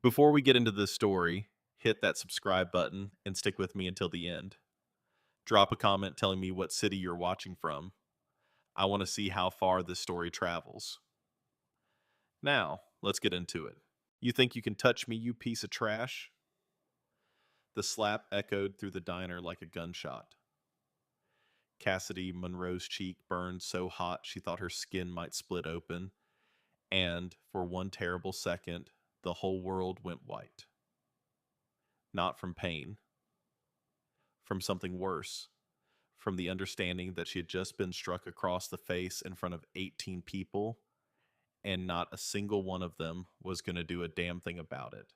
Before we get into this story, hit that subscribe button and stick with me until the end. Drop a comment telling me what city you're watching from. I want to see how far this story travels. Now, let's get into it. You think you can touch me, you piece of trash? The slap echoed through the diner like a gunshot. Cassidy Monroe's cheek burned so hot she thought her skin might split open, and for one terrible second, the whole world went white. Not from pain, from something worse, from the understanding that she had just been struck across the face in front of 18 people, and not a single one of them was going to do a damn thing about it.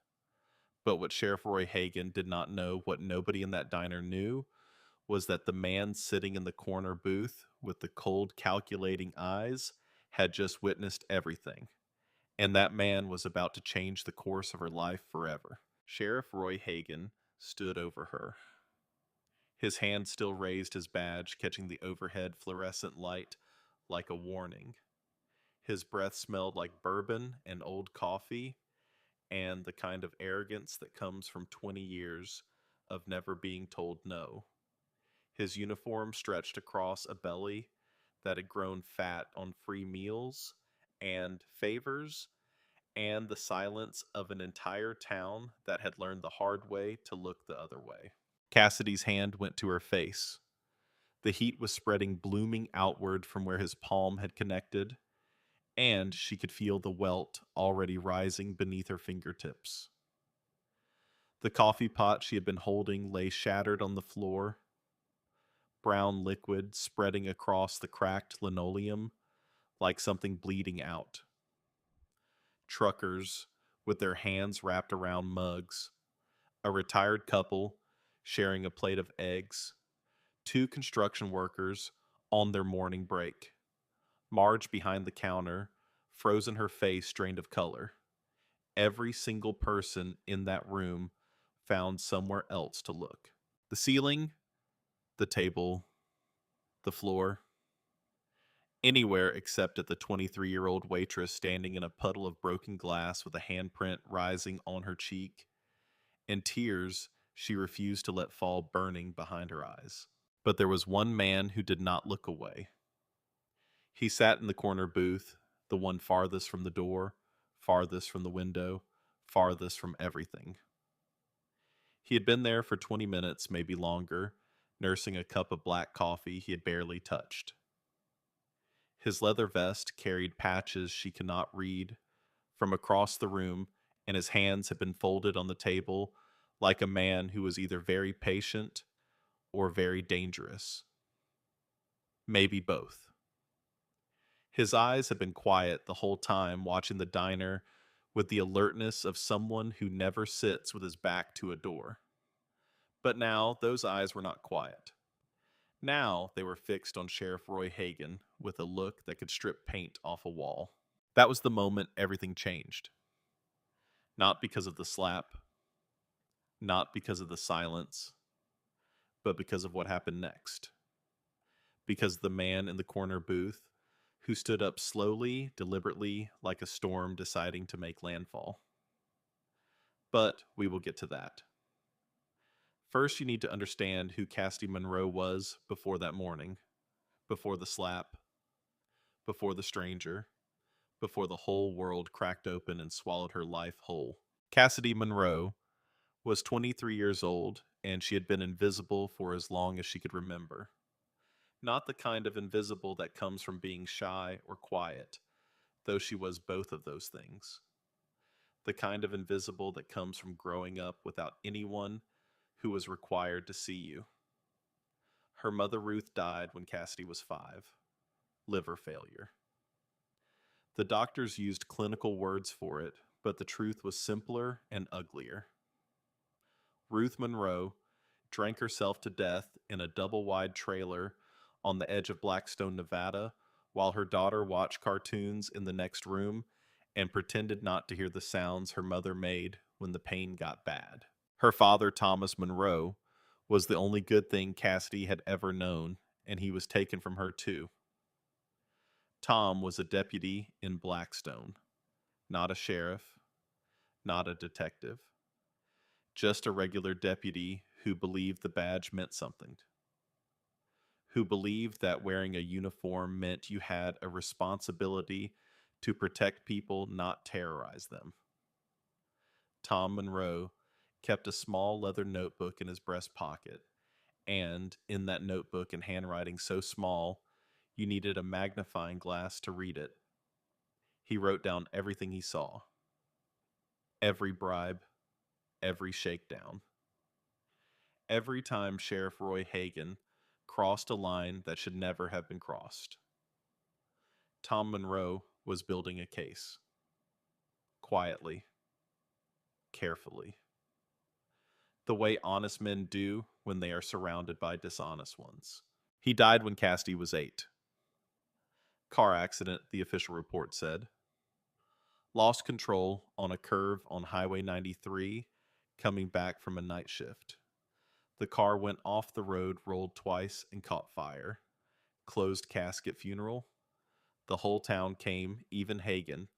But what Sheriff Roy Hagan did not know, what nobody in that diner knew, was that the man sitting in the corner booth with the cold, calculating eyes had just witnessed everything. And that man was about to change the course of her life forever. Sheriff Roy Hagan stood over her. His hand still raised his badge, catching the overhead fluorescent light like a warning. His breath smelled like bourbon and old coffee, and the kind of arrogance that comes from 20 years of never being told no. His uniform stretched across a belly that had grown fat on free meals and favors, and the silence of an entire town that had learned the hard way to look the other way. Cassidy's hand went to her face. The heat was spreading, blooming outward from where his palm had connected, and she could feel the welt already rising beneath her fingertips. The coffee pot she had been holding lay shattered on the floor, brown liquid spreading across the cracked linoleum like something bleeding out. Truckers with their hands wrapped around mugs, a retired couple sharing a plate of eggs, two construction workers on their morning break. Marge behind the counter, frozen, her face drained of color. Every single person in that room found somewhere else to look. The ceiling, the table, the floor, anywhere except at the 23-year-old waitress standing in a puddle of broken glass with a handprint rising on her cheek, and tears she refused to let fall burning behind her eyes. But there was one man who did not look away. He sat in the corner booth, the one farthest from the door, farthest from the window, farthest from everything. He had been there for 20 minutes, maybe longer, nursing a cup of black coffee he had barely touched. His leather vest carried patches she could not read from across the room, and his hands had been folded on the table like a man who was either very patient or very dangerous. Maybe both. His eyes had been quiet the whole time, watching the diner with the alertness of someone who never sits with his back to a door. But now those eyes were not quiet. Now they were fixed on Sheriff Roy Hagan with a look that could strip paint off a wall. That was the moment everything changed. Not because of the slap, not because of the silence, but because of what happened next. Because the man in the corner booth, who stood up slowly, deliberately, like a storm deciding to make landfall. But we will get to that. First, you need to understand who Cassidy Monroe was before that morning, before the slap, before the stranger, before the whole world cracked open and swallowed her life whole. Cassidy Monroe was 23 years old, and she had been invisible for as long as she could remember. Not the kind of invisible that comes from being shy or quiet, though she was both of those things. The kind of invisible that comes from growing up without anyone who was required to see you. Her mother Ruth died when Cassidy was 5. Liver failure. The doctors used clinical words for it, but the truth was simpler and uglier. Ruth Monroe drank herself to death in a double-wide trailer on the edge of Blackstone, Nevada, while her daughter watched cartoons in the next room and pretended not to hear the sounds her mother made when the pain got bad. Her father, Thomas Monroe, was the only good thing Cassidy had ever known, and he was taken from her too. Tom was a deputy in Blackstone, not a sheriff, not a detective, just a regular deputy who believed the badge meant something, who believed that wearing a uniform meant you had a responsibility to protect people, not terrorize them. Tom Monroe kept a small leather notebook in his breast pocket, and in that notebook in handwriting so small you needed a magnifying glass to read it, he wrote down everything he saw, every bribe, every shakedown. Every time Sheriff Roy Hagan crossed a line that should never have been crossed, Tom Monroe was building a case. Quietly, carefully. The way honest men do when they are surrounded by dishonest ones. He died when Cassidy was 8. Car accident, the official report said. Lost control on a curve on Highway 93 coming back from a night shift. The car went off the road, rolled twice, and caught fire. Closed casket funeral. The whole town came, even Hagan,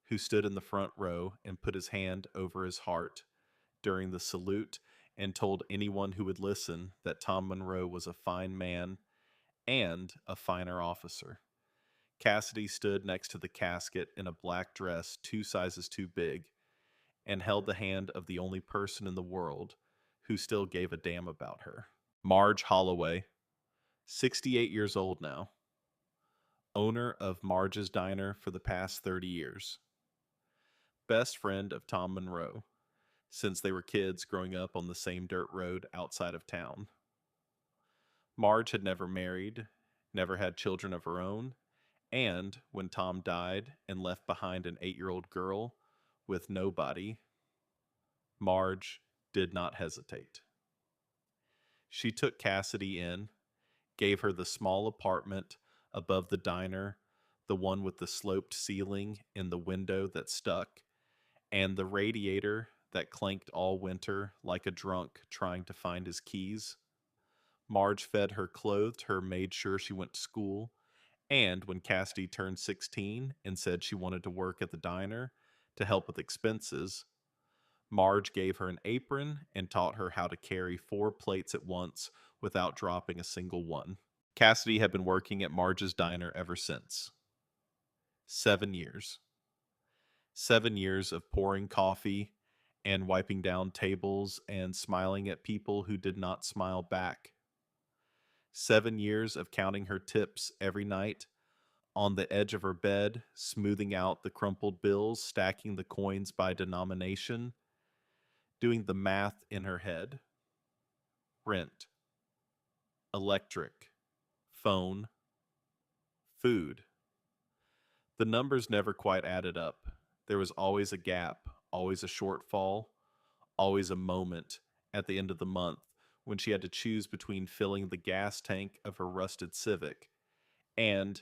who stood in the front row and put his hand over his heart during the salute and told anyone who would listen that Tom Monroe was a fine man and a finer officer. Cassidy stood next to the casket in a black dress 2 sizes too big and held the hand of the only person in the world who still gave a damn about her. Marge Holloway, 68 years old now, owner of Marge's Diner for the past 30 years. Best friend of Tom Monroe, since they were kids growing up on the same dirt road outside of town. Marge had never married, never had children of her own, and when Tom died and left behind an 8-year-old girl with nobody, Marge did not hesitate. She took Cassidy in, gave her the small apartment above the diner, the one with the sloped ceiling and the window that stuck, and the radiator that clanked all winter like a drunk trying to find his keys. Marge fed her, clothed her, made sure she went to school, and when Cassidy turned 16 and said she wanted to work at the diner to help with expenses, Marge gave her an apron and taught her how to carry 4 plates at once without dropping a single one. Cassidy had been working at Marge's Diner ever since. 7 years. 7 years of pouring coffee and wiping down tables and smiling at people who did not smile back. 7 years of counting her tips every night on the edge of her bed, smoothing out the crumpled bills, stacking the coins by denomination, doing the math in her head. Rent, electric, phone, food. The numbers never quite added up. There was always a gap, always a shortfall, always a moment at the end of the month when she had to choose between filling the gas tank of her rusted Civic and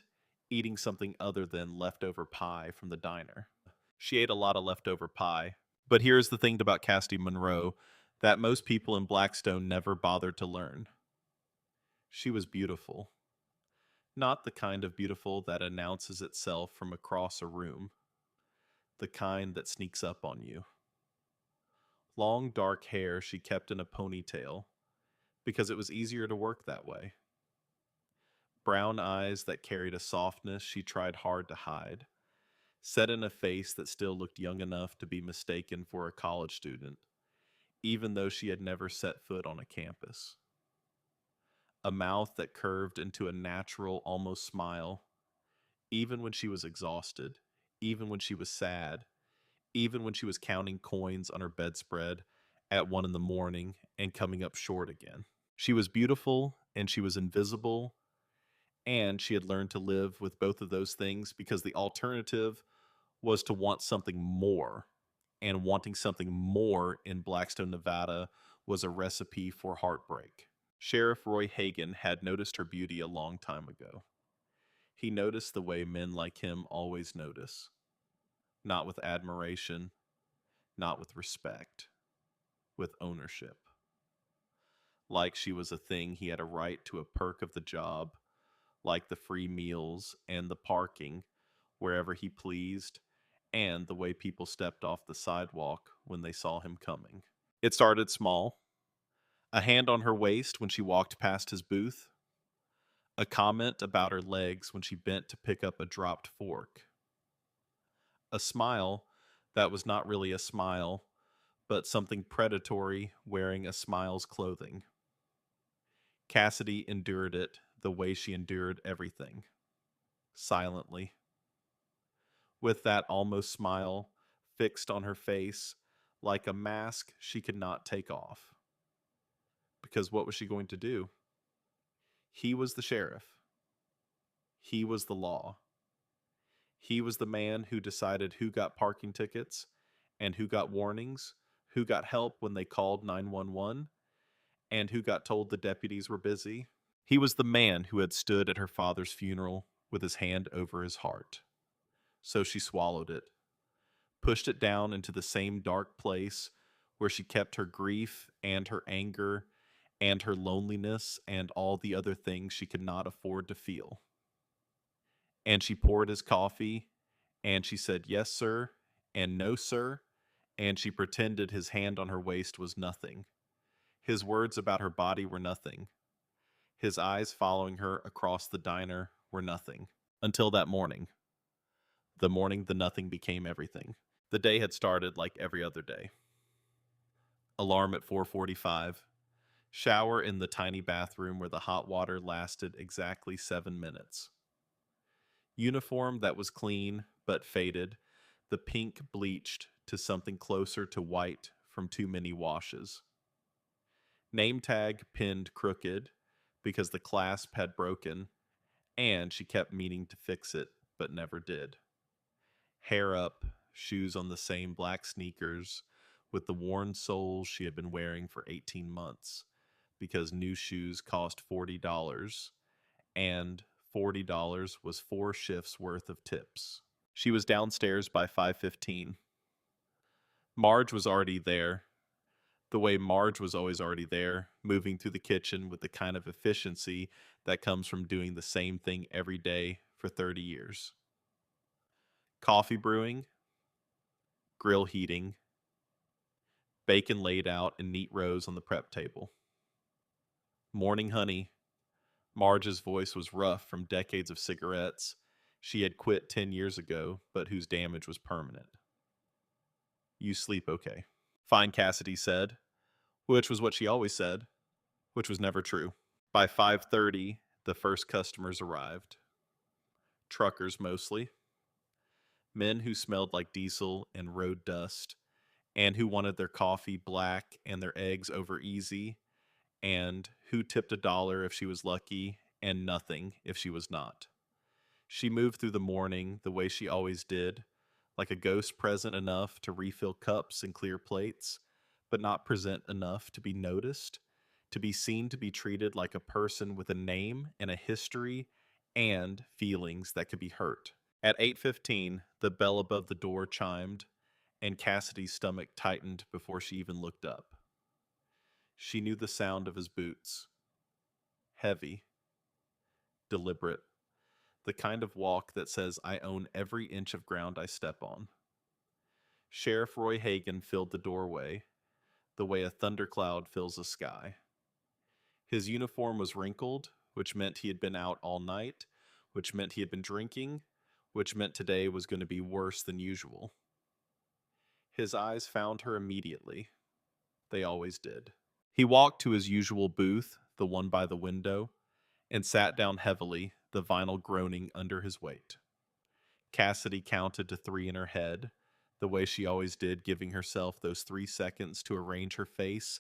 eating something other than leftover pie from the diner. She ate a lot of leftover pie. But here's the thing about Cassidy Monroe that most people in Blackstone never bothered to learn. She was beautiful. Not the kind of beautiful that announces itself from across a room, the kind that sneaks up on you. Long dark hair she kept in a ponytail because it was easier to work that way. Brown eyes that carried a softness she tried hard to hide, set in a face that still looked young enough to be mistaken for a college student, even though she had never set foot on a campus. A mouth that curved into a natural, almost smile, even when she was exhausted, even when she was sad, even when she was counting coins on her bedspread at 1 in the morning and coming up short again. She was beautiful and she was invisible, and she had learned to live with both of those things because the alternative was to want something more. And wanting something more in Blackstone, Nevada was a recipe for heartbreak. Sheriff Roy Hagan had noticed her beauty a long time ago. He noticed the way men like him always notice. Not with admiration, not with respect, with ownership. Like she was a thing he had a right to, a perk of the job, like the free meals and the parking wherever he pleased, and the way people stepped off the sidewalk when they saw him coming. It started small: a hand on her waist when she walked past his booth, a comment about her legs when she bent to pick up a dropped fork, a smile that was not really a smile, but something predatory wearing a smile's clothing. Cassidy endured it the way she endured everything, silently, with that almost smile fixed on her face like a mask she could not take off. Because what was she going to do? He was the sheriff. He was the law. He was the man who decided who got parking tickets and who got warnings, who got help when they called 911, and who got told the deputies were busy. He was the man who had stood at her father's funeral with his hand over his heart. So she swallowed it, pushed it down into the same dark place where she kept her grief and her anger and her loneliness and all the other things she could not afford to feel. And she poured his coffee, and she said, "Yes, sir," and "No, sir," and she pretended his hand on her waist was nothing. His words about her body were nothing. His eyes following her across the diner were nothing. Until that morning. The morning the nothing became everything. The day had started like every other day. Alarm at 4:45. Shower in the tiny bathroom where the hot water lasted exactly 7 minutes. Uniform that was clean but faded, the pink bleached to something closer to white from too many washes. Name tag pinned crooked because the clasp had broken, and she kept meaning to fix it but never did. Hair up, shoes on the same black sneakers with the worn soles she had been wearing for 18 months because new shoes cost $40 and $40 was 4 shifts worth of tips. She was downstairs by 5:15. Marge was already there, the way Marge was always already there, moving through the kitchen with the kind of efficiency that comes from doing the same thing every day for 30 years. Coffee brewing, grill heating, bacon laid out in neat rows on the prep table. Morning honey. Marge's voice was rough from decades of cigarettes she had quit 10 years ago, but whose damage was permanent. You sleep okay. Fine, Cassidy said, which was what she always said, which was never true. By 5:30, the first customers arrived. Truckers mostly. Men who smelled like diesel and road dust, and who wanted their coffee black and their eggs over easy, and who tipped $1 if she was lucky and nothing if she was not. She moved through the morning the way she always did, like a ghost present enough to refill cups and clear plates, but not present enough to be noticed, to be seen to be treated like a person with a name and a history and feelings that could be hurt. At 8:15, the bell above the door chimed, and Cassidy's stomach tightened before she even looked up. She knew the sound of his boots. Heavy, deliberate, the kind of walk that says, "I own every inch of ground I step on." Sheriff Roy Hagan filled the doorway, the way a thundercloud fills a sky. His uniform was wrinkled, which meant he had been out all night, which meant he had been drinking, which meant today was going to be worse than usual. His eyes found her immediately. They always did. He walked to his usual booth, the one by the window, and sat down heavily, the vinyl groaning under his weight. Cassidy counted to 3 in her head, the way she always did, giving herself those 3 seconds to arrange her face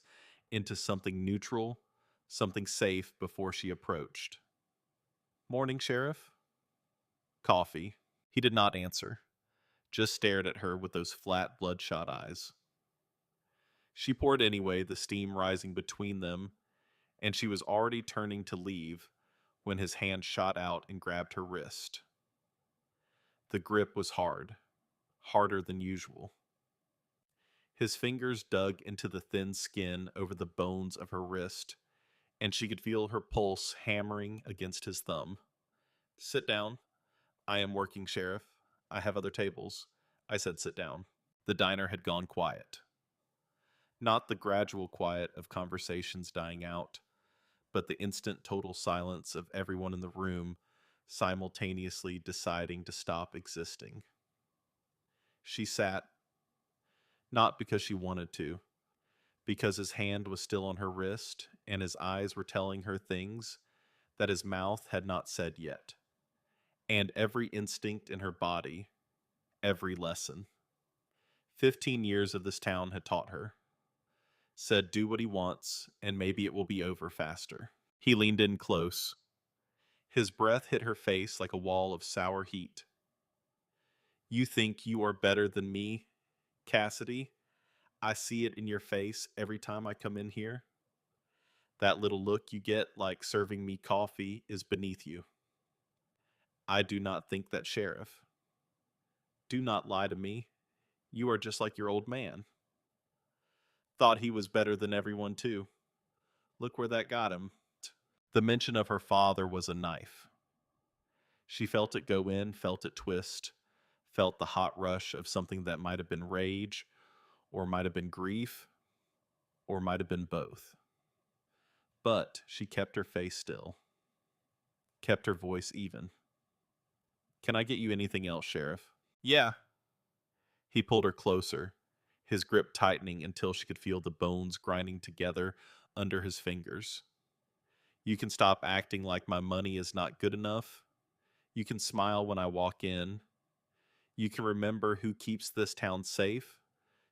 into something neutral, something safe before she approached. "Morning, Sheriff?" "Coffee." He did not answer, just stared at her with those flat, bloodshot eyes. She poured anyway, the steam rising between them, and she was already turning to leave when his hand shot out and grabbed her wrist. The grip was hard, harder than usual. His fingers dug into the thin skin over the bones of her wrist, and she could feel her pulse hammering against his thumb. "Sit down. I am working, Sheriff. I have other tables. I said sit down. The diner had gone quiet. Not the gradual quiet of conversations dying out, but the instant total silence of everyone in the room simultaneously deciding to stop existing. She sat, not because she wanted to, because his hand was still on her wrist and his eyes were telling her things that his mouth had not said yet. And every instinct in her body, every lesson. 15 years of this town had taught her. Said do what he wants, and maybe it will be over faster. He leaned in close. His breath hit her face like a wall of sour heat. You think you are better than me, Cassidy? I see it in your face every time I come in here. That little look you get like serving me coffee is beneath you. I do not think that, Sheriff. Do not lie to me. You are just like your old man. Thought he was better than everyone, too. Look where that got him. The mention of her father was a knife. She felt it go in, felt it twist, felt the hot rush of something that might have been rage, or might have been grief, or might have been both. But she kept her face still, kept her voice even. Can I get you anything else, Sheriff? Yeah. He pulled her closer, his grip tightening until she could feel the bones grinding together under his fingers. You can stop acting like my money is not good enough. You can smile when I walk in. You can remember who keeps this town safe,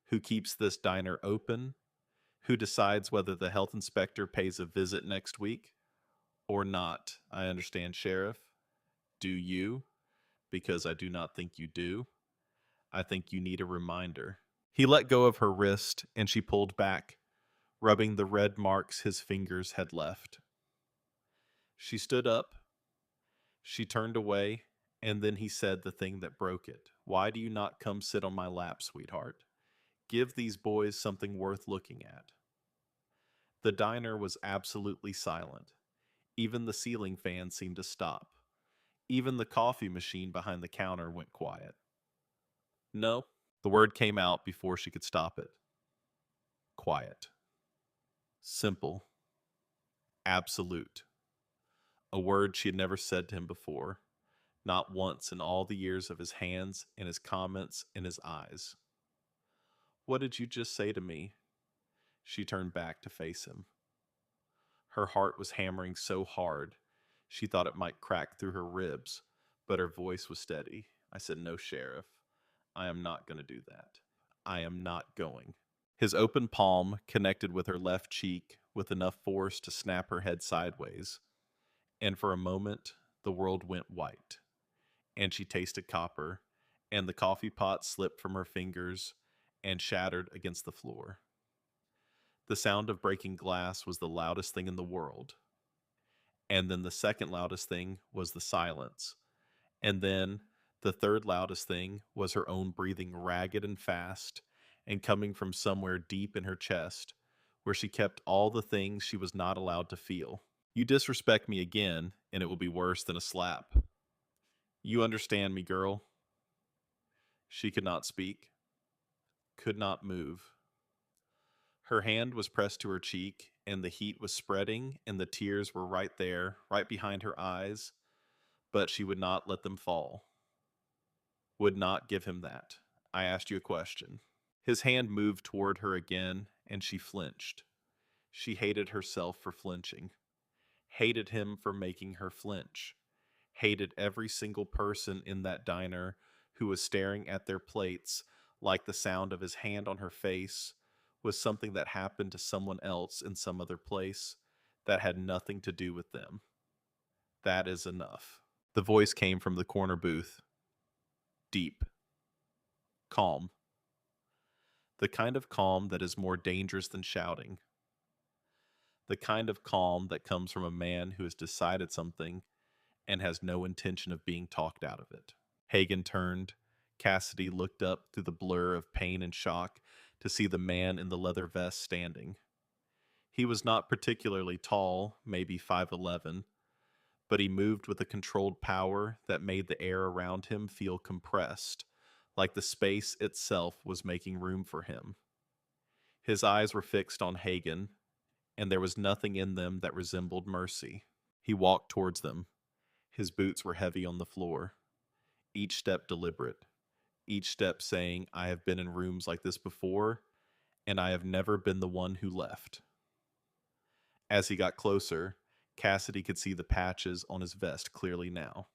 who keeps this diner open, who decides whether the health inspector pays a visit next week or not. I understand, Sheriff. Do you? Because I do not think you do. I think you need a reminder. He let go of her wrist and she pulled back, rubbing the red marks his fingers had left. She stood up. She turned away, and then he said the thing that broke it. Why do you not come sit on my lap, sweetheart? Give these boys something worth looking at. The diner was absolutely silent. Even the ceiling fan seemed to stop. Even the coffee machine behind the counter went quiet. No, the word came out before she could stop it. Quiet. Simple. Absolute. A word she had never said to him before, not once in all the years of his hands and his comments and his eyes. What did you just say to me? She turned back to face him. Her heart was hammering so hard, she thought it might crack through her ribs, but her voice was steady. I said, no, Sheriff. I am not going to do that. I am not going. His open palm connected with her left cheek with enough force to snap her head sideways, and for a moment the world went white, and she tasted copper, and the coffee pot slipped from her fingers and shattered against the floor. The sound of breaking glass was the loudest thing in the world, and then the second loudest thing was the silence, and then the third loudest thing was her own breathing ragged and fast, and coming from somewhere deep in her chest, where she kept all the things she was not allowed to feel. You disrespect me again, and it will be worse than a slap. You understand me, girl? She could not speak, could not move. Her hand was pressed to her cheek, and the heat was spreading, and the tears were right there, right behind her eyes, but she would not let them fall. Would not give him that. I asked you a question. His hand moved toward her again, and she flinched. She hated herself for flinching, hated him for making her flinch, hated every single person in that diner who was staring at their plates like the sound of his hand on her face was something that happened to someone else in some other place that had nothing to do with them. That is enough. The voice came from the corner booth. Deep. Calm. The kind of calm that is more dangerous than shouting. The kind of calm that comes from a man who has decided something and has no intention of being talked out of it. Hagen turned. Cassidy looked up through the blur of pain and shock to see the man in the leather vest standing. He was not particularly tall, maybe 5'11", but he moved with a controlled power that made the air around him feel compressed, like the space itself was making room for him. His eyes were fixed on Hagen, and there was nothing in them that resembled mercy. He walked towards them. His boots were heavy on the floor, each step deliberate, each step saying, I have been in rooms like this before, and I have never been the one who left. As he got closer, Cassidy could see the patches on his vest clearly now.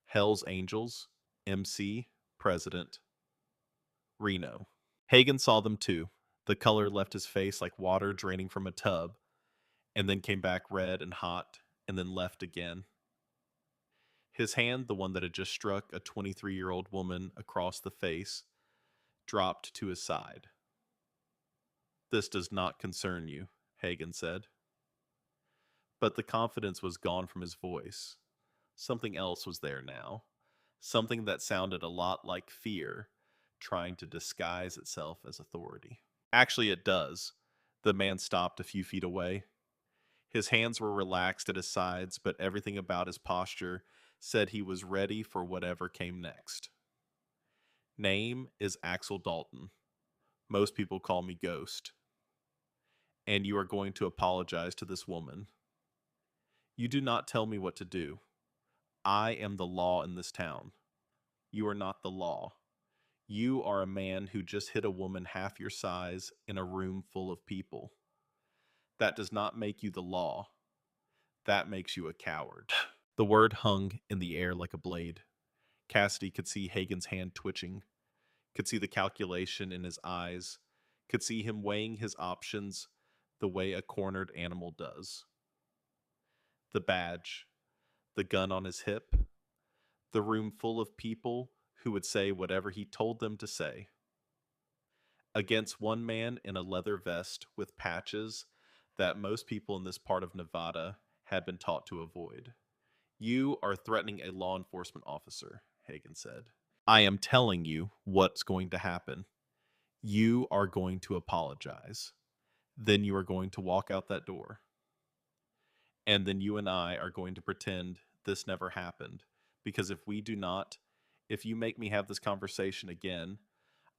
Hell's Angels, MC, President, Reno. Hagen saw them too. The color left his face like water draining from a tub, and then came back red and hot, and then left again. His hand, the one that had just struck a 23-year-old woman across the face, dropped to his side. This does not concern you, Hagen said. But the confidence was gone from his voice. Something else was there now. Something that sounded a lot like fear, trying to disguise itself as authority. Actually, it does. The man stopped a few feet away. His hands were relaxed at his sides, but everything about his posture said he was ready for whatever came next. Name is Axel Dalton. Most people call me Ghost. And you are going to apologize to this woman. You do not tell me what to do. I am the law in this town. You are not the law. You are a man who just hit a woman half your size in a room full of people. That does not make you the law. That makes you a coward. The word hung in the air like a blade. Cassidy could see Hagen's hand twitching, could see the calculation in his eyes, could see him weighing his options the way a cornered animal does. The badge, the gun on his hip, the room full of people who would say whatever he told them to say. Against one man in a leather vest with patches that most people in this part of Nevada had been taught to avoid. You are threatening a law enforcement officer, Hagen said. I am telling you what's going to happen. You are going to apologize. Then you are going to walk out that door. And then you and I are going to pretend this never happened. Because if we do not, if you make me have this conversation again,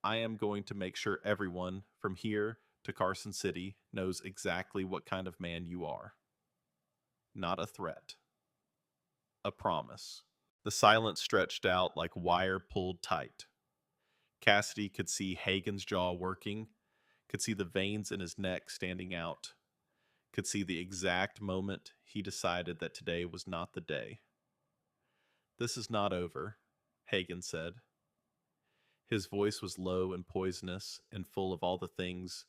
I am going to make sure everyone from here to Carson City knows exactly what kind of man you are. Not a threat. A promise. The silence stretched out like wire pulled tight. Cassidy could see Hagen's jaw working, could see the veins in his neck standing out, could see the exact moment he decided that today was not the day. This is not over, Hagen said. His voice was low and poisonous and full of all the things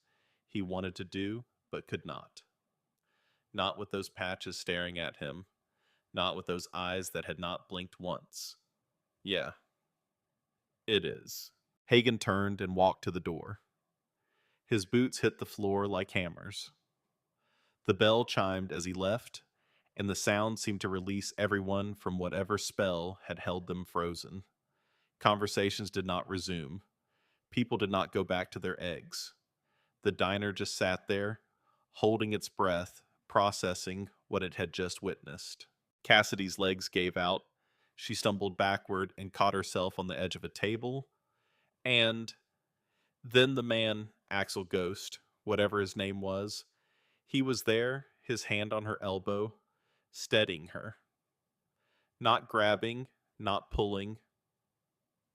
he wanted to do but could not. Not with those patches staring at him, not with those eyes that had not blinked once. Yeah, it is. Hagen turned and walked to the door. His boots hit the floor like hammers. The bell chimed as he left, and the sound seemed to release everyone from whatever spell had held them frozen. Conversations did not resume. People did not go back to their eggs. The diner just sat there, holding its breath, processing what it had just witnessed. Cassidy's legs gave out. She stumbled backward and caught herself on the edge of a table. And then the man, Axel Ghost, whatever his name was, he was there, his hand on her elbow, steadying her. Not grabbing, not pulling,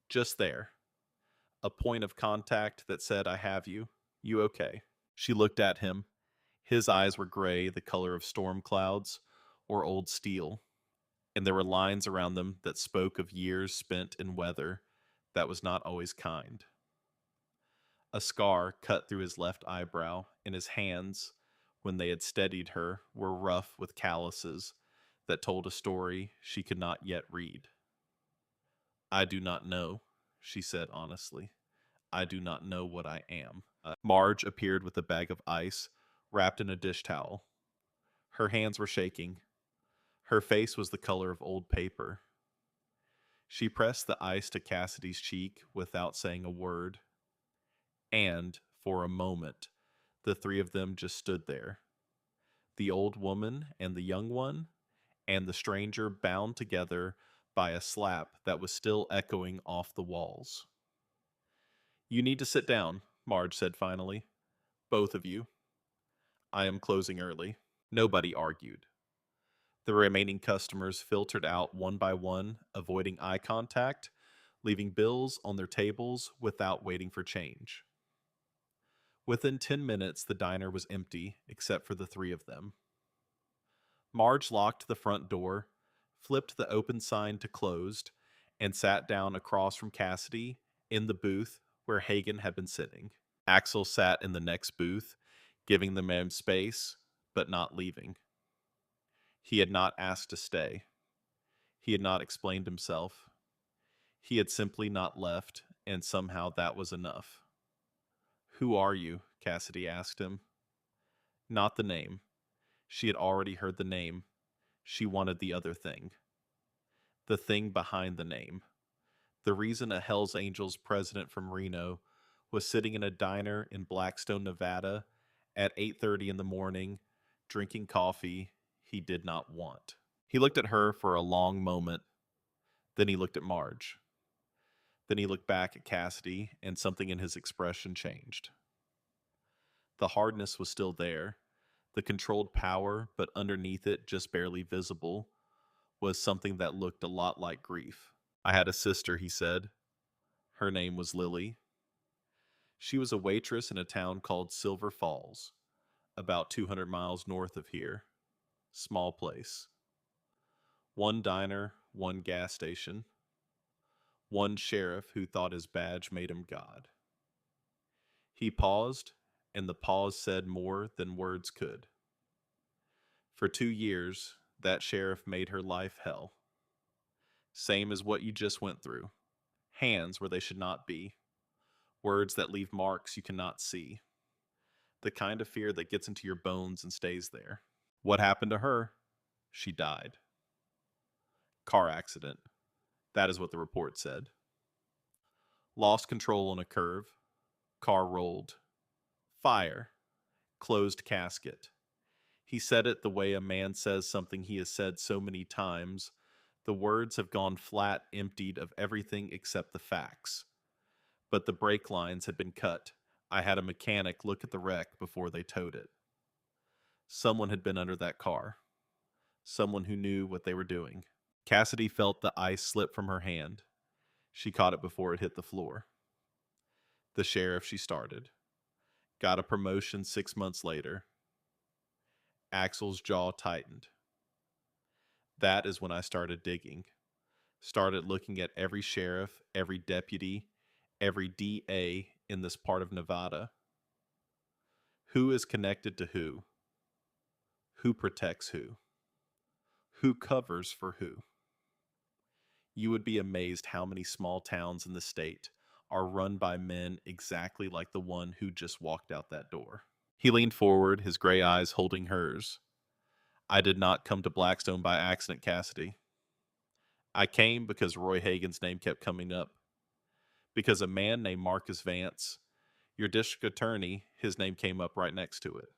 just there. A point of contact that said, I have you. You okay? She looked at him. His eyes were gray, the color of storm clouds or old steel, and there were lines around them that spoke of years spent in weather that was not always kind. A scar cut through his left eyebrow, and his hands, when they had steadied her, were rough with calluses that told a story she could not yet read. I do not know, she said honestly. I do not know what I am. Marge appeared with a bag of ice wrapped in a dish towel. Her hands were shaking. Her face was the color of old paper. She pressed the ice to Cassidy's cheek without saying a word. And, for a moment, the three of them just stood there. The old woman and the young one, and the stranger bound together by a slap that was still echoing off the walls. "You need to sit down," Marge said finally. "Both of you. I am closing early." Nobody argued. The remaining customers filtered out one by one, avoiding eye contact, leaving bills on their tables without waiting for change. Within 10 minutes, the diner was empty, except for the three of them. Marge locked the front door, flipped the open sign to closed, and sat down across from Cassidy in the booth where Hagen had been sitting. Axel sat in the next booth, giving the man space, but not leaving. He had not asked to stay. He had not explained himself. He had simply not left, and somehow that was enough. "Who are you?" Cassidy asked him. Not the name. She had already heard the name. She wanted the other thing. The thing behind the name. The reason a Hells Angels president from Reno was sitting in a diner in Blackstone, Nevada at 8:30 in the morning, drinking coffee he did not want. He looked at her for a long moment. Then he looked at Marge. Then he looked back at Cassidy, and something in his expression changed. The hardness was still there, the controlled power, but underneath it, just barely visible, was something that looked a lot like grief. "I had a sister," he said. "Her name was Lily. She was a waitress in a town called Silver Falls, about 200 miles north of here. Small place. One diner, one gas station. One sheriff who thought his badge made him God." He paused, and the pause said more than words could. "For 2 years, that sheriff made her life hell. Same as what you just went through. Hands where they should not be. Words that leave marks you cannot see. The kind of fear that gets into your bones and stays there. What happened to her? She died. Car accident. That is what the report said. Lost control on a curve. Car rolled. Fire. Closed casket. He said it the way a man says something he has said so many times. The words have gone flat, emptied of everything except the facts. But the brake lines had been cut. I had a mechanic look at the wreck before they towed it. Someone had been under that car. Someone who knew what they were doing." Cassidy felt the ice slip from her hand. She caught it before it hit the floor. "The sheriff," she started. "Got a promotion 6 months later." Axel's jaw tightened. "That is when I started digging. Started looking at every sheriff, every deputy, every DA in this part of Nevada. Who is connected to who? Who protects who? Who covers for who? You would be amazed how many small towns in the state are run by men exactly like the one who just walked out that door." He leaned forward, his gray eyes holding hers. "I did not come to Blackstone by accident, Cassidy. I came because Roy Hagen's name kept coming up. Because a man named Marcus Vance, your district attorney, his name came up right next to it.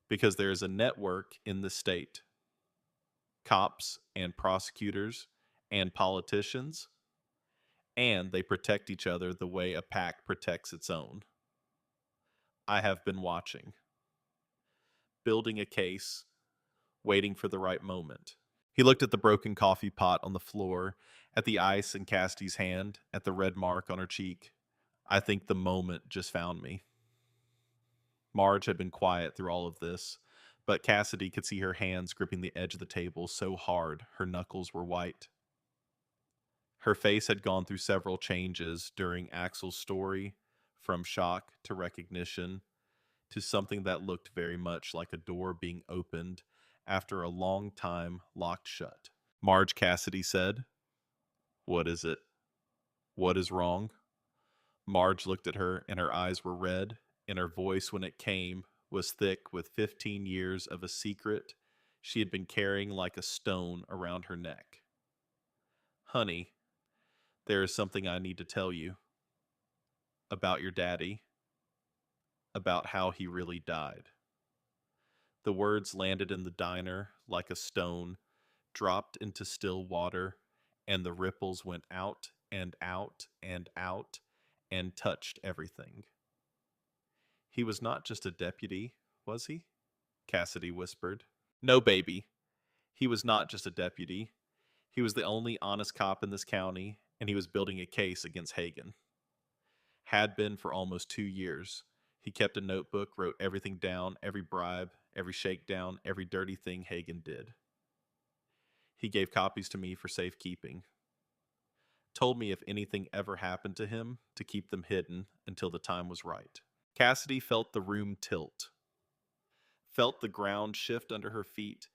Because there is a network in the state. Cops and prosecutors and politicians, and they protect each other the way a pack protects its own. I have been watching, building a case, waiting for the right moment." He looked at the broken coffee pot on the floor, at the ice in Cassidy's hand, at the red mark on her cheek. "I think the moment just found me." Marge had been quiet through all of this, but Cassidy could see her hands gripping the edge of the table so hard her knuckles were white. Her face had gone through several changes during Axel's story, from shock to recognition to something that looked very much like a door being opened after a long time locked shut. "Marge," Cassidy said. "What is it? What is wrong?" Marge looked at her, and her eyes were red, and her voice, when it came, was thick with 15 years of a secret she had been carrying like a stone around her neck. "Honey, there is something I need to tell you. About your daddy. About how he really died." The words landed in the diner like a stone, dropped into still water, and the ripples went out and out and out and touched everything. He was not just a deputy, was he? Cassidy whispered. No, baby. He was not just a deputy. He was the only honest cop in this county, and he was building a case against Hagen. Had been for almost 2 years. He kept a notebook, wrote everything down, every bribe, every shakedown, every dirty thing Hagen did. He gave copies to me for safekeeping. Told me if anything ever happened to him, to keep them hidden until the time was right. Cassidy felt the room tilt, felt the ground shift under her feet,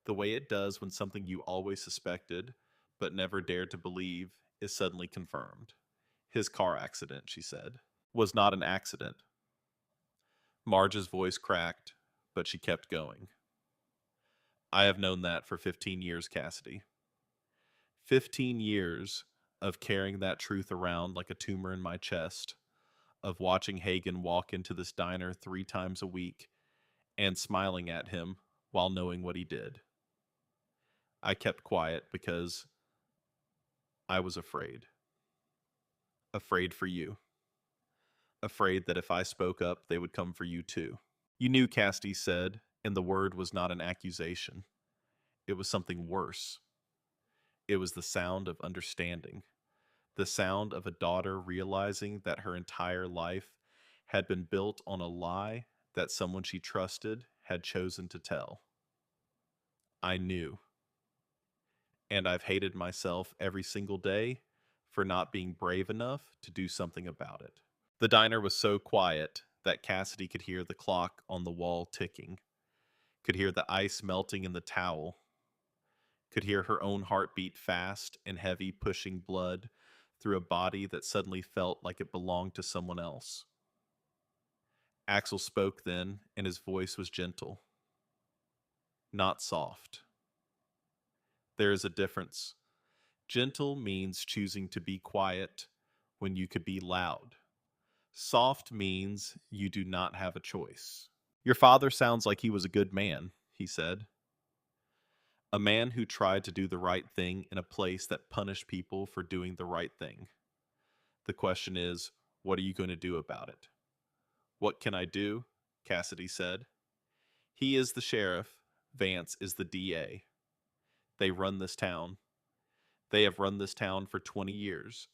the way it does when something you always suspected, but never dared to believe, is suddenly confirmed. His car accident, she said, was not an accident. Marge's voice cracked, but she kept going. I have known that for 15 years, Cassidy. 15 years of carrying that truth around like a tumor in my chest, of watching Hagen walk into this diner 3 times a week and smiling at him while knowing what he did. I kept quiet because I was afraid. Afraid for you. Afraid that if I spoke up, they would come for you too. You knew, Cassidy said, and the word was not an accusation. It was something worse. It was the sound of understanding, the sound of a daughter realizing that her entire life had been built on a lie that someone she trusted had chosen to tell. I knew. And I've hated myself every single day for not being brave enough to do something about it. The diner was so quiet that Cassidy could hear the clock on the wall ticking, could hear the ice melting in the towel, could hear her own heartbeat fast and heavy, pushing blood through a body that suddenly felt like it belonged to someone else. Axel spoke then, and his voice was gentle, not soft. There is a difference. Gentle means choosing to be quiet when you could be loud. Soft means you do not have a choice. Your father sounds like he was a good man, he said. A man who tried to do the right thing in a place that punished people for doing the right thing. The question is, what are you going to do about it? What can I do? Cassidy said. He is the sheriff. Vance is the DA. They run this town. They have run this town for 20 years.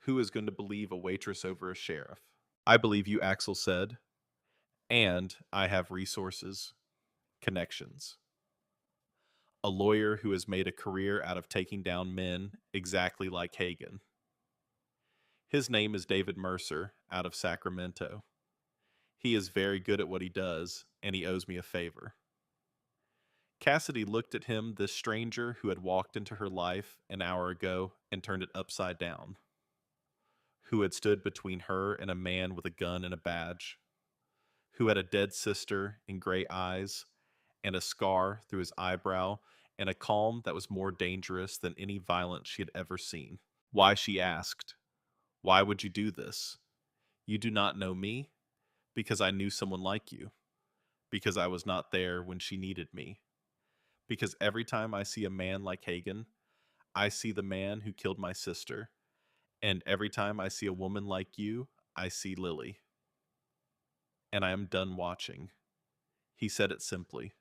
Who is going to believe a waitress over a sheriff? I believe you, Axel said. And I have resources, connections. A lawyer who has made a career out of taking down men exactly like Hagen. His name is David Mercer, out of Sacramento. He is very good at what he does, and he owes me a favor. Cassidy looked at him, this stranger who had walked into her life an hour ago and turned it upside down, who had stood between her and a man with a gun and a badge, who had a dead sister and gray eyes and a scar through his eyebrow and a calm that was more dangerous than any violence she had ever seen. Why, she asked, why would you do this? You do not know me? Because I knew someone like you. Because I was not there when she needed me. Because every time I see a man like Hagen, I see the man who killed my sister. And every time I see a woman like you, I see Lily. And I am done watching. He said it simply,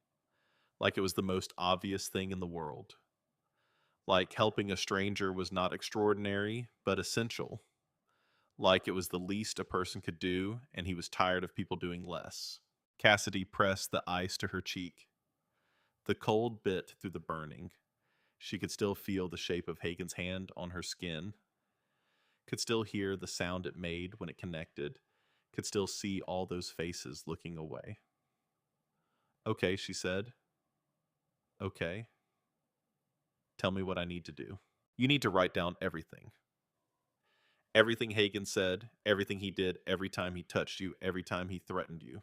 like it was the most obvious thing in the world. Like helping a stranger was not extraordinary, but essential. Like it was the least a person could do, and he was tired of people doing less. Cassidy pressed the ice to her cheek. The cold bit through the burning. She could still feel the shape of Hagen's hand on her skin, could still hear the sound it made when it connected, could still see all those faces looking away. Okay, she said. Okay. Tell me what I need to do. You need to write down everything. Everything Hagen said, everything he did, every time he touched you, every time he threatened you.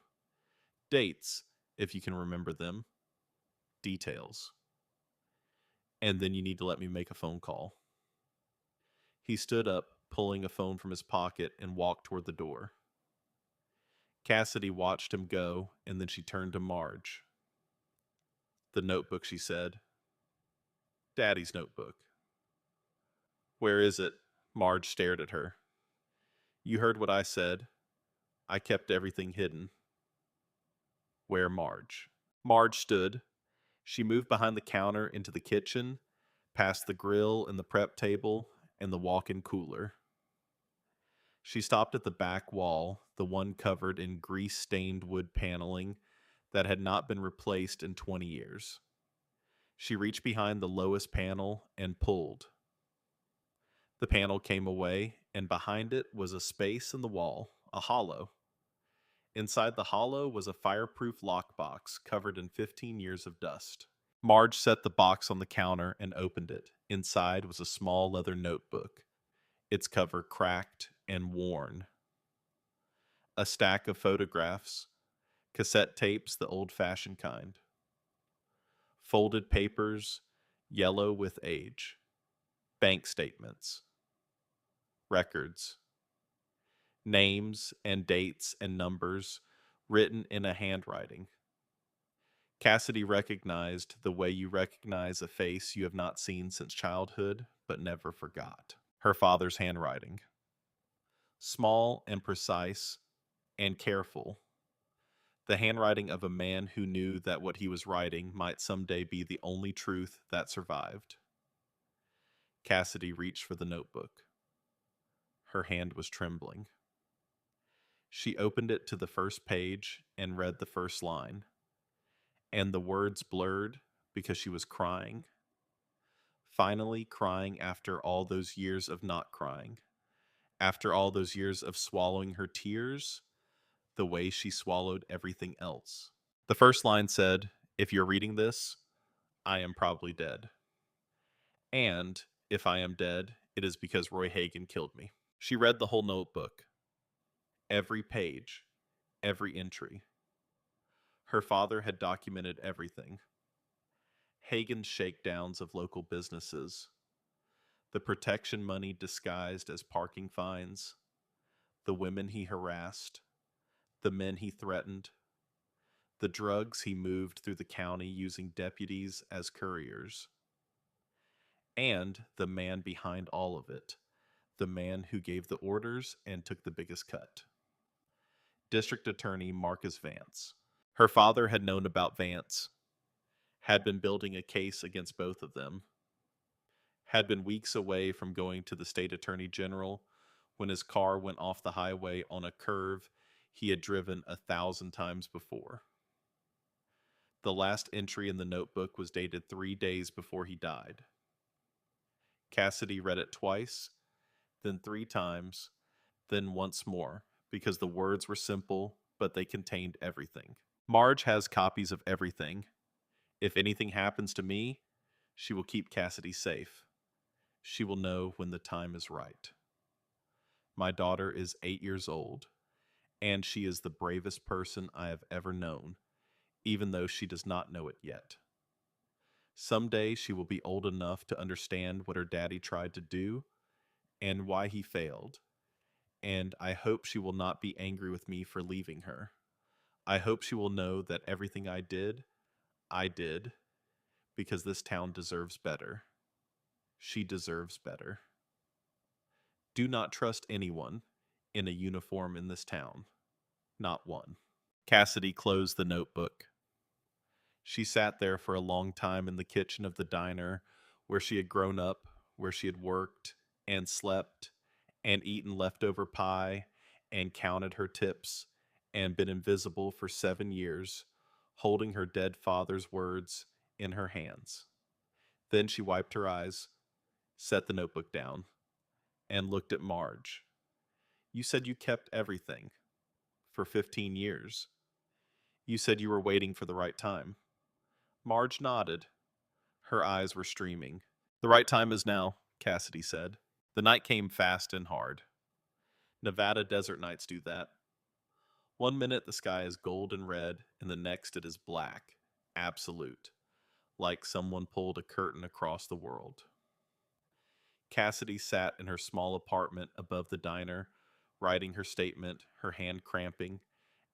Dates, if you can remember them. Details. And then you need to let me make a phone call. He stood up, pulling a phone from his pocket, and walked toward the door. Cassidy watched him go, and then she turned to Marge. The notebook, she said. Daddy's notebook. Where is it? Marge stared at her. You heard what I said. I kept everything hidden. Where Marge? Marge stood. She moved behind the counter into the kitchen, past the grill and the prep table and the walk in cooler. She stopped at the back wall, the one covered in grease stained wood paneling that had not been replaced in 20 years. She reached behind the lowest panel and pulled. The panel came away, and behind it was a space in the wall, a hollow. Inside the hollow was a fireproof lockbox covered in 15 years of dust. Marge set the box on the counter and opened it. Inside was a small leather notebook, its cover cracked and worn. A stack of photographs, cassette tapes, the old fashioned kind. Folded papers, yellow with age. Bank statements. Records. Names and dates and numbers written in a handwriting. Cassidy recognized the way you recognize a face you have not seen since childhood but never forgot. Her father's handwriting. Small and precise and careful. The handwriting of a man who knew that what he was writing might someday be the only truth that survived. Cassidy reached for the notebook. Her hand was trembling. She opened it to the first page and read the first line. And the words blurred because she was crying. Finally crying after all those years of not crying. After all those years of swallowing her tears, the way she swallowed everything else. The first line said, "If you're reading this, I am probably dead. And if I am dead, it is because Roy Hagen killed me." She read the whole notebook, every page, every entry. Her father had documented everything. Hagen's shakedowns of local businesses, the protection money disguised as parking fines, the women he harassed, the men he threatened, the drugs he moved through the county using deputies as couriers, and the man behind all of it, the man who gave the orders and took the biggest cut. District Attorney Marcus Vance. Her father had known about Vance, had been building a case against both of them, had been weeks away from going to the state attorney general when his car went off the highway on a curve he had driven 1,000 times before. The last entry in the notebook was dated 3 days before he died. Cassidy read it twice, then 3 times, then once more, because the words were simple, but they contained everything. Marge has copies of everything. If anything happens to me, she will keep Cassidy safe. She will know when the time is right. My daughter is 8 years old, and she is the bravest person I have ever known, even though she does not know it yet. Someday she will be old enough to understand what her daddy tried to do and why he failed, and I hope she will not be angry with me for leaving her. I hope she will know that everything I did because this town deserves better. She deserves better. Do not trust anyone in a uniform in this town. Not one. Cassidy closed the notebook. She sat there for a long time in the kitchen of the diner where she had grown up, where she had worked and slept and eaten leftover pie and counted her tips and been invisible for 7 years, holding her dead father's words in her hands. Then she wiped her eyes, set the notebook down, and looked at Marge. You said you kept everything for 15 years. You said you were waiting for the right time. Marge nodded. Her eyes were streaming. The right time is now, Cassidy said. The night came fast and hard. Nevada desert nights do that. One minute the sky is gold and red, and the next it is black, absolute, like someone pulled a curtain across the world. Cassidy sat in her small apartment above the diner, writing her statement, her hand cramping,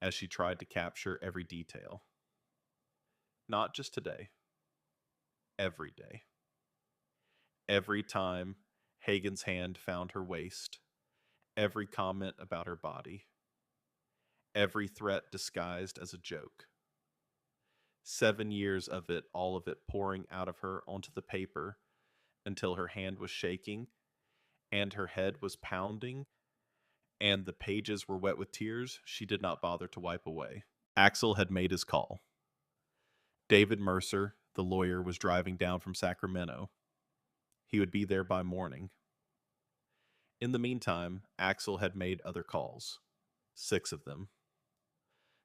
as she tried to capture every detail. Not just today. Every day. Every time Hagen's hand found her waist, every comment about her body, every threat disguised as a joke. 7 years of it, all of it pouring out of her onto the paper until her hand was shaking and her head was pounding and the pages were wet with tears she did not bother to wipe away. Axel had made his call. David Mercer, the lawyer, was driving down from Sacramento. He would be there by morning. In the meantime, Axel had made other calls. 6 of them.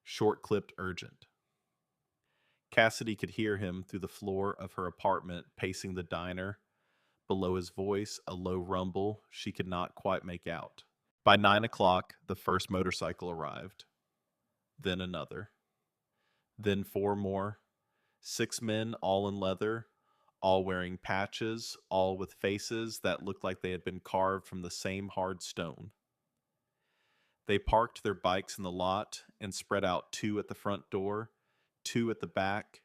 Short-clipped urgent. Cassidy could hear him through the floor of her apartment pacing the diner. Below his voice, a low rumble she could not quite make out. By 9 o'clock, the first motorcycle arrived. Then another. Then 4 more. 6 men, all in leather, all wearing patches, all with faces that looked like they had been carved from the same hard stone. They parked their bikes in the lot and spread out 2 at the front door, 2 at the back,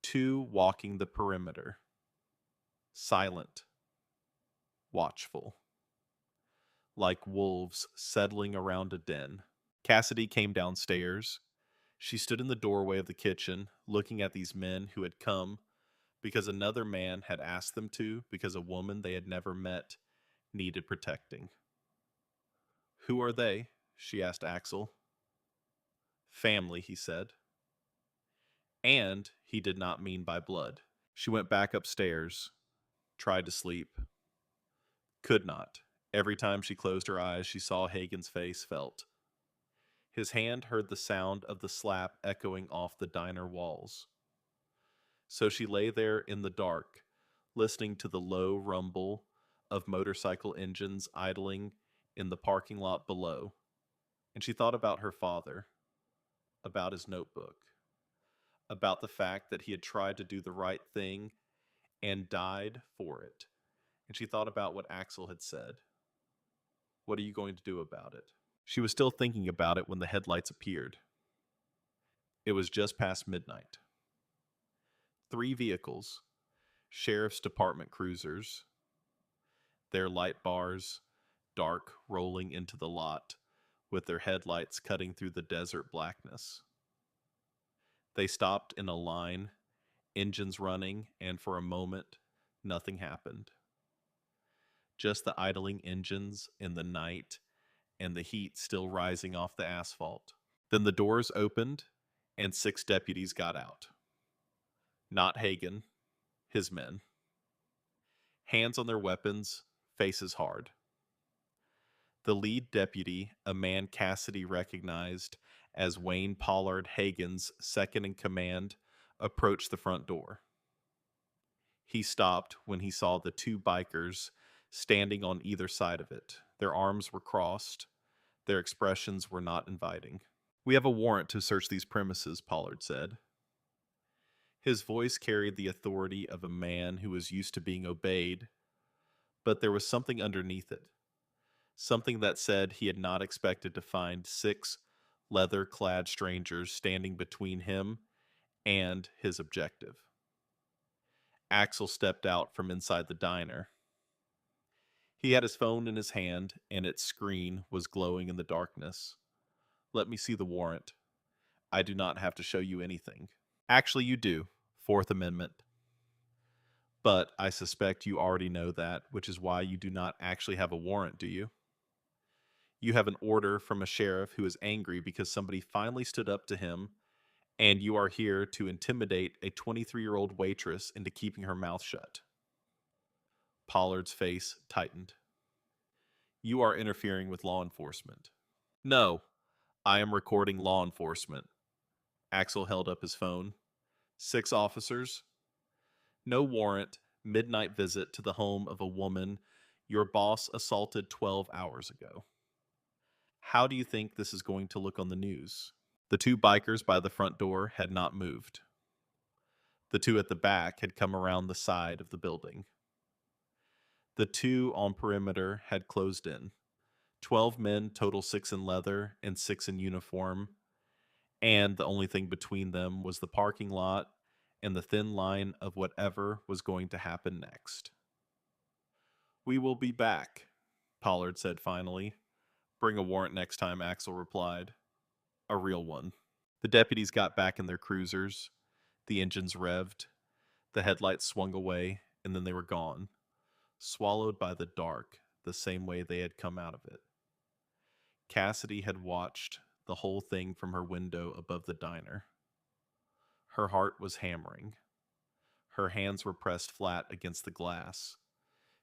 2 walking the perimeter. Silent, watchful, like wolves settling around a den. Cassidy came downstairs. She stood in the doorway of the kitchen, looking at these men who had come because another man had asked them to, because a woman they had never met needed protecting. Who are they? She asked Axel. Family, he said. And he did not mean by blood. She went back upstairs, tried to sleep. Could not. Every time she closed her eyes, she saw Hagen's face, felt. His hand heard the sound of the slap echoing off the diner walls. So she lay there in the dark, listening to the low rumble of motorcycle engines idling in the parking lot below. And she thought about her father, about his notebook, about the fact that he had tried to do the right thing and died for it. And she thought about what Axel had said. What are you going to do about it? She was still thinking about it when the headlights appeared. It was just past midnight. 3 vehicles, sheriff's department cruisers, their light bars dark rolling into the lot with their headlights cutting through the desert blackness. They stopped in a line, engines running, and for a moment, nothing happened. Just the idling engines in the night and the heat still rising off the asphalt. Then the doors opened and 6 deputies got out. Not Hagen, his men. Hands on their weapons, faces hard. The lead deputy, a man Cassidy recognized as Wayne Pollard Hagen's second in command, approached the front door. He stopped when he saw the 2 bikers standing on either side of it. Their arms were crossed. Their expressions were not inviting. "We have a warrant to search these premises," Pollard said. His voice carried the authority of a man who was used to being obeyed, but there was something underneath it. Something that said he had not expected to find 6 leather-clad strangers standing between him and his objective. Axel stepped out from inside the diner. He had his phone in his hand, and its screen was glowing in the darkness. "Let me see the warrant. I do not have to show you anything." "Actually, you do. 4th Amendment. But I suspect you already know that, which is why you do not actually have a warrant, do you? You have an order from a sheriff who is angry because somebody finally stood up to him, and you are here to intimidate a 23-year-old waitress into keeping her mouth shut." Pollard's face tightened. "You are interfering with law enforcement." "No, I am recording law enforcement." Axel held up his phone. 6 officers. No warrant, midnight visit to the home of a woman your boss assaulted 12 hours ago. How do you think this is going to look on the news? The 2 bikers by the front door had not moved. The 2 at the back had come around the side of the building. The 2 on perimeter had closed in. 12 men, total 6 in leather and 6 in uniform, and the only thing between them was the parking lot and the thin line of whatever was going to happen next. We will be back, Pollard said finally. Bring a warrant next time, Axel replied. A real one. The deputies got back in their cruisers. The engines revved. The headlights swung away, and then they were gone, swallowed by the dark, the same way they had come out of it. Cassidy had watched the whole thing from her window above the diner. Her heart was hammering. Her hands were pressed flat against the glass.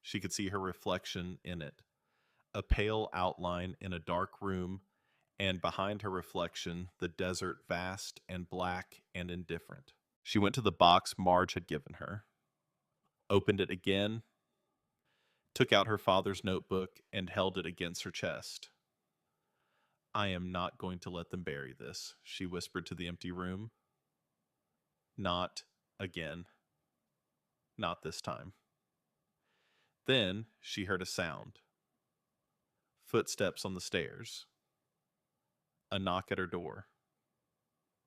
She could see her reflection in it, a pale outline in a dark room, and behind her reflection, the desert vast and black and indifferent. She went to the box Marge had given her, opened it again, took out her father's notebook, and held it against her chest. I am not going to let them bury this, she whispered to the empty room. Not again. Not this time. Then she heard a sound. Footsteps on the stairs. A knock at her door.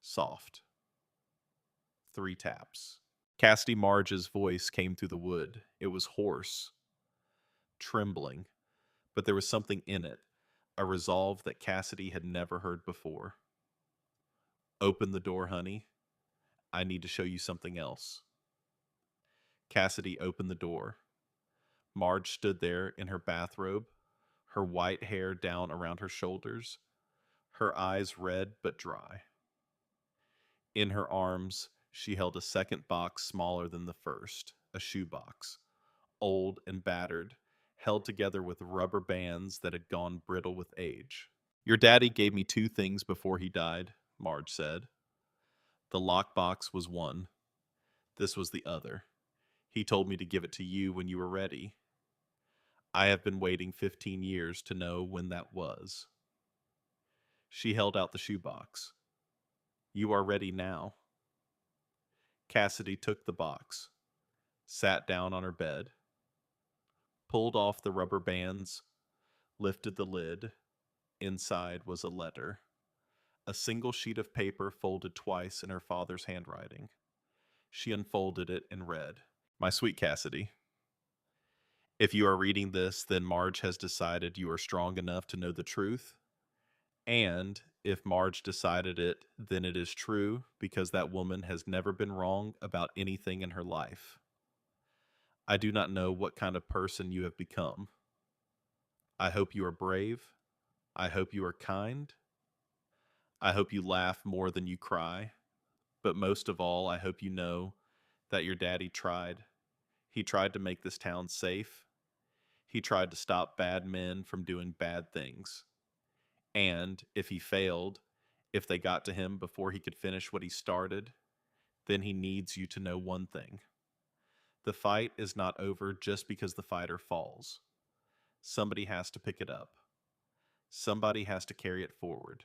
Soft. 3 taps. Cassidy Marge's voice came through the wood. It was hoarse, trembling, but there was something in it, a resolve that Cassidy had never heard before. Open the door, honey. I need to show you something else. Cassidy opened the door. Marge stood there in her bathrobe, her white hair down around her shoulders, her eyes red but dry. In her arms, she held a second box smaller than the first, a shoebox, old and battered, held together with rubber bands that had gone brittle with age. Your daddy gave me 2 things before he died, Marge said. The lockbox was one. This was the other. He told me to give it to you when you were ready. I have been waiting 15 years to know when that was. She held out the shoebox. You are ready now. Cassidy took the box, sat down on her bed, pulled off the rubber bands, lifted the lid. Inside was a letter, a single sheet of paper folded twice in her father's handwriting. She unfolded it and read, My sweet Cassidy, if you are reading this, then Marge has decided you are strong enough to know the truth. And if Marge decided it, then it is true because that woman has never been wrong about anything in her life. I do not know what kind of person you have become. I hope you are brave. I hope you are kind. I hope you laugh more than you cry. But most of all, I hope you know that your daddy tried. He tried to make this town safe. He tried to stop bad men from doing bad things. And if he failed, if they got to him before he could finish what he started, then he needs you to know one thing. The fight is not over just because the fighter falls. Somebody has to pick it up. Somebody has to carry it forward.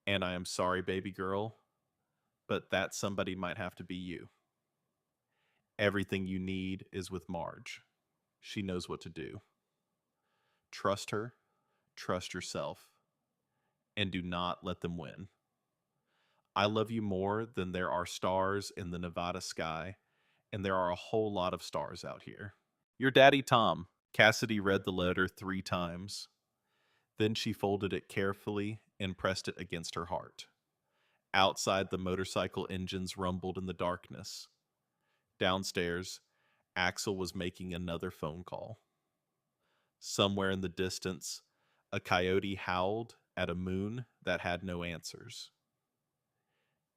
And I am sorry, baby girl, but that somebody might have to be you. Everything you need is with Marge. She knows what to do. Trust her, trust yourself, and do not let them win. I love you more than there are stars in the Nevada sky, and there are a whole lot of stars out here. Your daddy, Tom. Cassidy read the letter 3 times. Then she folded it carefully and pressed it against her heart. Outside, the motorcycle engines rumbled in the darkness. Downstairs, Axel was making another phone call. Somewhere in the distance, a coyote howled at a moon that had no answers.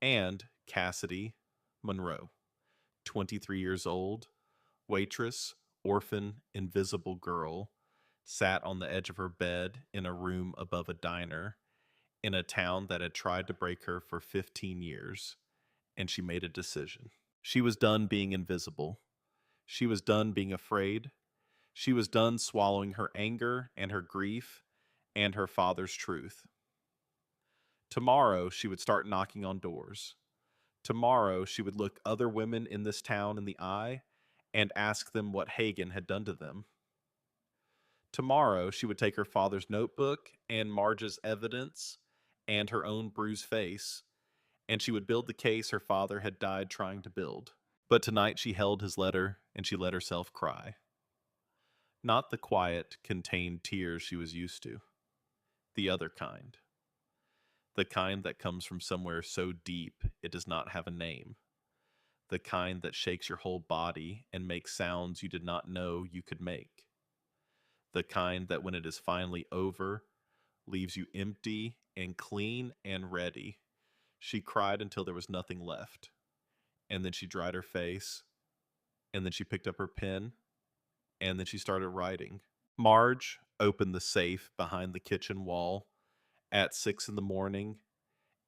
And Cassidy Monroe, 23 years old, waitress, orphan, invisible girl, sat on the edge of her bed in a room above a diner in a town that had tried to break her for 15 years, and she made a decision. She was done being invisible. She was done being afraid. She was done swallowing her anger and her grief and her father's truth. Tomorrow, she would start knocking on doors. Tomorrow, she would look other women in this town in the eye and ask them what Hagen had done to them. Tomorrow, she would take her father's notebook and Marge's evidence and her own bruised face, and she would build the case her father had died trying to build. But tonight she held his letter and she let herself cry. Not the quiet, contained tears she was used to. The other kind. The kind that comes from somewhere so deep it does not have a name. The kind that shakes your whole body and makes sounds you did not know you could make. The kind that, when it is finally over, leaves you empty and clean and ready. She cried until there was nothing left. And then she dried her face. And then she picked up her pen. And then she started writing. Marge opened the safe behind the kitchen wall at 6 in the morning,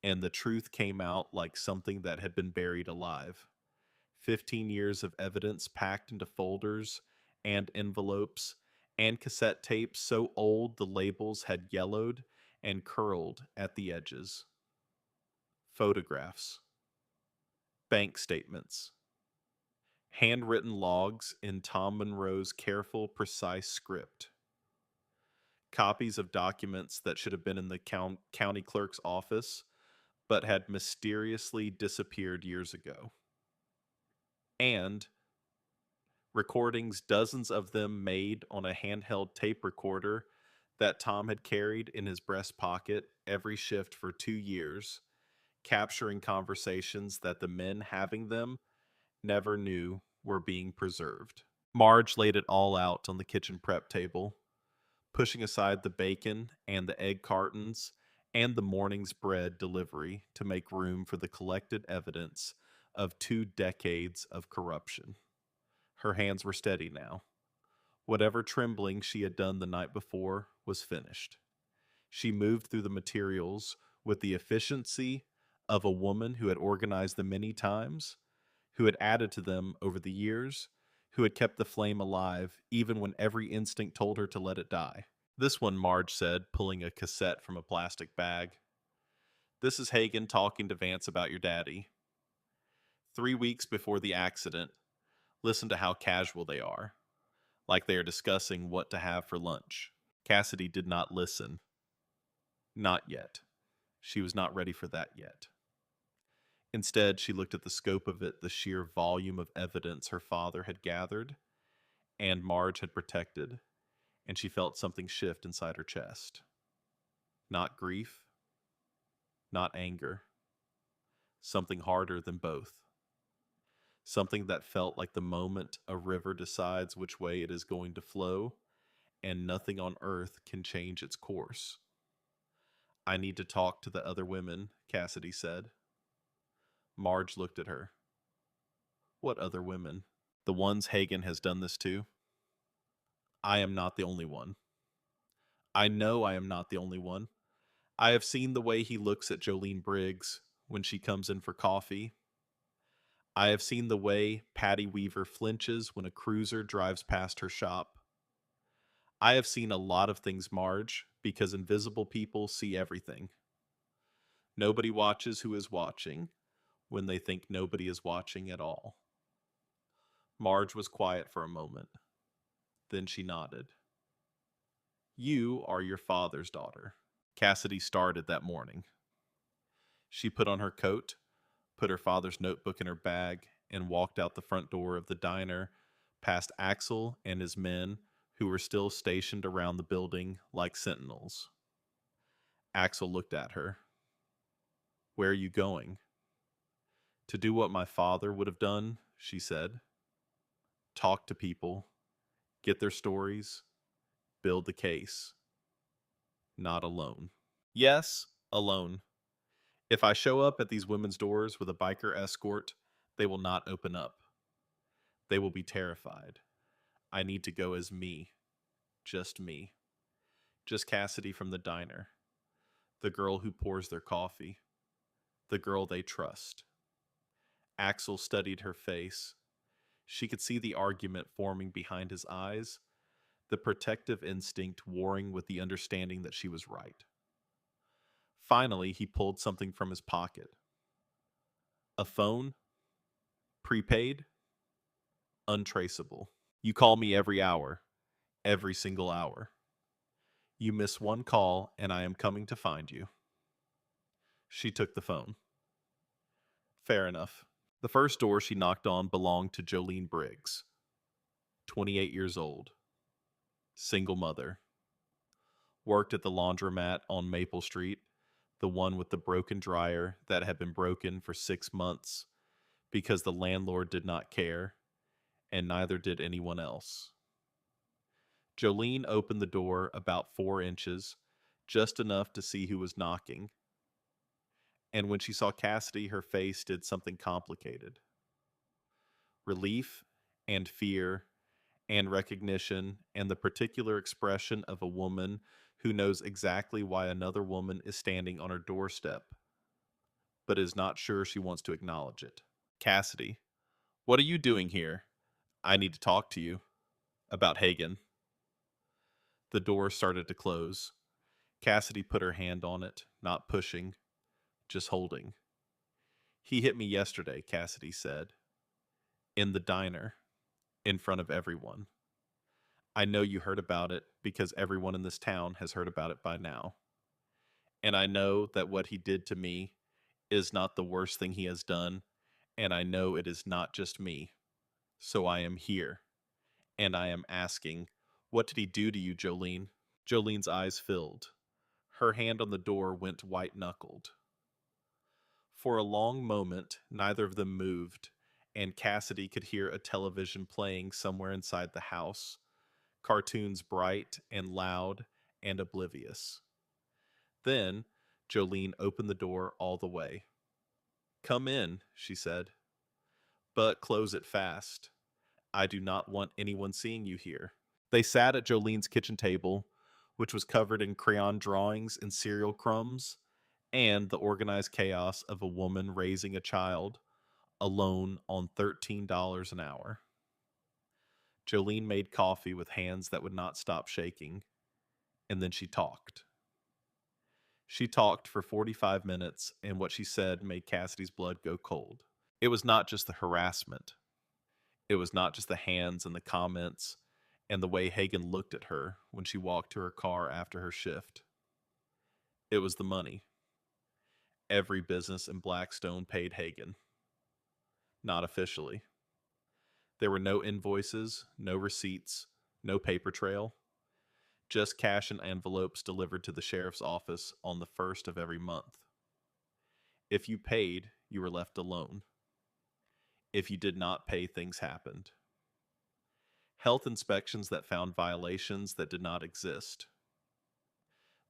and the truth came out like something that had been buried alive. 15 years of evidence packed into folders and envelopes and cassette tapes so old the labels had yellowed and curled at the edges. Photographs, bank statements, handwritten logs in Tom Monroe's careful, precise script, copies of documents that should have been in the county clerk's office but had mysteriously disappeared years ago, and recordings, dozens of them made on a handheld tape recorder that Tom had carried in his breast pocket every shift for 2 years, capturing conversations that the men having them never knew were being preserved. Marge laid it all out on the kitchen prep table, pushing aside the bacon and the egg cartons and the morning's bread delivery to make room for the collected evidence of 2 decades of corruption. Her hands were steady now. Whatever trembling she had done the night before was finished. She moved through the materials with the efficiency of a woman who had organized them many times, who had added to them over the years, who had kept the flame alive even when every instinct told her to let it die. This one, Marge said, pulling a cassette from a plastic bag. This is Hagen talking to Vance about your daddy. 3 weeks before the accident, listen to how casual they are, like they are discussing what to have for lunch. Cassidy did not listen. Not yet. She was not ready for that yet. Instead, she looked at the scope of it, the sheer volume of evidence her father had gathered and Marge had protected, and she felt something shift inside her chest. Not grief, not anger. Something harder than both. Something that felt like the moment a river decides which way it is going to flow, and nothing on earth can change its course. I need to talk to the other women, Cassidy said. Marge looked at her. What other women? The ones Hagen has done this to? I am not the only one. I know I am not the only one. I have seen the way he looks at Jolene Briggs when she comes in for coffee. I have seen the way Patty Weaver flinches when a cruiser drives past her shop. I have seen a lot of things, Marge, because invisible people see everything. Nobody watches who is watching when they think nobody is watching at all. Marge was quiet for a moment. Then she nodded. You are your father's daughter. Cassidy started that morning. She put on her coat, put her father's notebook in her bag, and walked out the front door of the diner past Axel and his men who were still stationed around the building like sentinels. Axel looked at her. Where are you going? To do what my father would have done, she said. Talk to people, get their stories, build the case. Not alone. Yes, alone. If I show up at these women's doors with a biker escort, they will not open up. They will be terrified. I need to go as me. Just me. Just Cassidy from the diner. The girl who pours their coffee. The girl they trust. Axel studied her face. She could see the argument forming behind his eyes, the protective instinct warring with the understanding that she was right. Finally, he pulled something from his pocket. A phone? Prepaid? Untraceable. You call me every hour. Every single hour. You miss one call, and I am coming to find you. She took the phone. Fair enough. The first door she knocked on belonged to Jolene Briggs, 28 years old. single mother, worked at the laundromat on Maple Street, the one with the broken dryer that had been broken for 6 months because the landlord did not care, and neither did anyone else. Jolene opened the door about 4 inches, just enough to see who was knocking, and when she saw Cassidy, her face did something complicated. Relief and fear and recognition and the particular expression of a woman who knows exactly why another woman is standing on her doorstep, but is not sure she wants to acknowledge it. Cassidy, what are you doing here? I need to talk to you. About Hagen. The door started to close. Cassidy put her hand on it, not pushing, just holding. He hit me yesterday, Cassidy said. In the diner, in front of everyone. I know you heard about it because everyone in this town has heard about it by now. And I know that what he did to me is not the worst thing he has done, and I know it is not just me. So I am here, and I am asking, what did he do to you, Jolene? Jolene's eyes filled. Her hand on the door went white-knuckled. For a long moment, neither of them moved, and Cassidy could hear a television playing somewhere inside the house, cartoons bright and loud and oblivious. Then Jolene opened the door all the way. Come in, she said, but close it fast. I do not want anyone seeing you here. They sat at Jolene's kitchen table, which was covered in crayon drawings and cereal crumbs, and the organized chaos of a woman raising a child alone on $13 an hour. Jolene made coffee with hands that would not stop shaking, and then she talked. She talked for 45 minutes, and what she said made Cassidy's blood go cold. It was not just the harassment. It was not just the hands and the comments and the way Hagen looked at her when she walked to her car after her shift. It was the money. Every business in Blackstone paid Hagen. Not officially. There were no invoices, no receipts, no paper trail. Just cash and envelopes delivered to the sheriff's office on the first of every month. If you paid, you were left alone. If you did not pay, things happened. Health inspections that found violations that did not exist.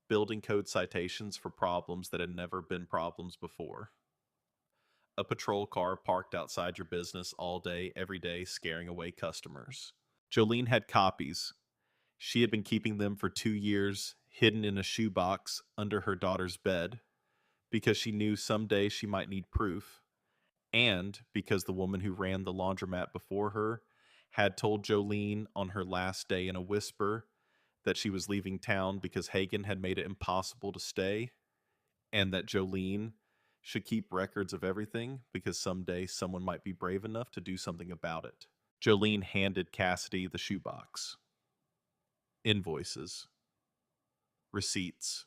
Building code citations for problems that had never been problems before. A patrol car parked outside your business all day, every day, scaring away customers. Jolene had copies. She had been keeping them for 2 years, hidden in a shoebox under her daughter's bed, because she knew someday she might need proof, and because the woman who ran the laundromat before her had told Jolene on her last day in a whisper that she was leaving town because Hagen had made it impossible to stay, and that Jolene should keep records of everything because someday someone might be brave enough to do something about it. Jolene handed Cassidy the shoebox. Invoices. Receipts.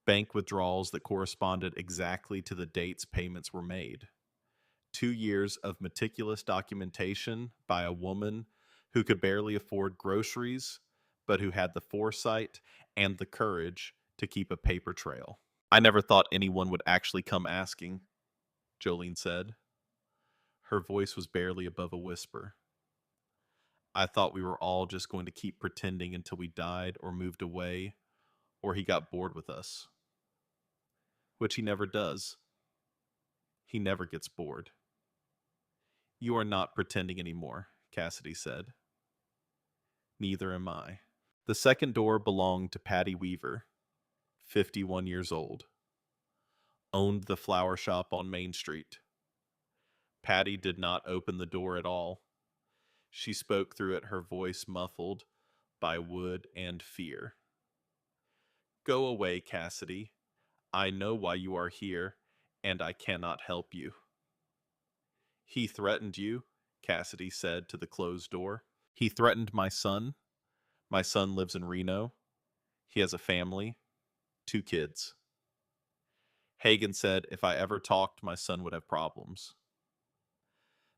Bank withdrawals that corresponded exactly to the dates payments were made. 2 years of meticulous documentation by a woman who could barely afford groceries, but who had the foresight and the courage to keep a paper trail. I never thought anyone would actually come asking, Jolene said. Her voice was barely above a whisper. I thought we were all just going to keep pretending until we died or moved away, or he got bored with us. Which he never does. He never gets bored. You are not pretending anymore, Cassidy said. Neither am I. The second door belonged to Patty Weaver, 51 years old. Owned the flower shop on Main Street. Patty did not open the door at all. She spoke through it, her voice muffled by wood and fear. Go away, Cassidy. I know why you are here, and I cannot help you. He threatened you, Cassidy said to the closed door. He threatened my son. My son lives in Reno. He has a family, 2 kids. Hagen said if I ever talked, my son would have problems.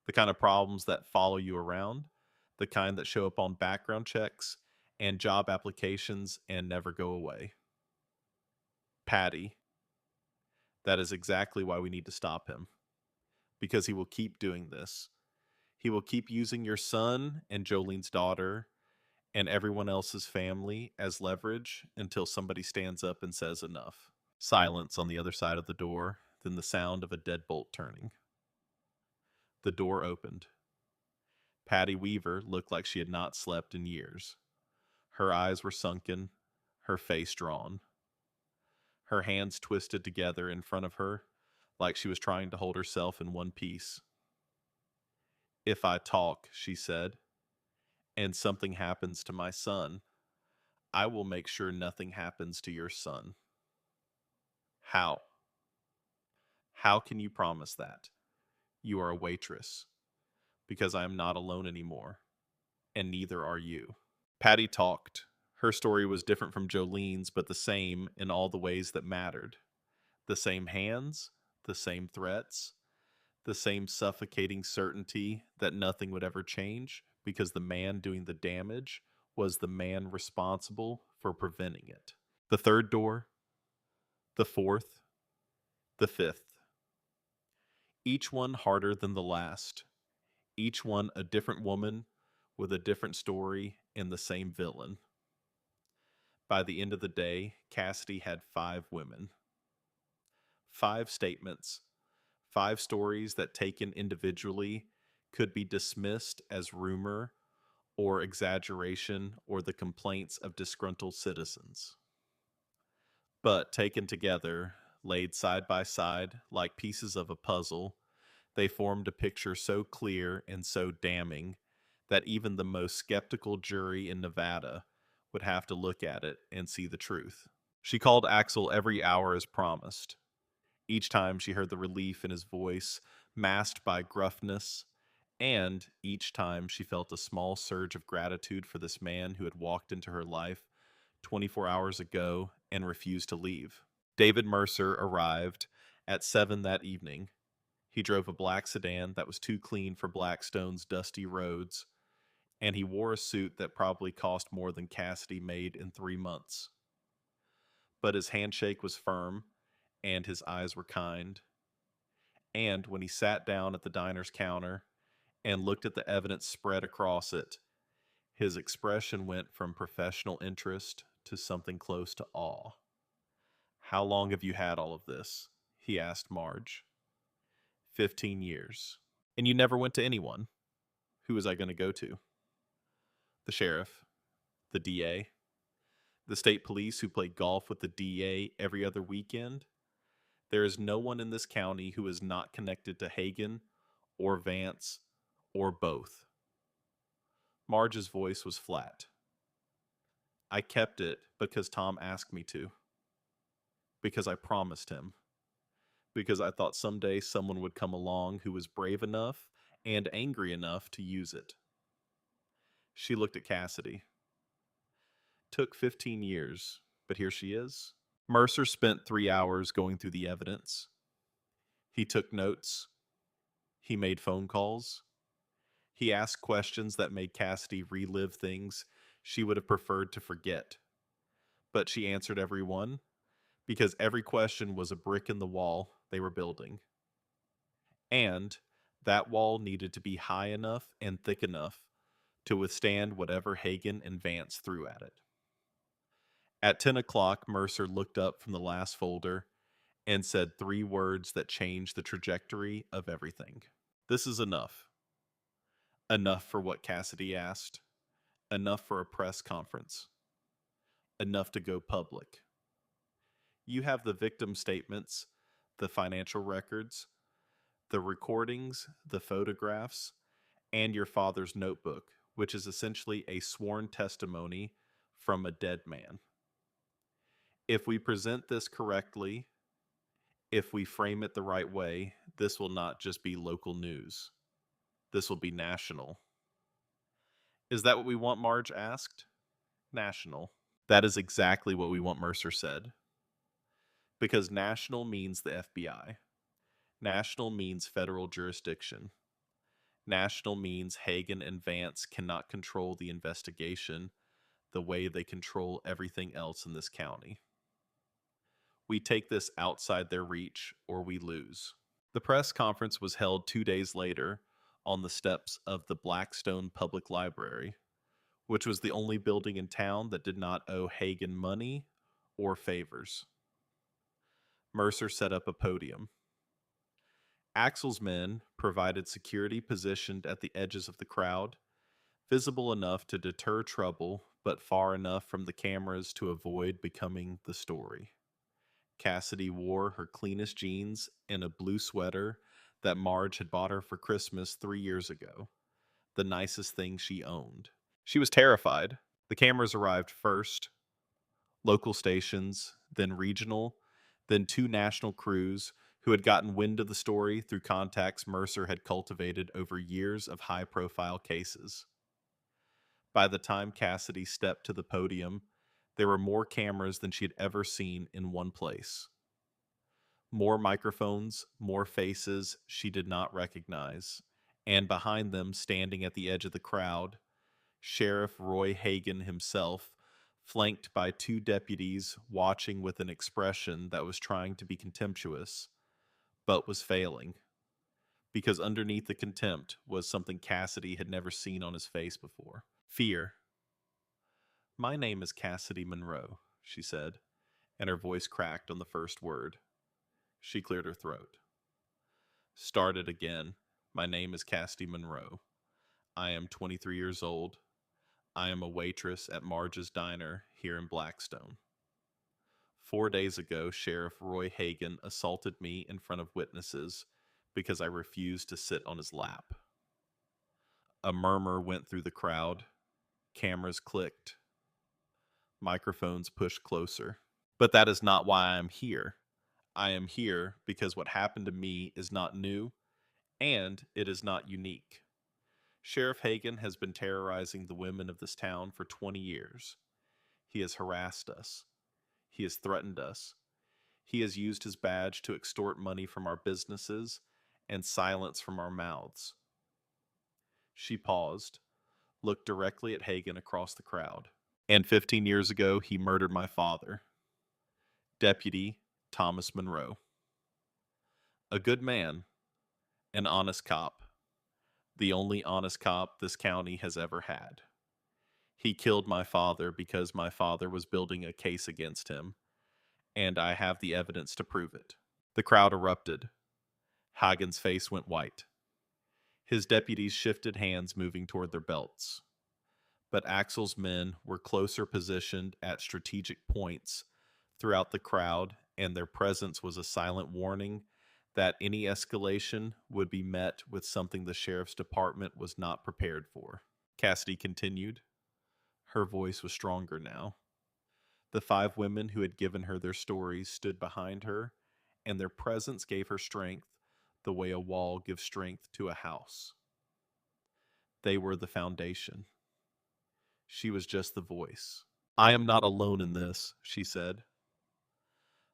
The kind of problems that follow you around, the kind that show up on background checks, and job applications and never go away. Patty, that is exactly why we need to stop him, because he will keep doing this. He will keep using your son and Jolene's daughter and everyone else's family as leverage until somebody stands up and says enough. Silence on the other side of the door, then the sound of a deadbolt turning. The door opened. Patty Weaver looked like she had not slept in years. Her eyes were sunken, her face drawn. Her hands twisted together in front of her, like she was trying to hold herself in one piece. "If I talk," she said, "and something happens to my son, I will make sure nothing happens to your son." How? How can you promise that? You are a waitress. Because I am not alone anymore, and neither are you. Patty talked. Her story was different from Jolene's, but the same in all the ways that mattered. The same hands, the same threats, the same suffocating certainty that nothing would ever change because the man doing the damage was the man responsible for preventing it. The third door, the fourth, the fifth. Each one harder than the last. Each one a different woman with a different story and the same villain. By the end of the day, Cassidy had 5 women. 5 statements, 5 stories that taken individually could be dismissed as rumor or exaggeration or the complaints of disgruntled citizens. But taken together, laid side by side like pieces of a puzzle, they formed a picture so clear and so damning that even the most skeptical jury in Nevada would have to look at it and see the truth. She called Axel every hour as promised. Each time she heard the relief in his voice, masked by gruffness, and each time she felt a small surge of gratitude for this man who had walked into her life 24 hours ago and refused to leave. David Mercer arrived at 7 that evening. He drove a black sedan that was too clean for Blackstone's dusty roads, and he wore a suit that probably cost more than Cassidy made in 3 months. But his handshake was firm, and his eyes were kind. And when he sat down at the diner's counter and looked at the evidence spread across it, his expression went from professional interest to something close to awe. "How long have you had all of this?" he asked Marge. 15 years. "And you never went to anyone?" "Who was I going to go to?" "The sheriff, the DA, the state police who play golf with the DA every other weekend. There is no one in this county who is not connected to Hagen or Vance or both." Marge's voice was flat. "I kept it because Tom asked me to. Because I promised him. Because I thought someday someone would come along who was brave enough and angry enough to use it." She looked at Cassidy. "Took 15 years, but here she is." Mercer spent 3 hours going through the evidence. He took notes. He made phone calls. He asked questions that made Cassidy relive things she would have preferred to forget. But she answered every one, because every question was a brick in the wall they were building. And that wall needed to be high enough and thick enough to withstand whatever Hagen and Vance threw at it. At 10 o'clock, Mercer looked up from the last folder and said 3 words that changed the trajectory of everything. "This is enough." Enough for what Cassidy asked. Enough for a press conference. Enough to go public. You have the victim statements, the financial records, the recordings, the photographs, and your father's notebook, which is essentially a sworn testimony from a dead man. If we present this correctly, if we frame it the right way, this will not just be local news. This will be national. "Is that what we want?" Marge asked. "National." "That is exactly what we want," Mercer said. "Because national means the FBI. National means federal jurisdiction. National means Hagen and Vance cannot control the investigation. the way they control everything else in this county. We take this outside their reach or we lose. The press conference was held 2 days later on the steps of the Blackstone Public Library, which was the only building in town that did not owe Hagen money or favors. Mercer set up a podium. Axel's men provided security positioned at the edges of the crowd, visible enough to deter trouble, but far enough from the cameras to avoid becoming the story. Cassidy wore her cleanest jeans and a blue sweater that Marge had bought her for Christmas 3 years ago, the nicest thing she owned. She was terrified. The cameras arrived first, local stations, then regional, then two national crews who had gotten wind of the story through contacts Mercer had cultivated over years of high profile cases. By the time Cassidy stepped to the podium, there were more cameras than she had ever seen in one place. More microphones, more faces she did not recognize, and behind them, standing at the edge of the crowd, Sheriff Roy Hagen himself, flanked by two deputies watching with an expression that was trying to be contemptuous, but was failing, because underneath the contempt was something Cassidy had never seen on his face before. Fear. "My name is Cassidy Monroe," she said, and her voice cracked on the first word. She cleared her throat. "Started again. My name is Cassidy Monroe. I am 23 years old. I am a waitress at Marge's Diner here in Blackstone. 4 days ago, Sheriff Roy Hagen assaulted me in front of witnesses because I refused to sit on his lap." A murmur went through the crowd. Cameras clicked. Microphones pushed closer. "But that is not why I am here. I am here because what happened to me is not new, and it is not unique. Sheriff Hagen has been terrorizing the women of this town for 20 years. He has harassed us. He has threatened us. He has used his badge to extort money from our businesses and silence from our mouths." She paused, looked directly at Hagen across the crowd. "And 15 years ago, he murdered my father, Deputy Thomas Monroe. A good man, an honest cop, the only honest cop this county has ever had. He killed my father because my father was building a case against him, and I have the evidence to prove it." The crowd erupted. Hagen's face went white. His deputies shifted hands, moving toward their belts. But Axel's men were closer positioned at strategic points throughout the crowd, and their presence was a silent warning that any escalation would be met with something the sheriff's department was not prepared for. Cassidy continued. Her voice was stronger now. The 5 women who had given her their stories stood behind her, and their presence gave her strength the way a wall gives strength to a house. They were the foundation. She was just the voice. "I am not alone in this," she said.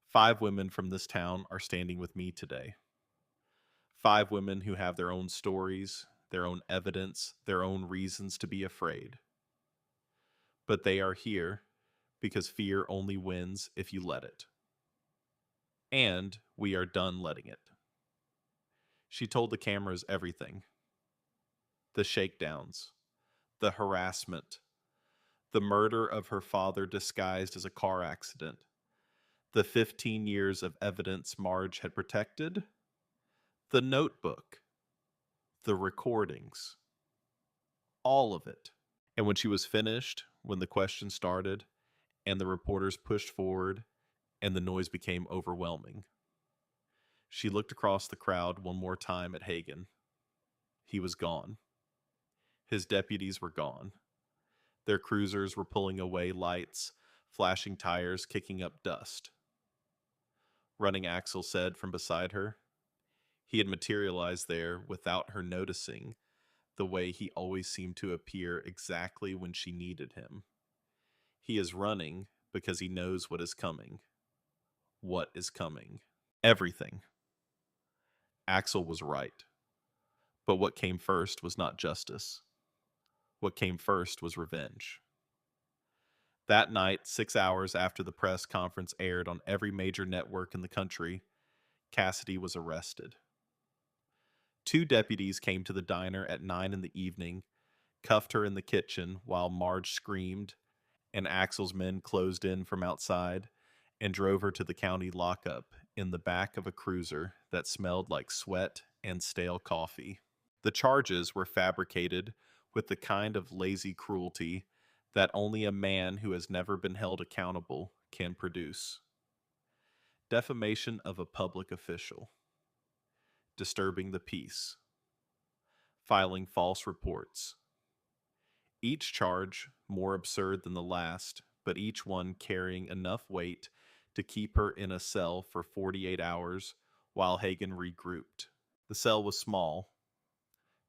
5 women from this town are standing with me today. 5 women who have their own stories, their own evidence, their own reasons to be afraid. But they are here because fear only wins if you let it. And we are done letting it. She told the cameras everything. The shakedowns, the harassment, the murder of her father disguised as a car accident, the 15 years of evidence Marge had protected, the notebook, the recordings, all of it. And when she was finished, when the questions started, and the reporters pushed forward, and the noise became overwhelming, she looked across the crowd one more time at Hagen. He was gone. His deputies were gone. Their cruisers were pulling away lights, flashing tires, kicking up dust. Running Axel said from beside her. He had materialized there without her noticing, the way he always seemed to appear exactly when she needed him. He is running because he knows what is coming. What is coming? Everything. Axel was right. But what came first was not justice. What came first was revenge. That night, 6 hours after the press conference aired on every major network in the country, Cassidy was arrested. Two deputies came to the diner at 9 in the evening, cuffed her in the kitchen while Marge screamed, and Axel's men closed in from outside and drove her to the county lockup in the back of a cruiser that smelled like sweat and stale coffee. The charges were fabricated with the kind of lazy cruelty that only a man who has never been held accountable can produce. Defamation of a public official, disturbing the peace, filing false reports. Each charge more absurd than the last, but each one carrying enough weight to keep her in a cell for 48 hours while Hagen regrouped. The cell was small: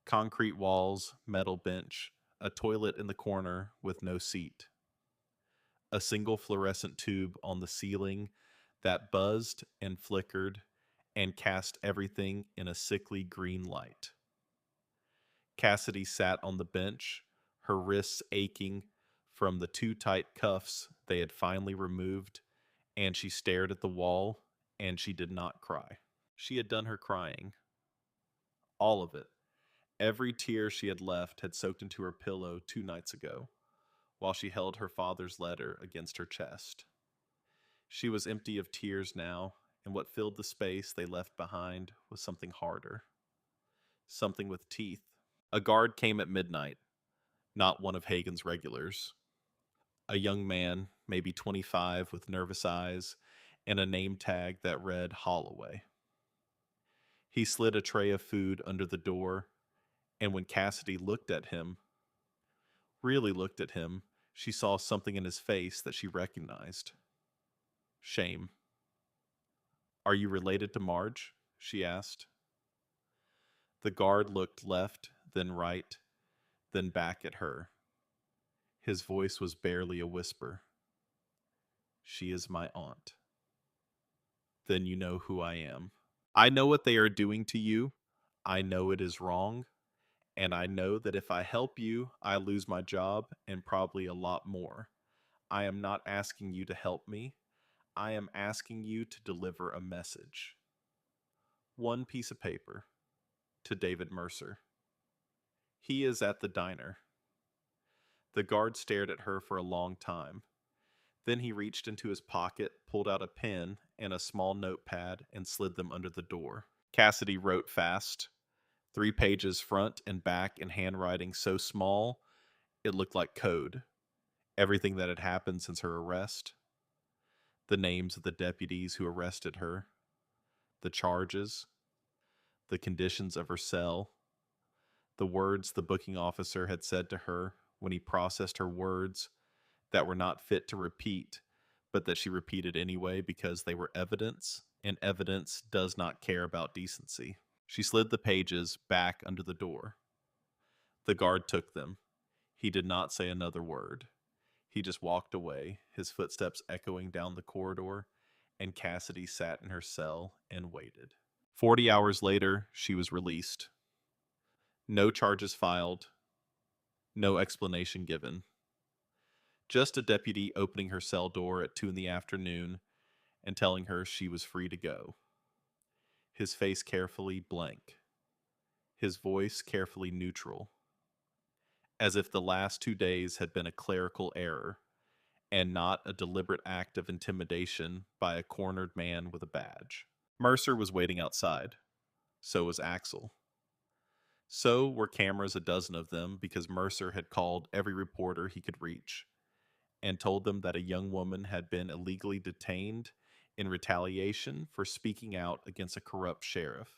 concrete walls, metal bench, a toilet in the corner with no seat, a single fluorescent tube on the ceiling that buzzed and flickered and cast everything in a sickly green light. Cassidy sat on the bench, her wrists aching from the too tight cuffs they had finally removed, and she stared at the wall, and she did not cry. She had done her crying. All of it. Every tear she had left had soaked into her pillow 2 nights ago, while she held her father's letter against her chest. She was empty of tears now, and what filled the space they left behind was something harder. Something with teeth. A guard came at midnight, not one of Hagen's regulars. A young man, maybe 25, with nervous eyes and a name tag that read Holloway. He slid a tray of food under the door, and when Cassidy looked at him, really looked at him, she saw something in his face that she recognized. Shame. "Are you related to Marge?" she asked. The guard looked left, then right, then back at her. His voice was barely a whisper. "She is my aunt." "Then you know who I am. I know what they are doing to you. I know it is wrong. And I know that if I help you, I lose my job and probably a lot more. I am not asking you to help me. I am asking you to deliver a message. One piece of paper to David Mercer. He is at the diner." The guard stared at her for a long time. Then he reached into his pocket, pulled out a pen and a small notepad, and slid them under the door. Cassidy wrote fast, 3 pages front and back in handwriting so small it looked like code. Everything that had happened since her arrest, the names of the deputies who arrested her, the charges, the conditions of her cell, the words the booking officer had said to her when he processed her words that were not fit to repeat, but that she repeated anyway because they were evidence, and evidence does not care about decency. She slid the pages back under the door. The guard took them. He did not say another word. He just walked away, his footsteps echoing down the corridor, and Cassidy sat in her cell and waited. 40 hours later, she was released. No charges filed, no explanation given. Just a deputy opening her cell door at 2 in the afternoon and telling her she was free to go. His face carefully blank. His voice carefully neutral. As if the last 2 days had been a clerical error and not a deliberate act of intimidation by a cornered man with a badge. Mercer was waiting outside. So was Axel. So were cameras, a dozen of them, because Mercer had called every reporter he could reach and told them that a young woman had been illegally detained in retaliation for speaking out against a corrupt sheriff.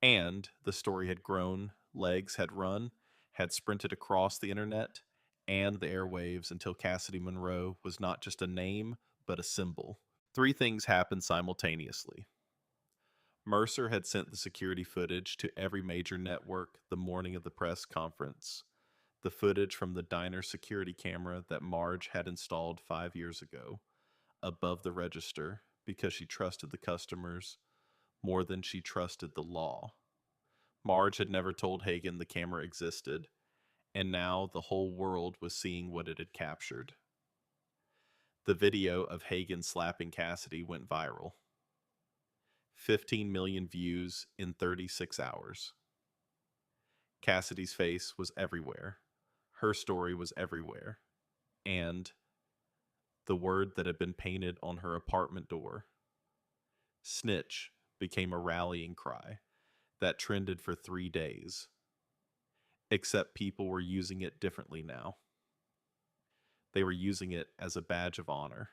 And the story had grown, legs had run, had sprinted across the internet and the airwaves until Cassidy Monroe was not just a name, but a symbol. 3 things happened simultaneously. Mercer had sent the security footage to every major network the morning of the press conference. The footage from the diner security camera that Marge had installed 5 years ago, above the register, because she trusted the customers more than she trusted the law. Marge had never told Hagen the camera existed, and now the whole world was seeing what it had captured. The video of Hagen slapping Cassidy went viral. 15 million views in 36 hours. Cassidy's face was everywhere. Her story was everywhere. And the word that had been painted on her apartment door, snitch, became a rallying cry that trended for 3 days. Except people were using it differently now. They were using it as a badge of honor.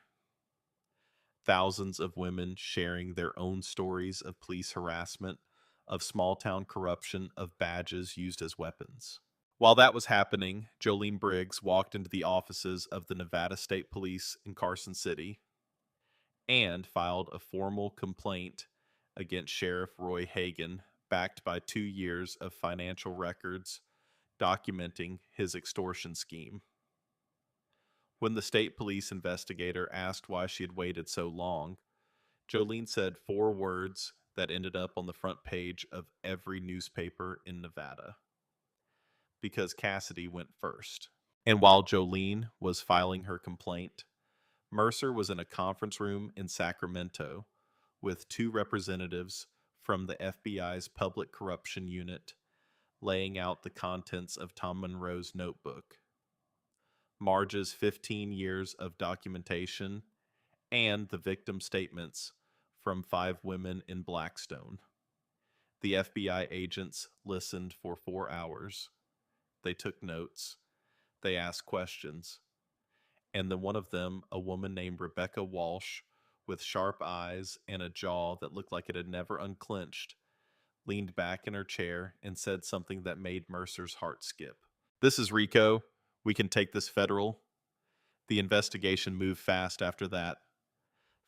Thousands of women sharing their own stories of police harassment, of small town corruption, of badges used as weapons. While that was happening, Jolene Briggs walked into the offices of the Nevada State Police in Carson City and filed a formal complaint against Sheriff Roy Hagen, backed by 2 years of financial records documenting his extortion scheme. When the state police investigator asked why she had waited so long, Jolene said 4 words that ended up on the front page of every newspaper in Nevada. Because Cassidy went first. And while Jolene was filing her complaint, Mercer was in a conference room in Sacramento with 2 representatives from the FBI's Public Corruption Unit laying out the contents of Tom Monroe's notebook, Marge's 15 years of documentation, and the victim statements from 5 women in Blackstone. The FBI agents listened for 4 hours. They took notes. They asked questions. And then one of them, a woman named Rebecca Walsh, with sharp eyes and a jaw that looked like it had never unclenched, leaned back in her chair and said something that made Mercer's heart skip. "This is Rico. We can take this federal." The investigation moved fast after that,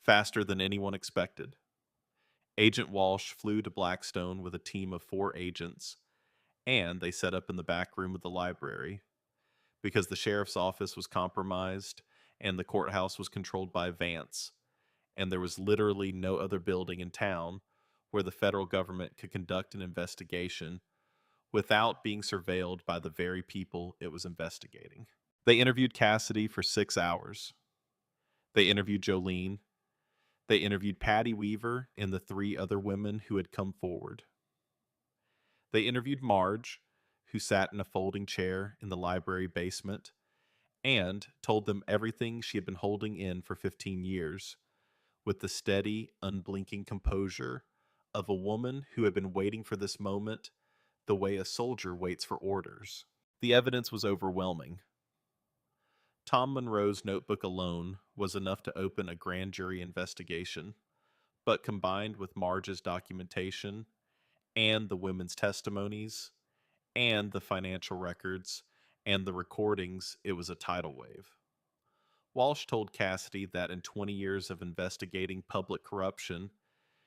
faster than anyone expected. Agent Walsh flew to Blackstone with a team of 4 agents, and they set up in the back room of the library because the sheriff's office was compromised and the courthouse was controlled by Vance, and there was literally no other building in town where the federal government could conduct an investigation without being surveilled by the very people it was investigating. They interviewed Cassidy for 6 hours. They interviewed Jolene. They interviewed Patty Weaver and the 3 other women who had come forward. They interviewed Marge, who sat in a folding chair in the library basement, and told them everything she had been holding in for 15 years, with the steady, unblinking composure of a woman who had been waiting for this moment the way a soldier waits for orders. The evidence was overwhelming. Tom Monroe's notebook alone was enough to open a grand jury investigation, but combined with Marge's documentation and the women's testimonies and the financial records and the recordings, it was a tidal wave. Walsh told Cassidy that in 20 years of investigating public corruption,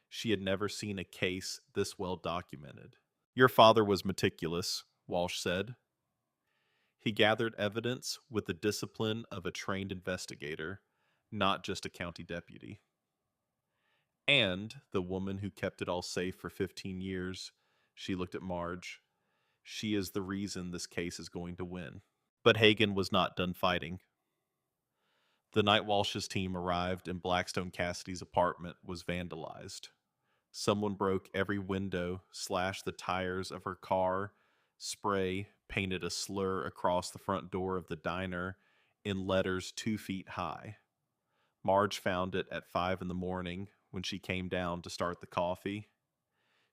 she had never seen a case this well documented. "Your father was meticulous," Walsh said. "He gathered evidence with the discipline of a trained investigator, not just a county deputy." And the woman who kept it all safe for 15 years, she looked at Marge. She is the reason this case is going to win. But Hagen was not done fighting. The night Walsh's team arrived and Blackstone Cassidy's apartment was vandalized. Someone broke every window, slashed the tires of her car, painted a slur across the front door of the diner in letters 2 feet high. Marge found it at 5 in the morning when she came down to start the coffee.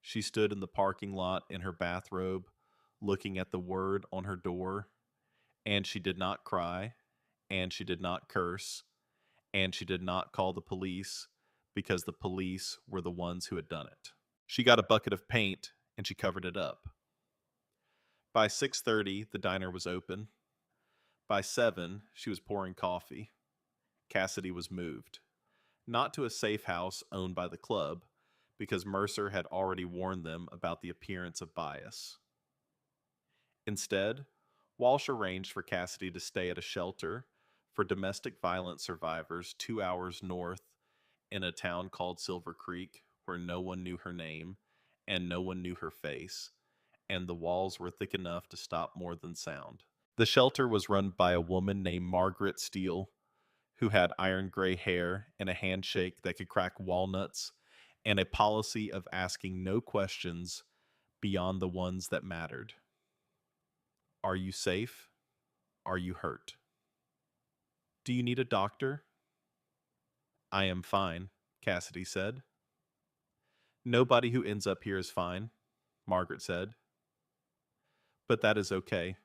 She stood in the parking lot in her bathrobe, looking at the word on her door, and she did not cry, and she did not curse, and she did not call the police because the police were the ones who had done it. She got a bucket of paint and she covered it up. By 6:30, the diner was open. By 7, she was pouring coffee. Cassidy was moved. Not to a safe house owned by the club, because Mercer had already warned them about the appearance of bias. Instead, Walsh arranged for Cassidy to stay at a shelter for domestic violence survivors 2 hours north in a town called Silver Creek, where no one knew her name and no one knew her face, and the walls were thick enough to stop more than sound. The shelter was run by a woman named Margaret Steele, who had iron gray hair and a handshake that could crack walnuts, and a policy of asking no questions beyond the ones that mattered. Are you safe? Are you hurt? Do you need a doctor? I am fine, Cassidy said. Nobody who ends up here is fine, Margaret said. But that is okay.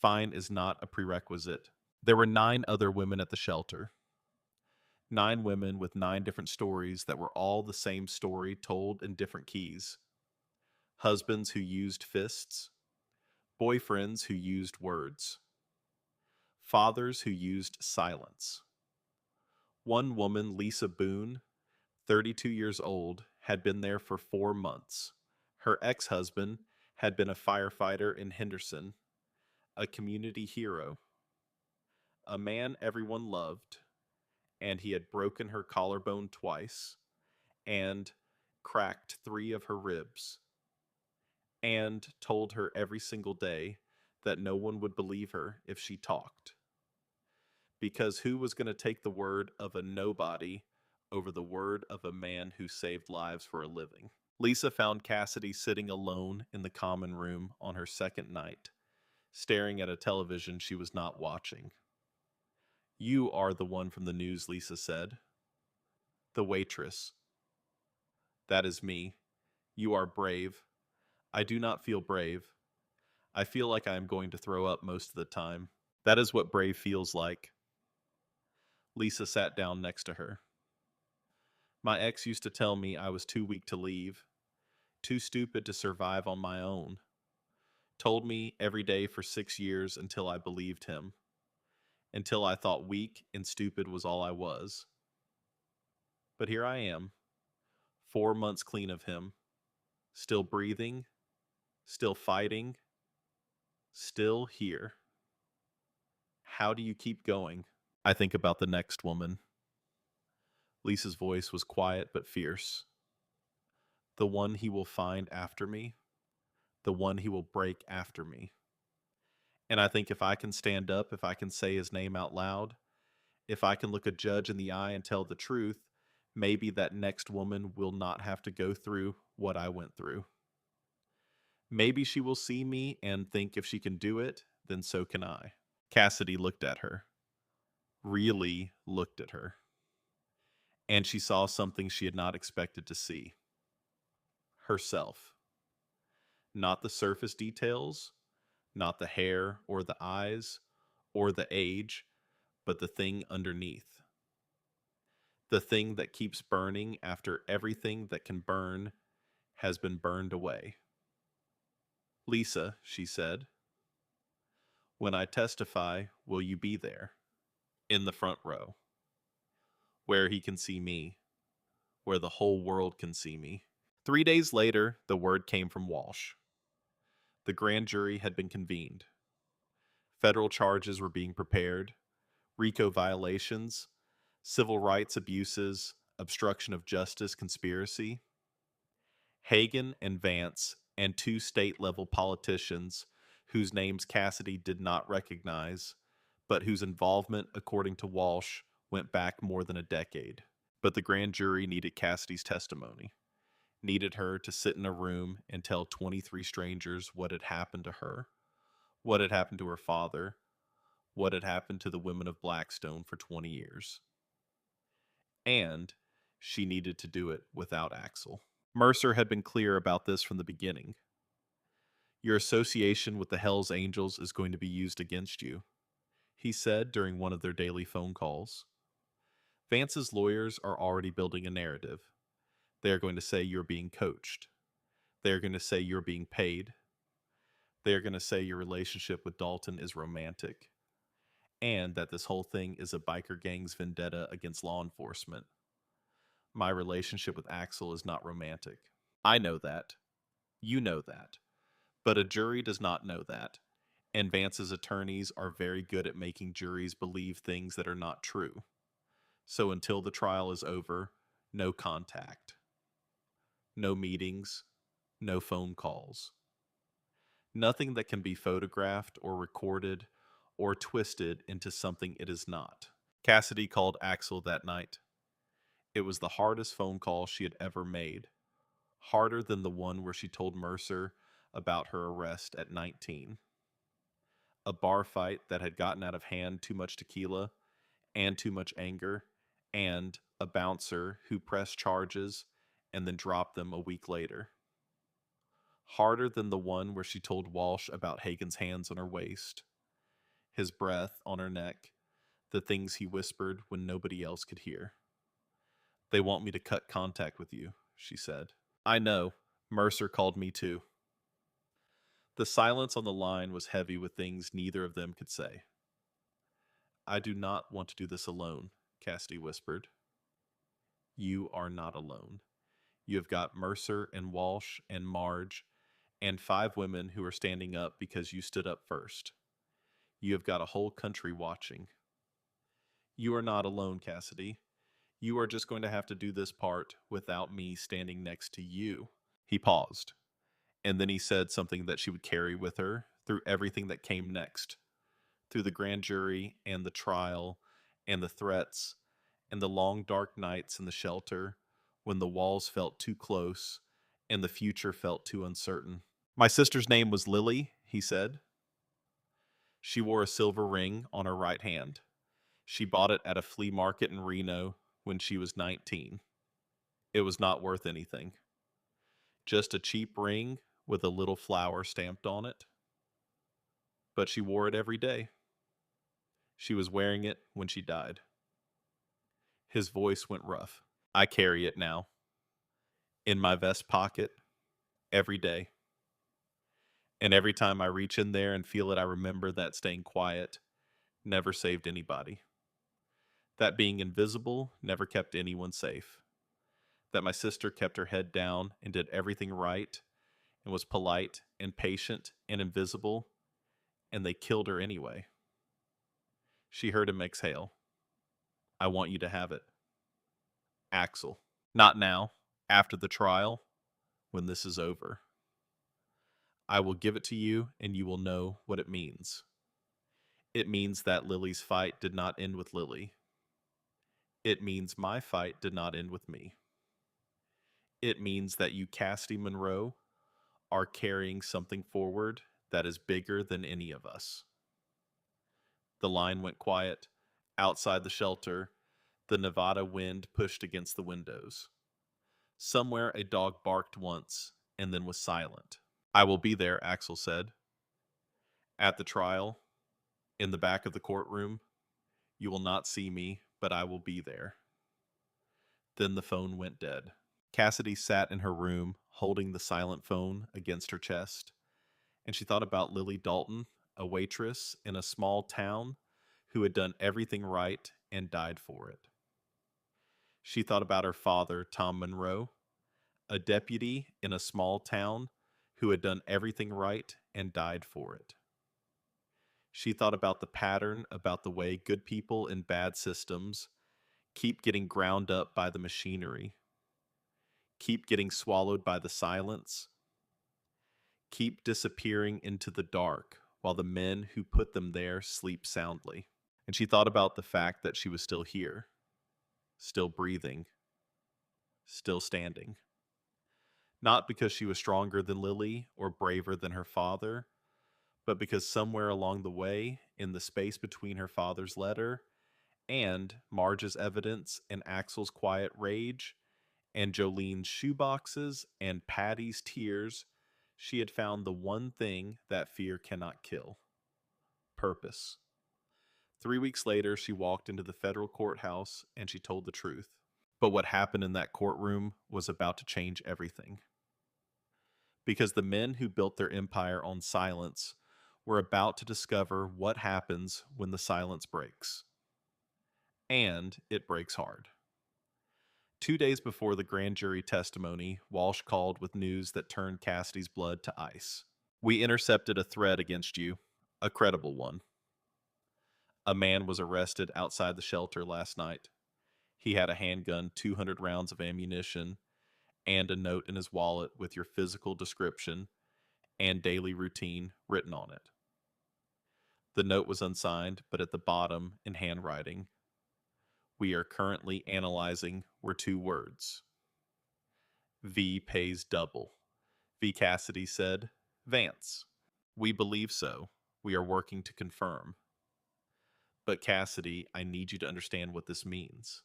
Fine is not a prerequisite. There were 9 other women at the shelter. 9 women with 9 different stories that were all the same story told in different keys. Husbands who used fists, boyfriends who used words, fathers who used silence. One woman, Lisa Boone, 32 years old, had been there for 4 months. Her ex-husband had been a firefighter in Henderson, a community hero, a man everyone loved, and he had broken her collarbone twice and cracked 3 of her ribs, and told her every single day that no one would believe her if she talked. Because who was going to take the word of a nobody over the word of a man who saved lives for a living? Lisa found Cassidy sitting alone in the common room on her second night, staring at a television she was not watching. You are the one from the news, Lisa said. The waitress. That is me. You are brave. I do not feel brave. I feel like I am going to throw up most of the time. That is what brave feels like. Lisa sat down next to her. My ex used to tell me I was too weak to leave, too stupid to survive on my own. Told me every day for 6 years until I believed him, until I thought weak and stupid was all I was. But here I am, 4 months clean of him, still breathing, still fighting, still here. How do you keep going? I think about the next woman. Lisa's voice was quiet but fierce. The one he will find after me, the one he will break after me. And I think if I can stand up, if I can say his name out loud, if I can look a judge in the eye and tell the truth, maybe that next woman will not have to go through what I went through. Maybe she will see me and think if she can do it, then so can I. Cassidy looked at her, really looked at her, and she saw something she had not expected to see. Herself. Not the surface details, not the hair or the eyes or the age, but the thing underneath. The thing that keeps burning after everything that can burn has been burned away. Lisa, she said, when I testify, will you be there? In the front row. Where he can see me. Where the whole world can see me. 3 days later, the word came from Walsh. The grand jury had been convened. Federal charges were being prepared. RICO violations, civil rights abuses, obstruction of justice conspiracy. Hagan and Vance and 2 state-level politicians whose names Cassidy did not recognize, but whose involvement, according to Walsh, went back more than a decade. But the grand jury needed Cassidy's testimony, needed her to sit in a room and tell 23 strangers what had happened to her, what had happened to her father, what had happened to the women of Blackstone for 20 years. And she needed to do it without Axel. Mercer had been clear about this from the beginning. Your association with the Hells Angels is going to be used against you, he said during one of their daily phone calls. Vance's lawyers are already building a narrative. They are going to say you're being coached. They are going to say you're being paid. They are going to say your relationship with Dalton is romantic, and that this whole thing is a biker gang's vendetta against law enforcement. My relationship with Axel is not romantic. I know that. You know that. But a jury does not know that, and Vance's attorneys are very good at making juries believe things that are not true. So until the trial is over, no contact. No meetings, no phone calls. Nothing that can be photographed or recorded or twisted into something it is not. Cassidy called Axel that night. It was the hardest phone call she had ever made, harder than the one where she told Mercer about her arrest at 19. A bar fight that had gotten out of hand, too much tequila and too much anger, and a bouncer who pressed charges and then dropped them a week later. Harder than the one where she told Walsh about Hagen's hands on her waist, his breath on her neck, the things he whispered when nobody else could hear. They want me to cut contact with you, she said. I know. Mercer called me too. The silence on the line was heavy with things neither of them could say. I do not want to do this alone, Cassidy whispered. You are not alone. You have got Mercer and Walsh and Marge and 5 women who are standing up because you stood up first. You have got a whole country watching. You are not alone, Cassidy. You are just going to have to do this part without me standing next to you. He paused, and then he said something that she would carry with her through everything that came next, through the grand jury and the trial and the threats and the long dark nights in the shelter when the walls felt too close and the future felt too uncertain. My sister's name was Lily, he said. She wore a silver ring on her right hand. She bought it at a flea market in Reno when she was 19. It was not worth anything. Just a cheap ring with a little flower stamped on it. But she wore it every day. She was wearing it when she died. His voice went rough. I carry it now. In my vest pocket. Every day. And every time I reach in there and feel it, I remember that staying quiet never saved anybody. That being invisible never kept anyone safe. That my sister kept her head down and did everything right and was polite and patient and invisible, and they killed her anyway. She heard him exhale. I want you to have it. Axel. Not now, after the trial, when this is over. I will give it to you, and you will know what it means. It means that Lily's fight did not end with Lily. It means my fight did not end with me. It means that you, Cassidy Monroe, are carrying something forward that is bigger than any of us. The line went quiet. Outside the shelter, the Nevada wind pushed against the windows. Somewhere a dog barked once and then was silent. I will be there, Axel said. At the trial, in the back of the courtroom, you will not see me, but I will be there. Then the phone went dead. Cassidy sat in her room, holding the silent phone against her chest, and she thought about Lily Dalton, a waitress in a small town who had done everything right and died for it. She thought about her father, Tom Monroe, a deputy in a small town who had done everything right and died for it. She thought about the pattern, about the way good people in bad systems keep getting ground up by the machinery, keep getting swallowed by the silence, keep disappearing into the dark while the men who put them there sleep soundly. And she thought about the fact that she was still here, still breathing, still standing. Not because she was stronger than Lily or braver than her father, but because somewhere along the way, in the space between her father's letter and Marge's evidence and Axel's quiet rage and Jolene's shoeboxes and Patty's tears, she had found the one thing that fear cannot kill: purpose. 3 weeks later, she walked into the federal courthouse and she told the truth. But what happened in that courtroom was about to change everything. Because the men who built their empire on silence were about to discover what happens when the silence breaks. And it breaks hard. 2 days before the grand jury testimony, Walsh called with news that turned Cassidy's blood to ice. We intercepted a threat against you, a credible one. A man was arrested outside the shelter last night. He had a handgun, 200 rounds of ammunition, and a note in his wallet with your physical description and daily routine written on it. The note was unsigned, but at the bottom, in handwriting, we are currently analyzing were two words. V pays double. V. Cassidy said, Vance. We believe so. We are working to confirm. But Cassidy, I need you to understand what this means.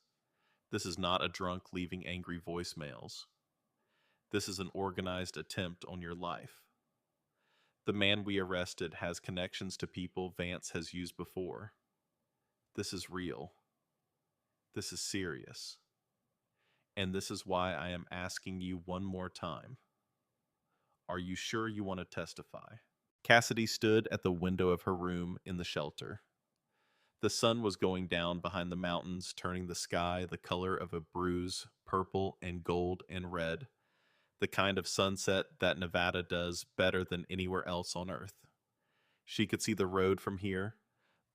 This is not a drunk leaving angry voicemails. This is an organized attempt on your life. The man we arrested has connections to people Vance has used before. This is real. This is serious. And this is why I am asking you one more time. Are you sure you want to testify? Cassidy stood at the window of her room in the shelter. The sun was going down behind the mountains, turning the sky the color of a bruise, purple and gold and red, the kind of sunset that Nevada does better than anywhere else on Earth. She could see the road from here,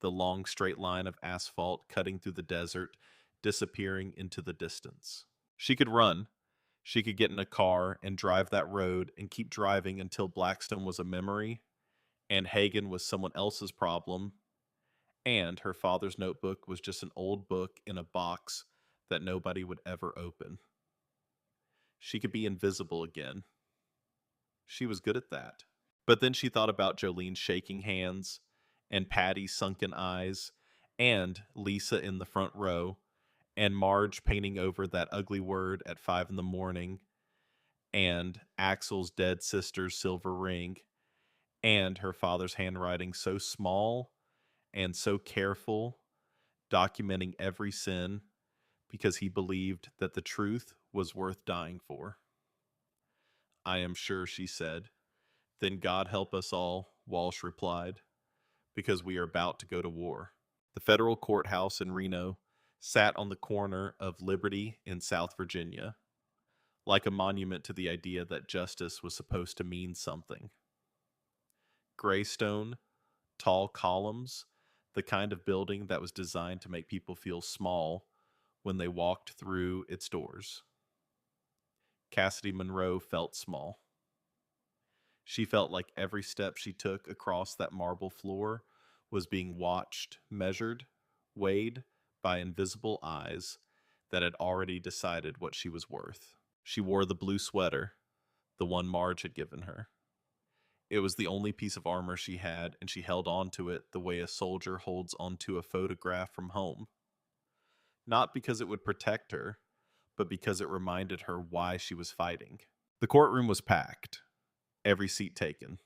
the long straight line of asphalt cutting through the desert, disappearing into the distance. She could run. She could get in a car and drive that road and keep driving until Blackstone was a memory, and Hagen was someone else's problem, and her father's notebook was just an old book in a box that nobody would ever open. She could be invisible again. She was good at that. But then she thought about Jolene's shaking hands, and Patty's sunken eyes, and Lisa in the front row, and Marge painting over that ugly word at 5 in the morning, and Axel's dead sister's silver ring, and her father's handwriting so small and so careful, documenting every sin because he believed that the truth was worth dying for. I am sure, she said. Then God help us all, Walsh replied, because we are about to go to war. The federal courthouse in Reno sat on the corner of Liberty in South Virginia, like a monument to the idea that justice was supposed to mean something. Gray stone, tall columns, the kind of building that was designed to make people feel small when they walked through its doors. Cassidy Monroe felt small. She felt like every step she took across that marble floor was being watched, measured, weighed by invisible eyes that had already decided what she was worth. She wore the blue sweater, the one Marge had given her. It was the only piece of armor she had, and she held on to it the way a soldier holds onto a photograph from home. Not because it would protect her, but because it reminded her why she was fighting. The courtroom was packed, every seat taken.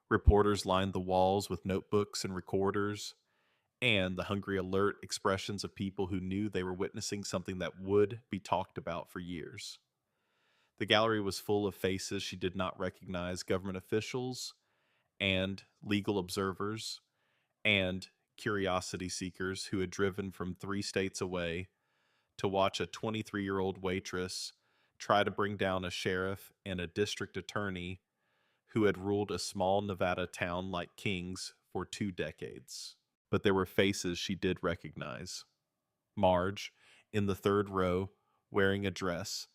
Reporters lined the walls with notebooks and recorders, and the hungry, alert expressions of people who knew they were witnessing something that would be talked about for years. The gallery was full of faces she did not recognize, government officials and legal observers and curiosity seekers who had driven from 3 states away to watch a 23-year-old waitress try to bring down a sheriff and a district attorney who had ruled a small Nevada town like kings for 2 decades. But there were faces she did recognize. Marge, in the 3rd row, wearing a dress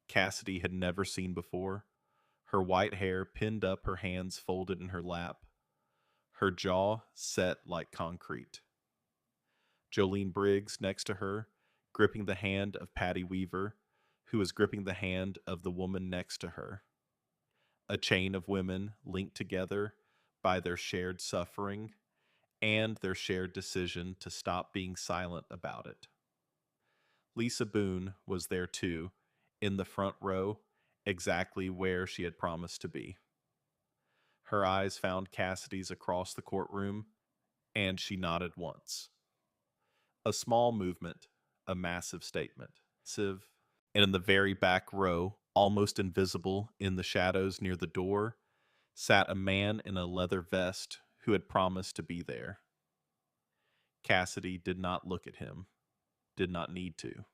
Cassidy had never seen before, her white hair pinned up, her hands folded in her lap, her jaw set like concrete. Jolene Briggs next to her, gripping the hand of Patty Weaver, who was gripping the hand of the woman next to her. A chain of women linked together by their shared suffering and their shared decision to stop being silent about it. Lisa Boone was there too, in the front row, exactly where she had promised to be. Her eyes found Cassidy's across the courtroom, and she nodded once. A small movement, a massive statement. And in the very back row, almost invisible in the shadows near the door, sat a man in a leather vest who had promised to be there. Cassidy did not look at him, did not need to.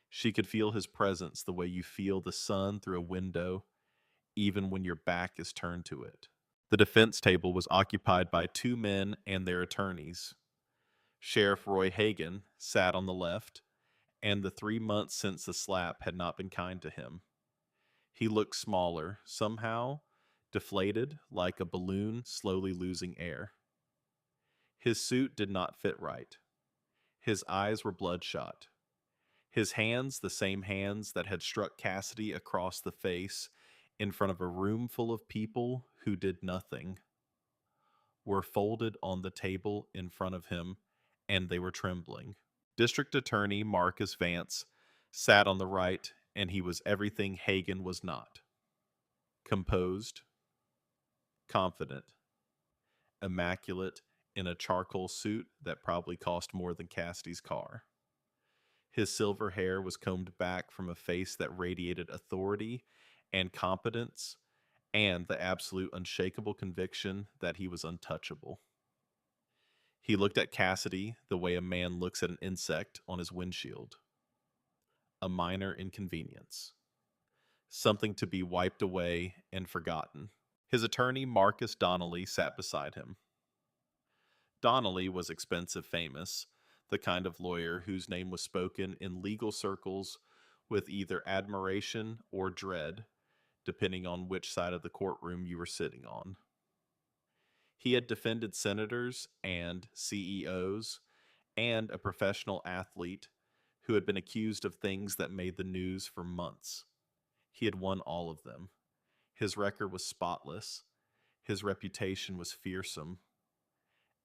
She could feel his presence the way you feel the sun through a window, even when your back is turned to it. The defense table was occupied by 2 men and their attorneys. Sheriff Roy Hagen sat on the left, and the 3 months since the slap had not been kind to him. He looked smaller, somehow deflated, like a balloon slowly losing air. His suit did not fit right. His eyes were bloodshot. His hands, the same hands that had struck Cassidy across the face in front of a room full of people who did nothing, were folded on the table in front of him, and they were trembling. District Attorney Marcus Vance sat on the right, and he was everything Hagen was not: composed, confident, immaculate in a charcoal suit that probably cost more than Cassidy's car. His silver hair was combed back from a face that radiated authority and competence and the absolute unshakable conviction that he was untouchable. He looked at Cassidy the way a man looks at an insect on his windshield: a minor inconvenience, something to be wiped away and forgotten. His attorney, Marcus Donnelly, sat beside him. Donnelly was expensive famous, the kind of lawyer whose name was spoken in legal circles with either admiration or dread, depending on which side of the courtroom you were sitting on. He had defended senators and CEOs and a professional athlete who had been accused of things that made the news for months. He had won all of them. His record was spotless. His reputation was fearsome.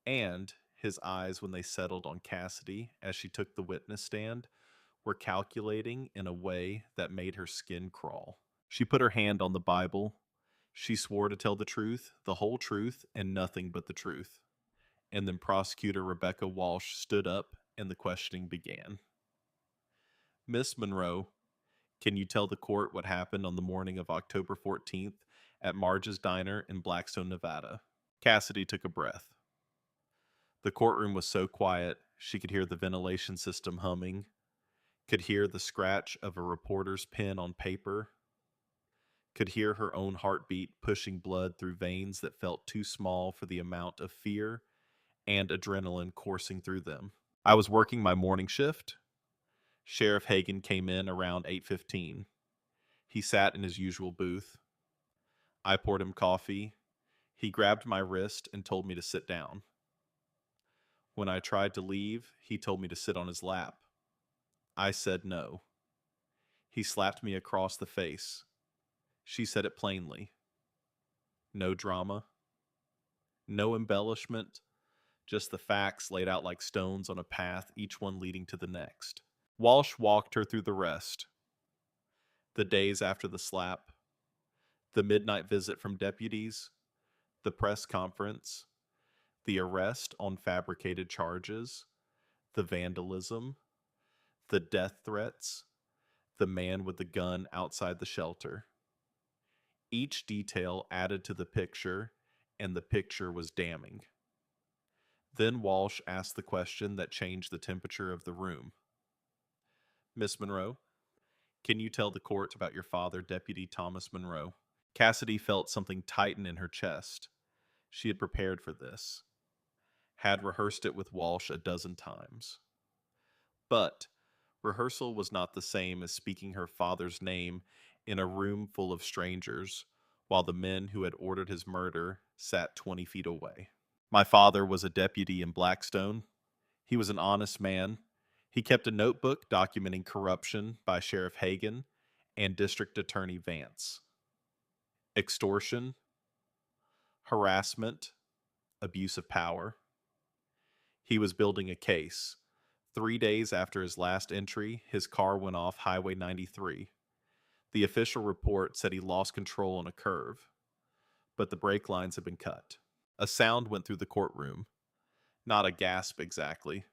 And his eyes, when they settled on Cassidy as she took the witness stand, were calculating in a way that made her skin crawl. She put her hand on the Bible. She swore to tell the truth, the whole truth, and nothing but the truth. And then Prosecutor Rebecca Walsh stood up and the questioning began. Miss Monroe, can you tell the court what happened on the morning of October 14th at Marge's Diner in Blackstone, Nevada? Cassidy took a breath. The courtroom was so quiet, she could hear the ventilation system humming, could hear the scratch of a reporter's pen on paper, could hear her own heartbeat pushing blood through veins that felt too small for the amount of fear and adrenaline coursing through them. I was working my morning shift. Sheriff Hagen came in around 8:15. He sat in his usual booth. I poured him coffee. He grabbed my wrist and told me to sit down. When I tried to leave, he told me to sit on his lap. I said no. He slapped me across the face. She said it plainly. No drama. No embellishment. Just the facts laid out like stones on a path, each one leading to the next. Walsh walked her through the rest. The days after the slap, the midnight visit from deputies, the press conference, the arrest on fabricated charges, the vandalism, the death threats, the man with the gun outside the shelter. Each detail added to the picture, and the picture was damning. Then Walsh asked the question that changed the temperature of the room. Miss Monroe, can you tell the court about your father, Deputy Thomas Monroe? Cassidy felt something tighten in her chest. She had prepared for this, had rehearsed it with Walsh a dozen times. But rehearsal was not the same as speaking her father's name in a room full of strangers, while the men who had ordered his murder sat 20 feet away. My father was a deputy in Blackstone. He was an honest man. He kept a notebook documenting corruption by Sheriff Hagen and District Attorney Vance. Extortion, harassment, abuse of power. He was building a case. 3 days after his last entry, his car went off Highway 93. The official report said he lost control on a curve, but the brake lines had been cut. A sound went through the courtroom. Not a gasp exactly.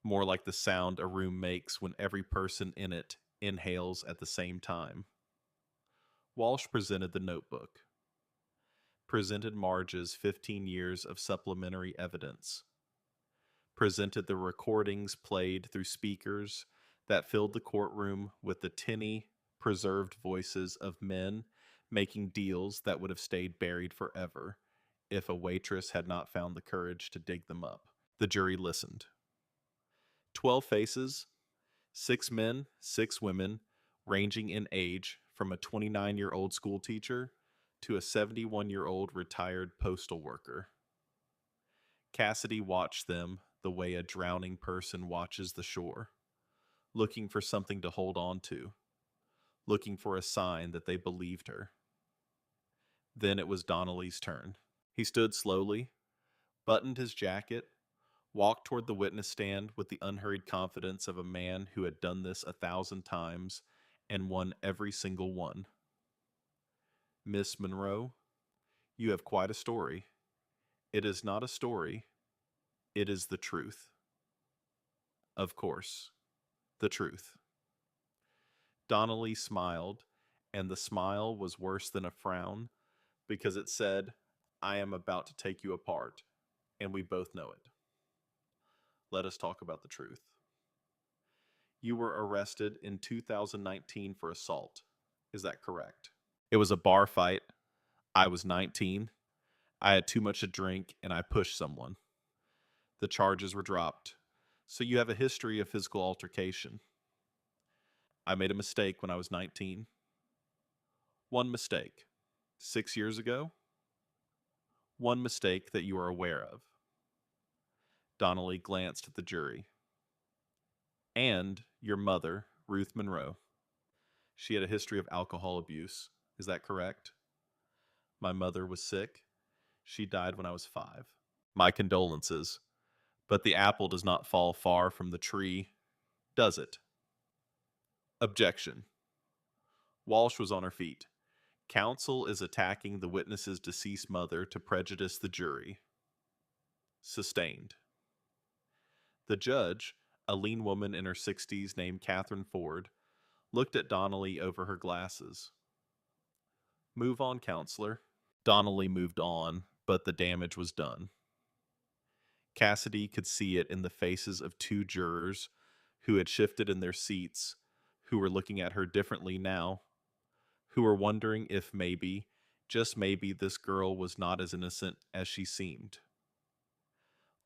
More like the sound a room makes when every person in it inhales at the same time. Walsh presented the notebook. Presented Marge's 15 years of supplementary evidence. Presented the recordings played through speakers that filled the courtroom with the tinny, preserved voices of men making deals that would have stayed buried forever if a waitress had not found the courage to dig them up. The jury listened. 12 faces, 6 men, 6 women, ranging in age from a 29-year-old school teacher to a 71-year-old retired postal worker. Cassidy watched them, the way a drowning person watches the shore, looking for something to hold on to, looking for a sign that they believed her. Then it was Donnelly's turn. He stood slowly, buttoned his jacket, walked toward the witness stand with the unhurried confidence of a man who had done this 1,000 times and won every single one. Miss Monroe, you have quite a story. It is not a story, it is the truth. Of course, the truth. Donnelly smiled, and the smile was worse than a frown because it said, I am about to take you apart, and we both know it. Let us talk about the truth. You were arrested in 2019 for assault. Is that correct? It was a bar fight. I was 19. I had too much to drink, and I pushed someone. The charges were dropped. So you have a history of physical altercation. I made a mistake when I was 19. One mistake. 6 years ago? One mistake that you are aware of. Donnelly glanced at the jury. And your mother, Ruth Monroe. She had a history of alcohol abuse. Is that correct? My mother was sick. She died when I was 5. My condolences. But the apple does not fall far from the tree, does it? Objection. Walsh was on her feet. Counsel is attacking the witness's deceased mother to prejudice the jury. Sustained. The judge, a lean woman in her 60s named Catherine Ford, looked at Donnelly over her glasses. Move on, counselor. Donnelly moved on, but the damage was done. Cassidy could see it in the faces of 2 jurors who had shifted in their seats, who were looking at her differently now, who were wondering if maybe, just maybe, this girl was not as innocent as she seemed.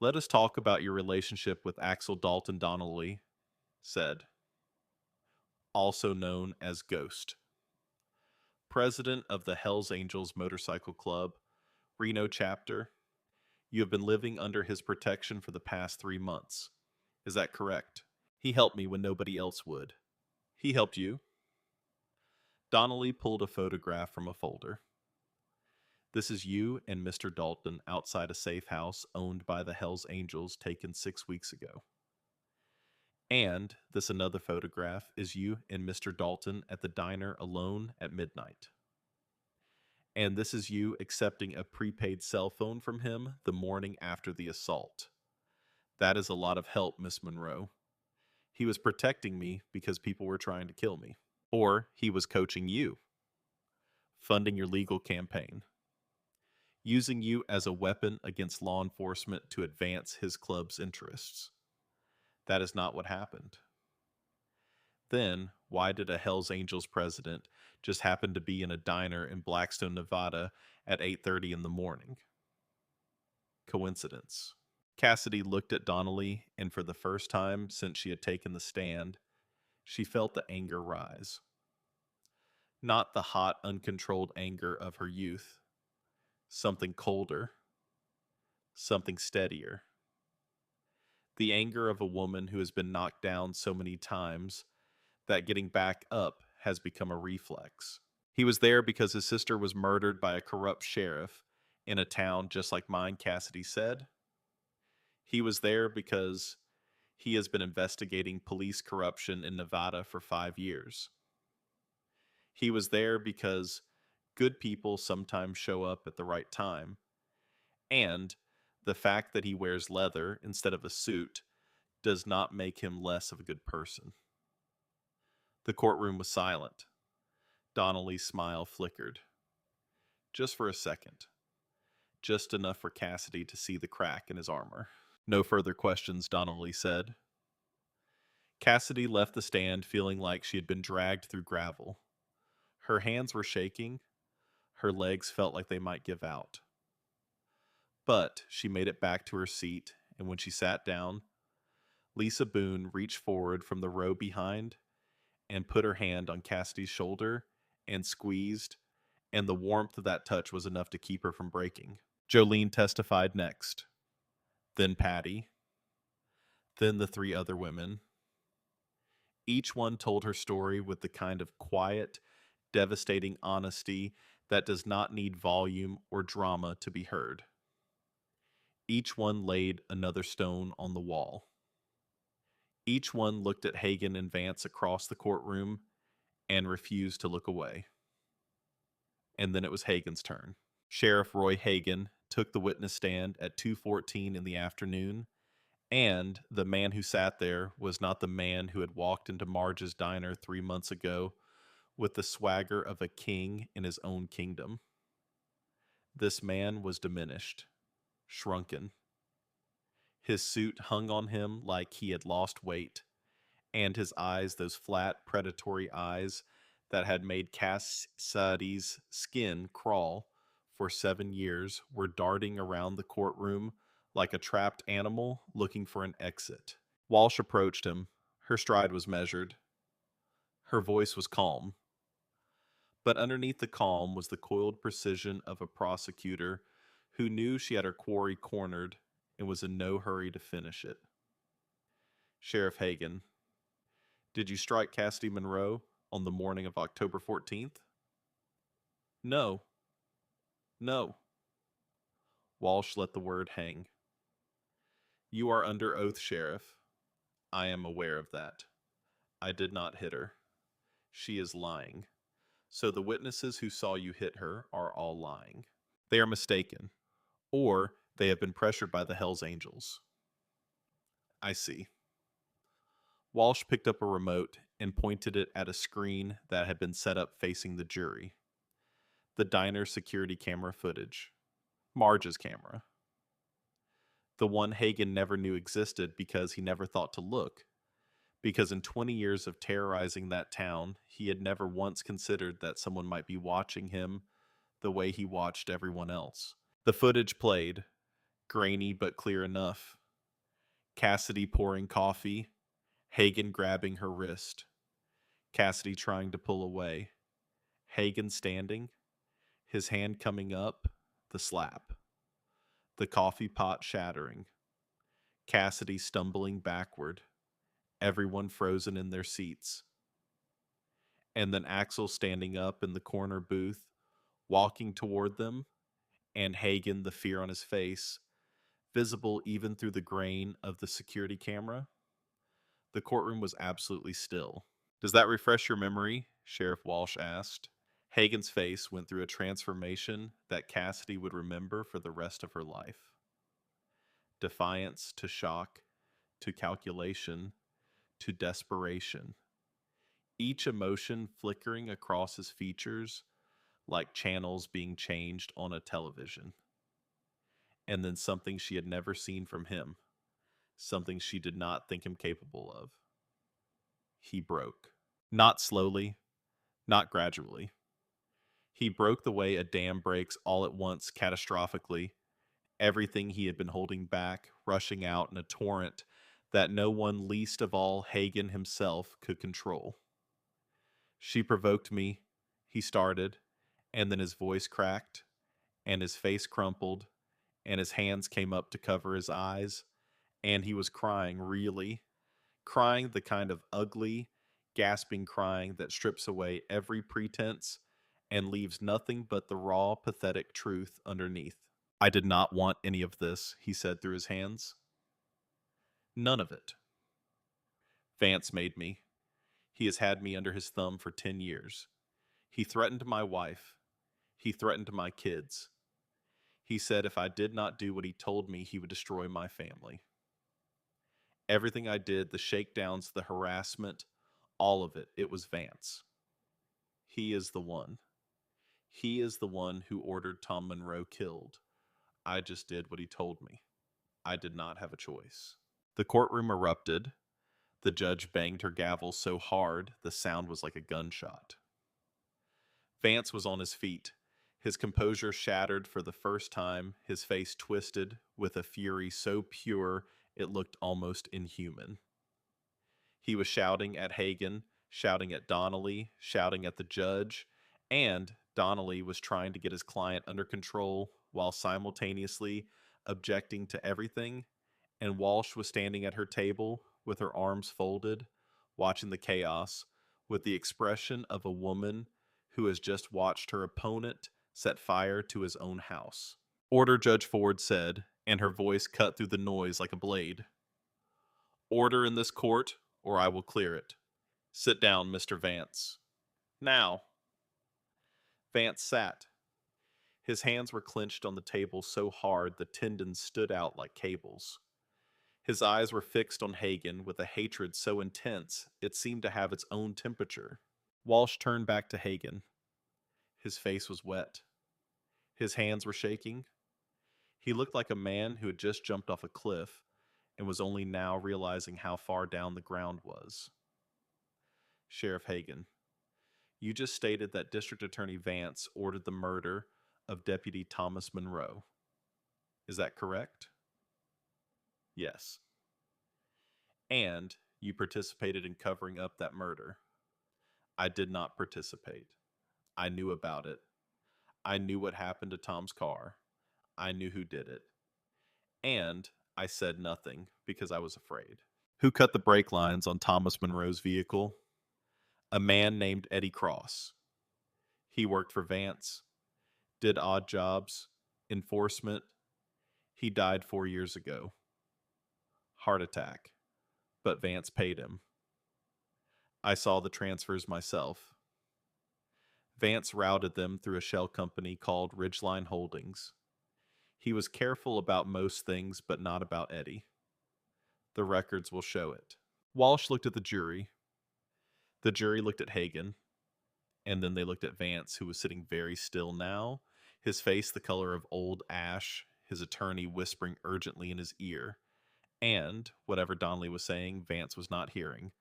Let us talk about your relationship with Axel Dalton Donnelly, said, also known as Ghost. President of the Hells Angels Motorcycle Club, Reno chapter. You have been living under his protection for the past 3 months. Is that correct? He helped me when nobody else would. He helped you? Donnelly pulled a photograph from a folder. This is you and Mr. Dalton outside a safe house owned by the Hells Angels taken 6 weeks ago. And this another photograph is you and Mr. Dalton at the diner alone at midnight. And this is you accepting a prepaid cell phone from him the morning after the assault. That is a lot of help, Miss Monroe. He was protecting me because people were trying to kill me. Or he was coaching you, funding your legal campaign, using you as a weapon against law enforcement to advance his club's interests. That is not what happened. Then, why did a Hells Angels president just happen to be in a diner in Blackstone, Nevada at 8:30 in the morning? Coincidence. Cassidy looked at Donnelly, and for the first time since she had taken the stand, she felt the anger rise. Not the hot, uncontrolled anger of her youth. Something colder. Something steadier. The anger of a woman who has been knocked down so many times that getting back up has become a reflex. He was there because his sister was murdered by a corrupt sheriff in a town just like mine, Cassidy said. He was there because he has been investigating police corruption in Nevada for 5 years. He was there because good people sometimes show up at the right time. And the fact that he wears leather instead of a suit does not make him less of a good person. The courtroom was silent. Donnelly's smile flickered. Just for a second. Just enough for Cassidy to see the crack in his armor. No further questions, Donnelly said. Cassidy left the stand feeling like she had been dragged through gravel. Her hands were shaking. Her legs felt like they might give out. But she made it back to her seat, and when she sat down, Lisa Boone reached forward from the row behind and put her hand on Cassidy's shoulder and squeezed, and the warmth of that touch was enough to keep her from breaking. Jolene testified next. Then Patty. Then the three other women. Each one told her story with the kind of quiet, devastating honesty that does not need volume or drama to be heard. Each one laid another stone on the wall. Each one looked at Hagen and Vance across the courtroom and refused to look away. And then it was Hagen's turn. Sheriff Roy Hagen took the witness stand at 2:14 in the afternoon, and the man who sat there was not the man who had walked into Marge's diner 3 months ago with the swagger of a king in his own kingdom. This man was diminished, shrunken. His suit hung on him like he had lost weight, and his eyes, those flat, predatory eyes that had made Cassidy's skin crawl for 7 years, were darting around the courtroom like a trapped animal looking for an exit. Walsh approached him. Her stride was measured. Her voice was calm. But underneath the calm was the coiled precision of a prosecutor who knew she had her quarry cornered and was in no hurry to finish it. Sheriff Hagen, did you strike Cassidy Monroe on the morning of October 14th? No. No. Walsh let the word hang. You are under oath, Sheriff. I am aware of that. I did not hit her. She is lying. So the witnesses who saw you hit her are all lying. They are mistaken, or they have been pressured by the Hells Angels. I see. Walsh picked up a remote and pointed it at a screen that had been set up facing the jury. The diner security camera footage. Marge's camera. The one Hagen never knew existed because he never thought to look. Because in 20 years of terrorizing that town, he had never once considered that someone might be watching him the way he watched everyone else. The footage played, grainy but clear enough. Cassidy pouring coffee, Hagen grabbing her wrist, Cassidy trying to pull away, Hagen standing, his hand coming up, the slap, the coffee pot shattering, Cassidy stumbling backward, everyone frozen in their seats, and then Axel standing up in the corner booth, walking toward them, and Hagen, the fear on his face, visible even through the grain of the security camera. The courtroom was absolutely still. Does that refresh your memory? Sheriff Walsh asked. Hagen's face went through a transformation that Cassidy would remember for the rest of her life. Defiance to shock, to calculation, to desperation. Each emotion flickering across his features like channels being changed on a television. And then something she had never seen from him, something she did not think him capable of. He broke. Not slowly, not gradually. He broke the way a dam breaks all at once catastrophically, everything he had been holding back, rushing out in a torrent that no one, least of all Hagen himself, could control. She provoked me, he started, and then his voice cracked, and his face crumpled, and his hands came up to cover his eyes, and he was crying, really, crying the kind of ugly, gasping crying that strips away every pretense and leaves nothing but the raw, pathetic truth underneath. I did not want any of this, he said through his hands. None of it. Vance made me. He has had me under his thumb for 10 years. He threatened my wife. He threatened my kids. He said if I did not do what he told me, he would destroy my family. Everything I did, the shakedowns, the harassment, all of it, it was Vance. He is the one. He is the one who ordered Tom Monroe killed. I just did what he told me. I did not have a choice. The courtroom erupted. The judge banged her gavel so hard the sound was like a gunshot. Vance was on his feet, his composure shattered for the first time, his face twisted with a fury so pure it looked almost inhuman. He was shouting at Hagen, shouting at Donnelly, shouting at the judge, and Donnelly was trying to get his client under control while simultaneously objecting to everything and Walsh was standing at her table with her arms folded, watching the chaos with the expression of a woman who has just watched her opponent set fire to his own house. Order, Judge Ford said, and her voice cut through the noise like a blade. Order in this court, or I will clear it. Sit down, Mr. Vance. Now. Vance sat. His hands were clenched on the table so hard the tendons stood out like cables. His eyes were fixed on Hagen with a hatred so intense it seemed to have its own temperature. Walsh turned back to Hagen. His face was wet. His hands were shaking. He looked like a man who had just jumped off a cliff and was only now realizing how far down the ground was. Sheriff Hagen, you just stated that District Attorney Vance ordered the murder of Deputy Thomas Monroe. Is that correct? Yes. And you participated in covering up that murder. I did not participate. I knew about it. I knew what happened to Tom's car. I knew who did it. And I said nothing because I was afraid. Who cut the brake lines on Thomas Monroe's vehicle? A man named Eddie Cross. He worked for Vance, did odd jobs, enforcement. He died 4 years ago. Heart attack. But Vance paid him. I saw the transfers myself. Vance routed them through a shell company called Ridgeline Holdings. He was careful about most things, but not about Eddie. The records will show it. Walsh looked at the jury. The jury looked at Hagen, and then they looked at Vance, who was sitting very still now, his face the color of old ash, his attorney whispering urgently in his ear. And, whatever Donnelly was saying, Vance was not hearing,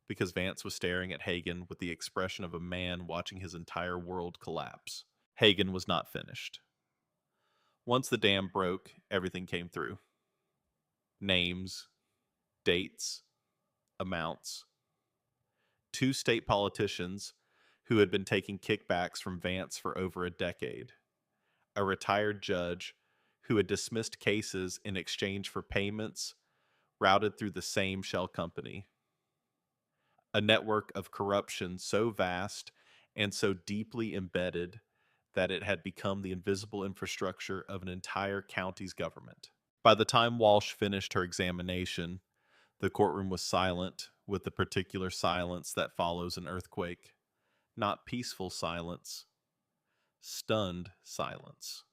because Vance was staring at Hagen with the expression of a man watching his entire world collapse. Hagen was not finished. Once the dam broke, everything came through. Names, dates, amounts. 2 state politicians who had been taking kickbacks from Vance for over a decade. A retired judge who had dismissed cases in exchange for payments routed through the same shell company. A network of corruption so vast and so deeply embedded that it had become the invisible infrastructure of an entire county's government. By the time Walsh finished her examination, the courtroom was silent with the particular silence that follows an earthquake. Not peaceful silence, stunned silence.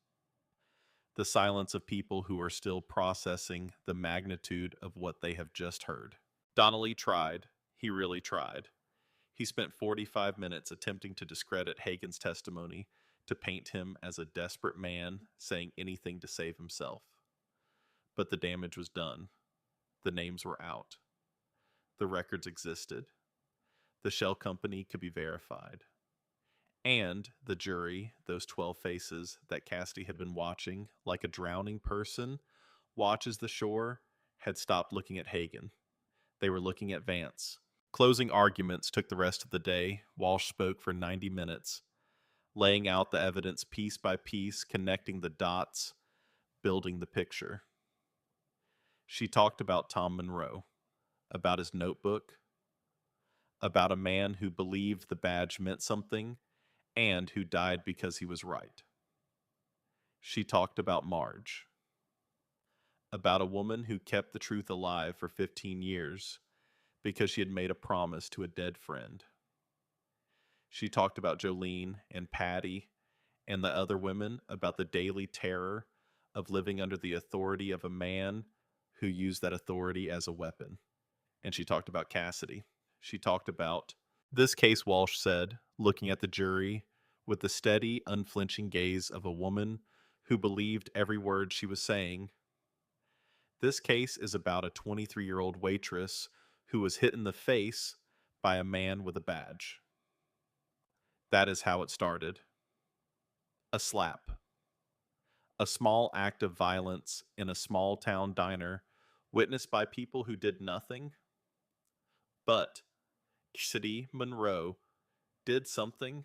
The silence of people who are still processing the magnitude of what they have just heard. Donnelly tried. He really tried. He spent 45 minutes attempting to discredit Hagen's testimony, to paint him as a desperate man saying anything to save himself. But the damage was done. The names were out. The records existed. The shell company could be verified. And the jury, those 12 faces that Cassidy had been watching like a drowning person watches the shore, had stopped looking at Hagen. They were looking at Vance. Closing arguments took the rest of the day. Walsh spoke for 90 minutes, laying out the evidence piece by piece, connecting the dots, building the picture. She talked about Tom Monroe, about his notebook, about a man who believed the badge meant something and who died because he was right. She talked about Marge, about a woman who kept the truth alive for 15 years because she had made a promise to a dead friend. She talked about Jolene and Patty and the other women, about the daily terror of living under the authority of a man who used that authority as a weapon. And she talked about Cassidy. She talked about this case, Walsh said, looking at the jury with the steady, unflinching gaze of a woman who believed every word she was saying. This case is about a 23-year-old waitress who was hit in the face by a man with a badge. That is how it started. A slap. A small act of violence in a small town diner witnessed by people who did nothing. But Cassidy Monroe did something.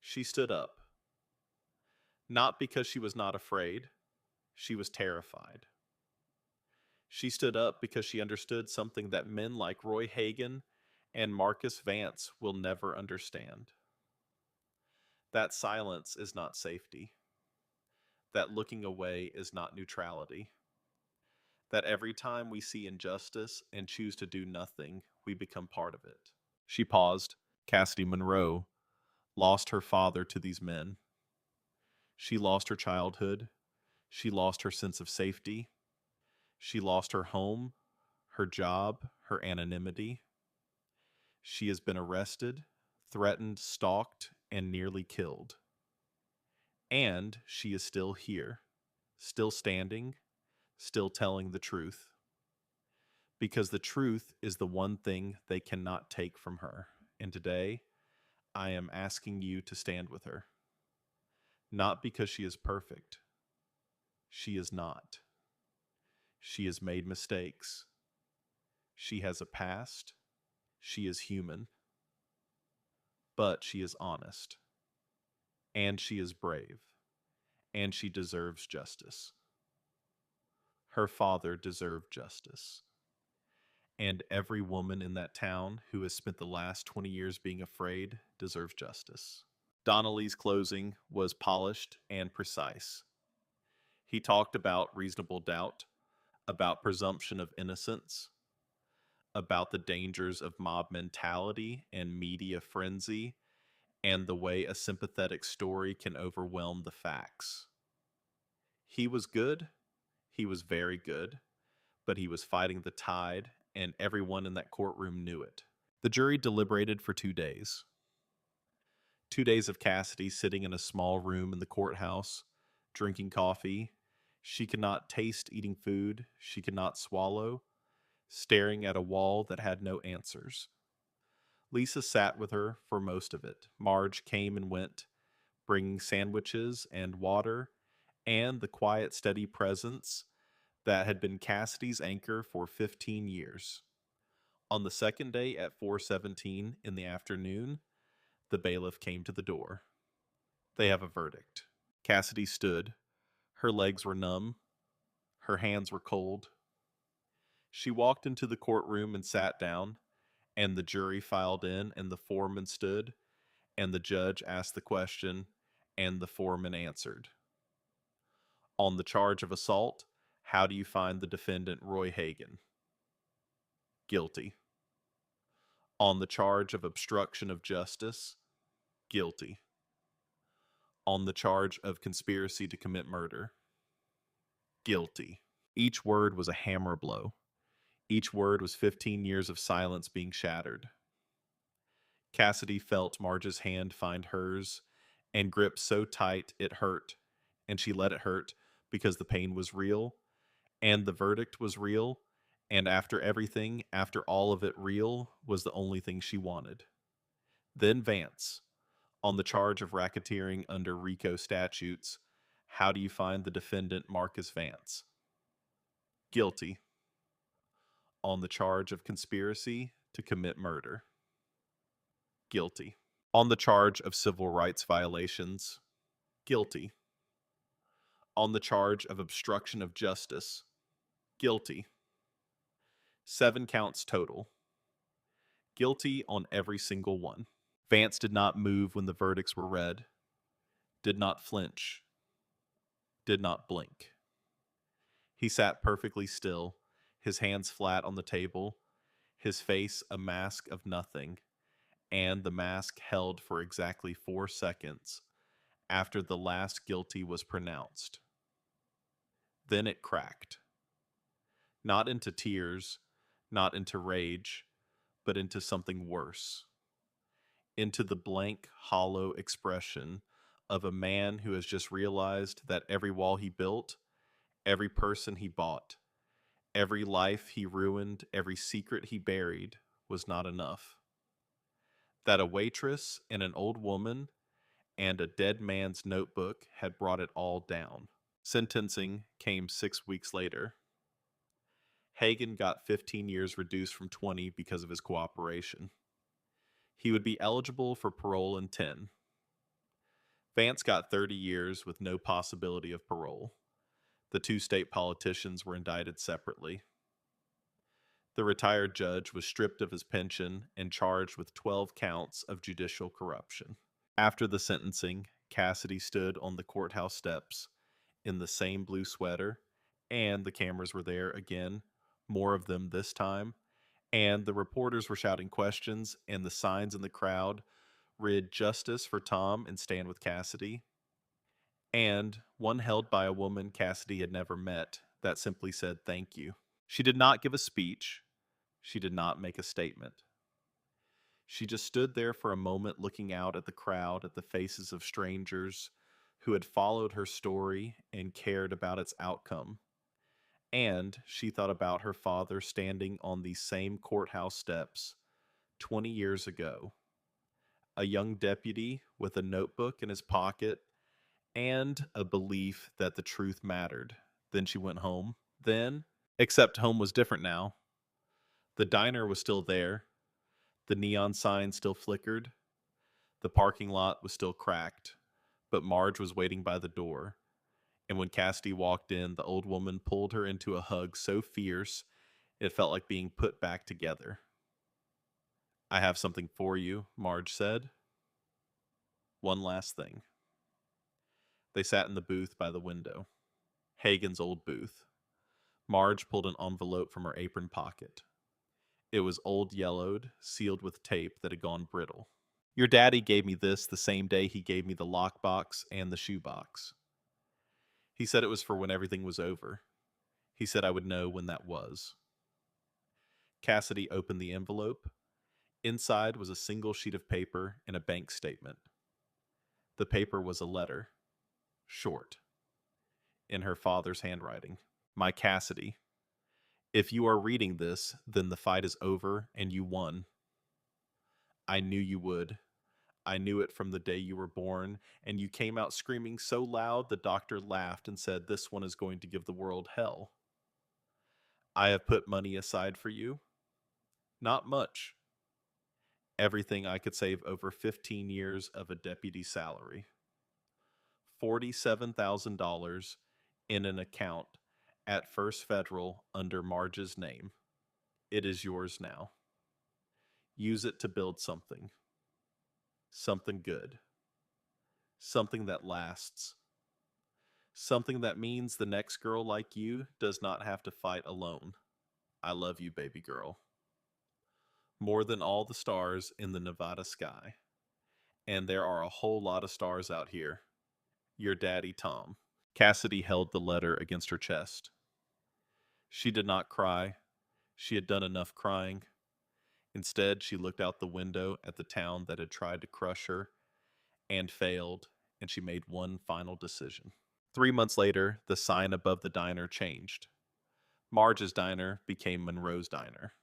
She stood up. Not because she was not afraid. She was terrified. She stood up because she understood something that men like Roy Hagan and Marcus Vance will never understand. That silence is not safety. That looking away is not neutrality. That every time we see injustice and choose to do nothing, we become part of it. She paused. Cassidy Monroe lost her father to these men. She lost her childhood. She lost her sense of safety. She lost her home, her job, her anonymity. She has been arrested, threatened, stalked, and nearly killed. And she is still here, still standing, still telling the truth. Because the truth is the one thing they cannot take from her. And today, I am asking you to stand with her. Not because she is perfect. She is not. She has made mistakes. She has a past. She is human. But she is honest. And she is brave. And she deserves justice. Her father deserved justice. And every woman in that town who has spent the last 20 years being afraid deserves justice. Donnelly's closing was polished and precise. He talked about reasonable doubt, about presumption of innocence, about the dangers of mob mentality and media frenzy, and the way a sympathetic story can overwhelm the facts. He was good. He was very good, but he was fighting the tide, and everyone in that courtroom knew it. The jury deliberated for 2 days. 2 days of Cassidy sitting in a small room in the courthouse, drinking coffee. She could not taste eating food. She could not swallow, staring at a wall that had no answers. Lisa sat with her for most of it. Marge came and went, bringing sandwiches and water and the quiet, steady presence that had been Cassidy's anchor for 15 years. On the second day at 4:17 in the afternoon, the bailiff came to the door. They have a verdict. Cassidy stood. Her legs were numb. Her hands were cold. She walked into the courtroom and sat down, and the jury filed in, and the foreman stood, and the judge asked the question, and the foreman answered. On the charge of assault, how do you find the defendant Roy Hagan? Guilty. On the charge of obstruction of justice, guilty. On the charge of conspiracy to commit murder, guilty. Each word was a hammer blow. Each word was 15 years of silence being shattered. Cassidy felt Marge's hand find hers and grip so tight it hurt, and she let it hurt because the pain was real, and the verdict was real, and after everything, after all of it, real was the only thing she wanted. Then Vance, on the charge of racketeering under RICO statutes, how do you find the defendant Marcus Vance? Guilty. On the charge of conspiracy to commit murder, guilty. On the charge of civil rights violations, guilty. On the charge of obstruction of justice, guilty. 7 counts total. Guilty on every single one. Vance did not move when the verdicts were read, did not flinch, did not blink. He sat perfectly still, his hands flat on the table, his face a mask of nothing, and the mask held for exactly 4 seconds after the last guilty was pronounced. Then it cracked. Not into tears, not into rage, but into something worse. Into the blank, hollow expression of a man who has just realized that every wall he built, every person he bought, every life he ruined, every secret he buried was not enough. That a waitress and an old woman and a dead man's notebook had brought it all down. Sentencing came 6 weeks later. Hagan got 15 years reduced from 20 because of his cooperation. He would be eligible for parole in 10. Vance got 30 years with no possibility of parole. The 2 state politicians were indicted separately. The retired judge was stripped of his pension and charged with 12 counts of judicial corruption. After the sentencing, Cassidy stood on the courthouse steps in the same blue sweater, and the cameras were there again, more of them this time, and the reporters were shouting questions, and the signs in the crowd read "Justice for Tom" and "Stand with Cassidy," and one held by a woman Cassidy had never met that simply said "Thank you." She did not give a speech. She did not make a statement. She just stood there for a moment looking out at the crowd, at the faces of strangers who had followed her story and cared about its outcome. And she thought about her father standing on these same courthouse steps 20 years ago, a young deputy with a notebook in his pocket and a belief that the truth mattered. Then she went home. Then, except home was different now. The diner was still there. The neon sign still flickered. The parking lot was still cracked. But Marge was waiting by the door. And when Cassidy walked in, the old woman pulled her into a hug so fierce it felt like being put back together. "I have something for you," Marge said. "One last thing." They sat in the booth by the window. Hagen's old booth. Marge pulled an envelope from her apron pocket. It was old yellowed, sealed with tape that had gone brittle. "Your daddy gave me this the same day he gave me the lockbox and the shoebox. He said it was for when everything was over. He said I would know when that was." Cassidy opened the envelope. Inside was a single sheet of paper and a bank statement. The paper was a letter, short, in her father's handwriting. "My Cassidy, if you are reading this, then the fight is over and you won. I knew you would. I knew it from the day you were born, and you came out screaming so loud the doctor laughed and said this one is going to give the world hell. I have put money aside for you. Not much. Everything I could save over 15 years of a deputy's salary. $47,000 in an account at First Federal under Marge's name. It is yours now. Use it to build something. Something good. Something that lasts. Something that means the next girl like you does not have to fight alone. I love you, baby girl. More than all the stars in the Nevada sky. And there are a whole lot of stars out here. Your daddy, Tom." Cassidy held the letter against her chest. She did not cry. She had done enough crying. Instead, she looked out the window at the town that had tried to crush her and failed, and she made one final decision. 3 months later, the sign above the diner changed. Marge's diner became Monroe's diner.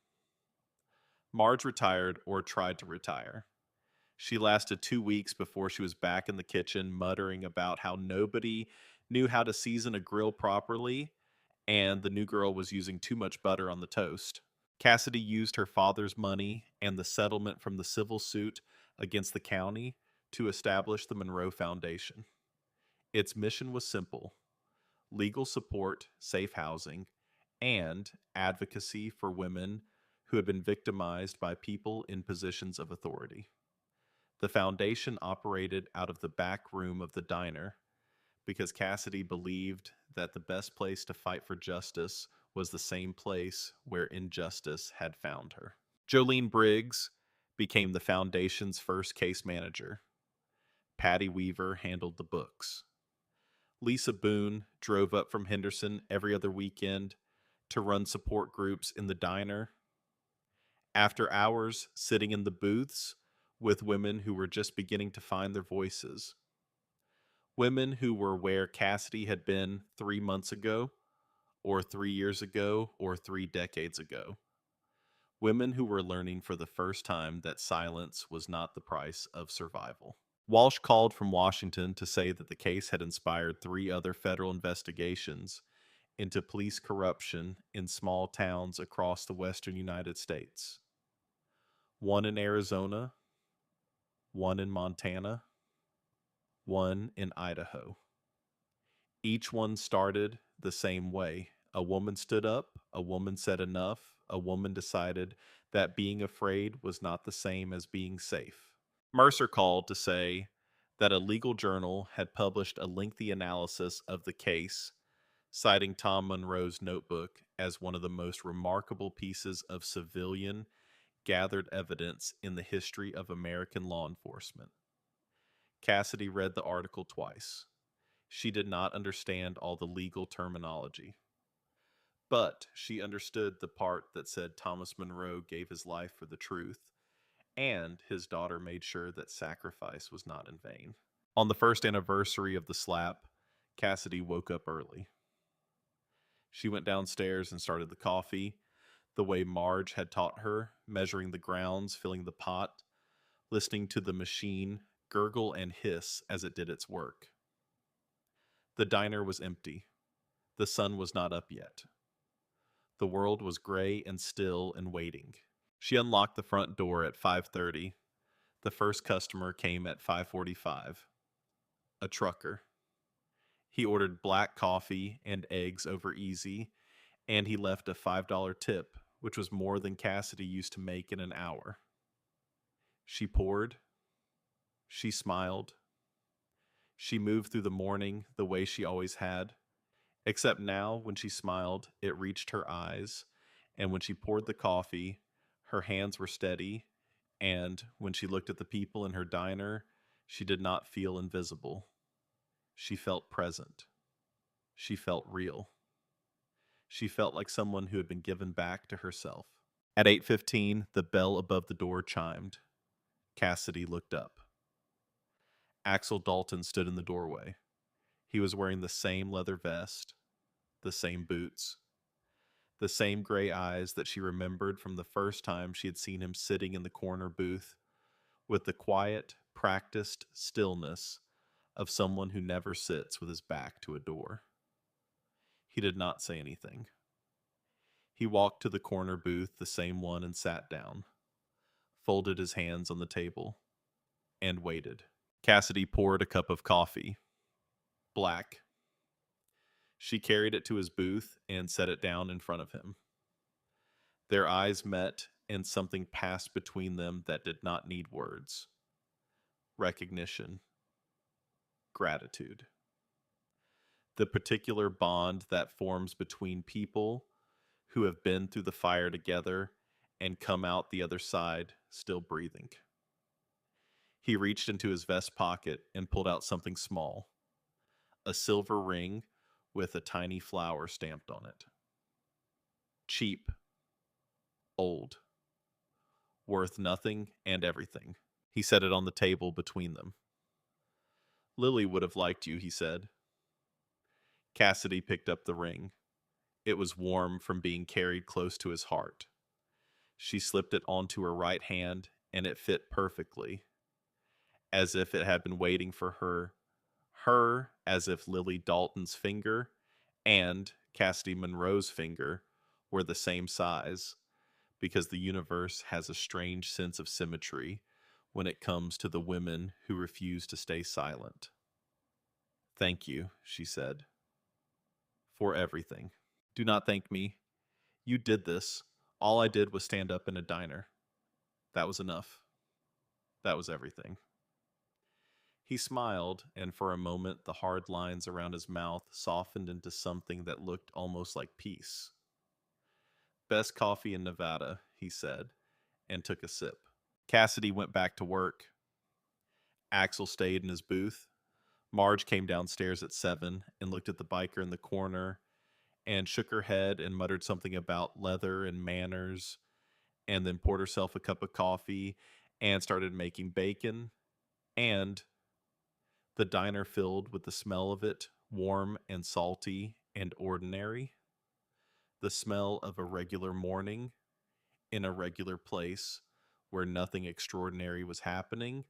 Marge retired, or tried to retire. She lasted 2 weeks before she was back in the kitchen muttering about how nobody knew how to season a grill properly and the new girl was using too much butter on the toast. Cassidy used her father's money and the settlement from the civil suit against the county to establish the Monroe Foundation. Its mission was simple: legal support, safe housing, and advocacy for women who had been victimized by people in positions of authority. The foundation operated out of the back room of the diner because Cassidy believed that the best place to fight for justice was the same place where injustice had found her. Jolene Briggs became the foundation's first case manager. Patty Weaver handled the books. Lisa Boone drove up from Henderson every other weekend to run support groups in the diner. After hours sitting in the booths with women who were just beginning to find their voices. Women who were where Cassidy had been 3 months ago, or 3 years ago, or 3 decades ago. Women who were learning for the first time that silence was not the price of survival. Walsh called from Washington to say that the case had inspired 3 other federal investigations into police corruption in small towns across the western United States. One in Arizona, one in Montana, one in Idaho. Each one started the same way. A woman stood up, a woman said enough, a woman decided that being afraid was not the same as being safe. Mercer called to say that a legal journal had published a lengthy analysis of the case, citing Tom Monroe's notebook as one of the most remarkable pieces of civilian gathered evidence in the history of American law enforcement. Cassidy read the article twice. She did not understand all the legal terminology, but she understood the part that said Thomas Monroe gave his life for the truth, and his daughter made sure that sacrifice was not in vain. On the first anniversary of the slap, Cassidy woke up early. She went downstairs and started the coffee, the way Marge had taught her, measuring the grounds, filling the pot, listening to the machine gurgle and hiss as it did its work. The diner was empty. The sun was not up yet. The world was gray and still and waiting. She unlocked the front door at 5:30. The first customer came at 5:45. A trucker. He ordered black coffee and eggs over easy, and he left a $5 tip, which was more than Cassidy used to make in an hour. She poured. She smiled. She moved through the morning the way she always had, except now when she smiled, it reached her eyes, and when she poured the coffee, her hands were steady, and when she looked at the people in her diner, she did not feel invisible. She felt present. She felt real. She felt like someone who had been given back to herself. At 8:15, the bell above the door chimed. Cassidy looked up. Axel Dalton stood in the doorway. He was wearing the same leather vest, the same boots, the same gray eyes that she remembered from the first time she had seen him sitting in the corner booth, with the quiet, practiced stillness of someone who never sits with his back to a door. He did not say anything. He walked to the corner booth, the same one, and sat down, folded his hands on the table, and waited. Cassidy poured a cup of coffee. Black. She carried it to his booth and set it down in front of him. Their eyes met, and something passed between them that did not need words. Recognition. Gratitude. The particular bond that forms between people who have been through the fire together and come out the other side still breathing. He reached into his vest pocket and pulled out something small, a silver ring with a tiny flower stamped on it. Cheap, old, worth nothing and everything. He set it on the table between them. Lily would have liked you, he said. Cassidy picked up the ring. It was warm from being carried close to his heart. She slipped it onto her right hand, and it fit perfectly, as if it had been waiting for her. Her, as if Lily Dalton's finger and Cassidy Monroe's finger were the same size, because the universe has a strange sense of symmetry when it comes to the women who refuse to stay silent. Thank you, she said, for everything. Do not thank me. You did this. All I did was stand up in a diner. That was enough. That was everything. He smiled, and for a moment the hard lines around his mouth softened into something that looked almost like peace. Best coffee in Nevada, he said, and took a sip. Cassidy went back to work. Axel stayed in his booth. Marge came downstairs at 7 and looked at the biker in the corner and shook her head and muttered something about leather and manners, and then poured herself a cup of coffee and started making bacon, and the diner filled with the smell of it, warm and salty and ordinary, the smell of a regular morning in a regular place where nothing extraordinary was happening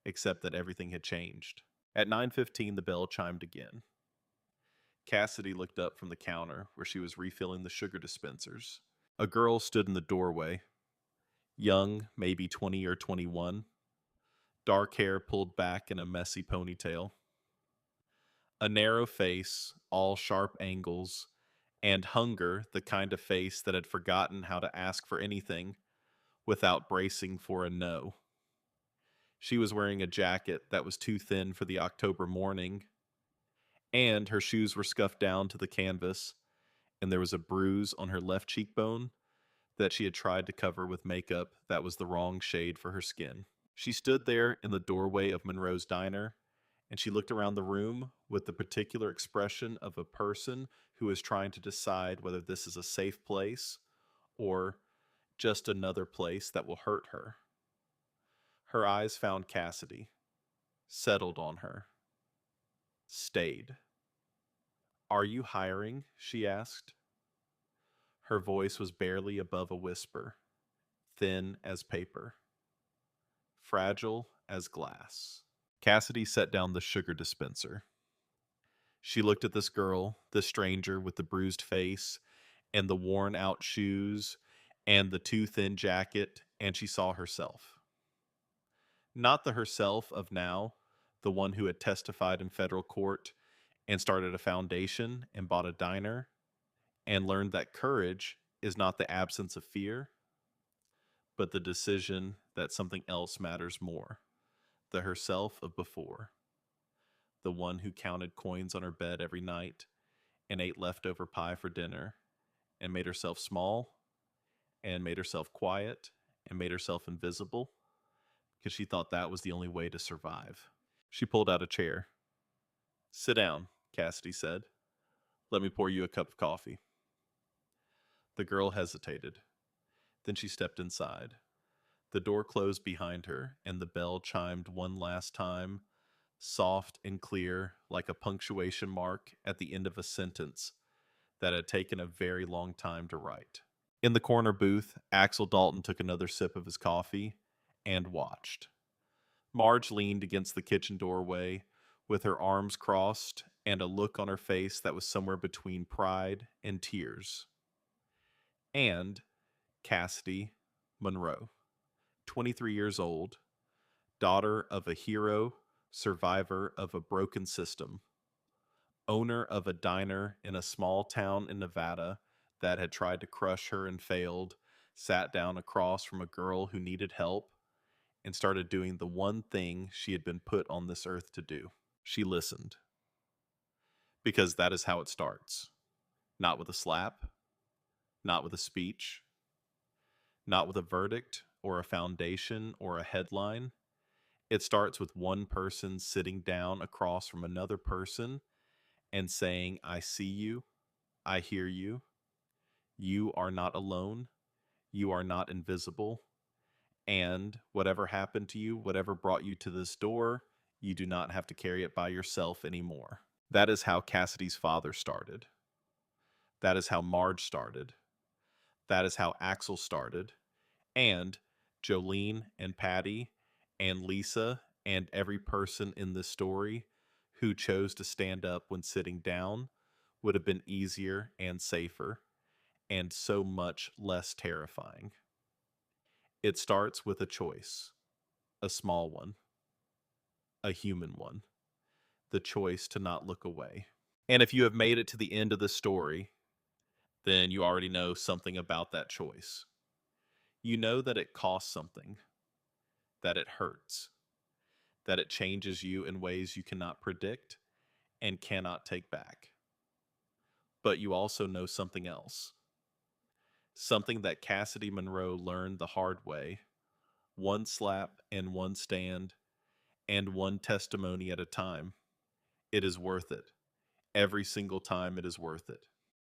except that everything had changed. At 9:15 the bell chimed again. Cassidy looked up from the counter where she was refilling the sugar dispensers. A girl stood in the doorway, young, maybe 20 or 21, dark hair pulled back in a messy ponytail, a narrow face, all sharp angles, and hunger, the kind of face that had forgotten how to ask for anything without bracing for a no. She was wearing a jacket that was too thin for the October morning, and her shoes were scuffed down to the canvas, and there was a bruise on her left cheekbone that she had tried to cover with makeup that was the wrong shade for her skin. She stood there in the doorway of Monroe's diner, and she looked around the room with the particular expression of a person who is trying to decide whether this is a safe place or just another place that will hurt her. Her eyes found Cassidy, settled on her, stayed. "Are you hiring?" she asked. Her voice was barely above a whisper, thin as paper, fragile as glass. Cassidy set down the sugar dispenser. She looked at this girl, this stranger with the bruised face and the worn out shoes and the too thin jacket, and she saw herself. Not the herself of now, the one who had testified in federal court and started a foundation and bought a diner and learned that courage is not the absence of fear, but the decision that something else matters more. The herself of before, the one who counted coins on her bed every night and ate leftover pie for dinner and made herself small and made herself quiet and made herself invisible because she thought that was the only way to survive. She pulled out a chair. "Sit down," Cassidy said. "Let me pour you a cup of coffee." The girl hesitated. Then she stepped inside. The door closed behind her, and the bell chimed one last time, soft and clear, like a punctuation mark at the end of a sentence that had taken a very long time to write. In the corner booth, Axel Dalton took another sip of his coffee and watched. Marge leaned against the kitchen doorway with her arms crossed and a look on her face that was somewhere between pride and tears. And Cassidy Monroe, 23 years old, daughter of a hero, survivor of a broken system, owner of a diner in a small town in Nevada that had tried to crush her and failed, sat down across from a girl who needed help, and started doing the one thing she had been put on this earth to do. She listened. Because that is how it starts. Not with a slap, not with a speech, not with a verdict or a foundation or a headline. It starts with one person sitting down across from another person and saying, "I see you, I hear you, you are not alone, you are not invisible, and whatever happened to you, whatever brought you to this door, you do not have to carry it by yourself anymore." That is how Cassidy's father started. That is how Marge started. That is how Axel started. And Jolene and Patty and Lisa and every person in this story who chose to stand up when sitting down would have been easier and safer and so much less terrifying. It starts with a choice, a small one, a human one, the choice to not look away. And if you have made it to the end of the story, then you already know something about that choice. You know that it costs something, that it hurts, that it changes you in ways you cannot predict and cannot take back. But you also know something else, something that Cassidy Monroe learned the hard way, one slap and one stand and one testimony at a time. It is worth it. Every single time it is worth it.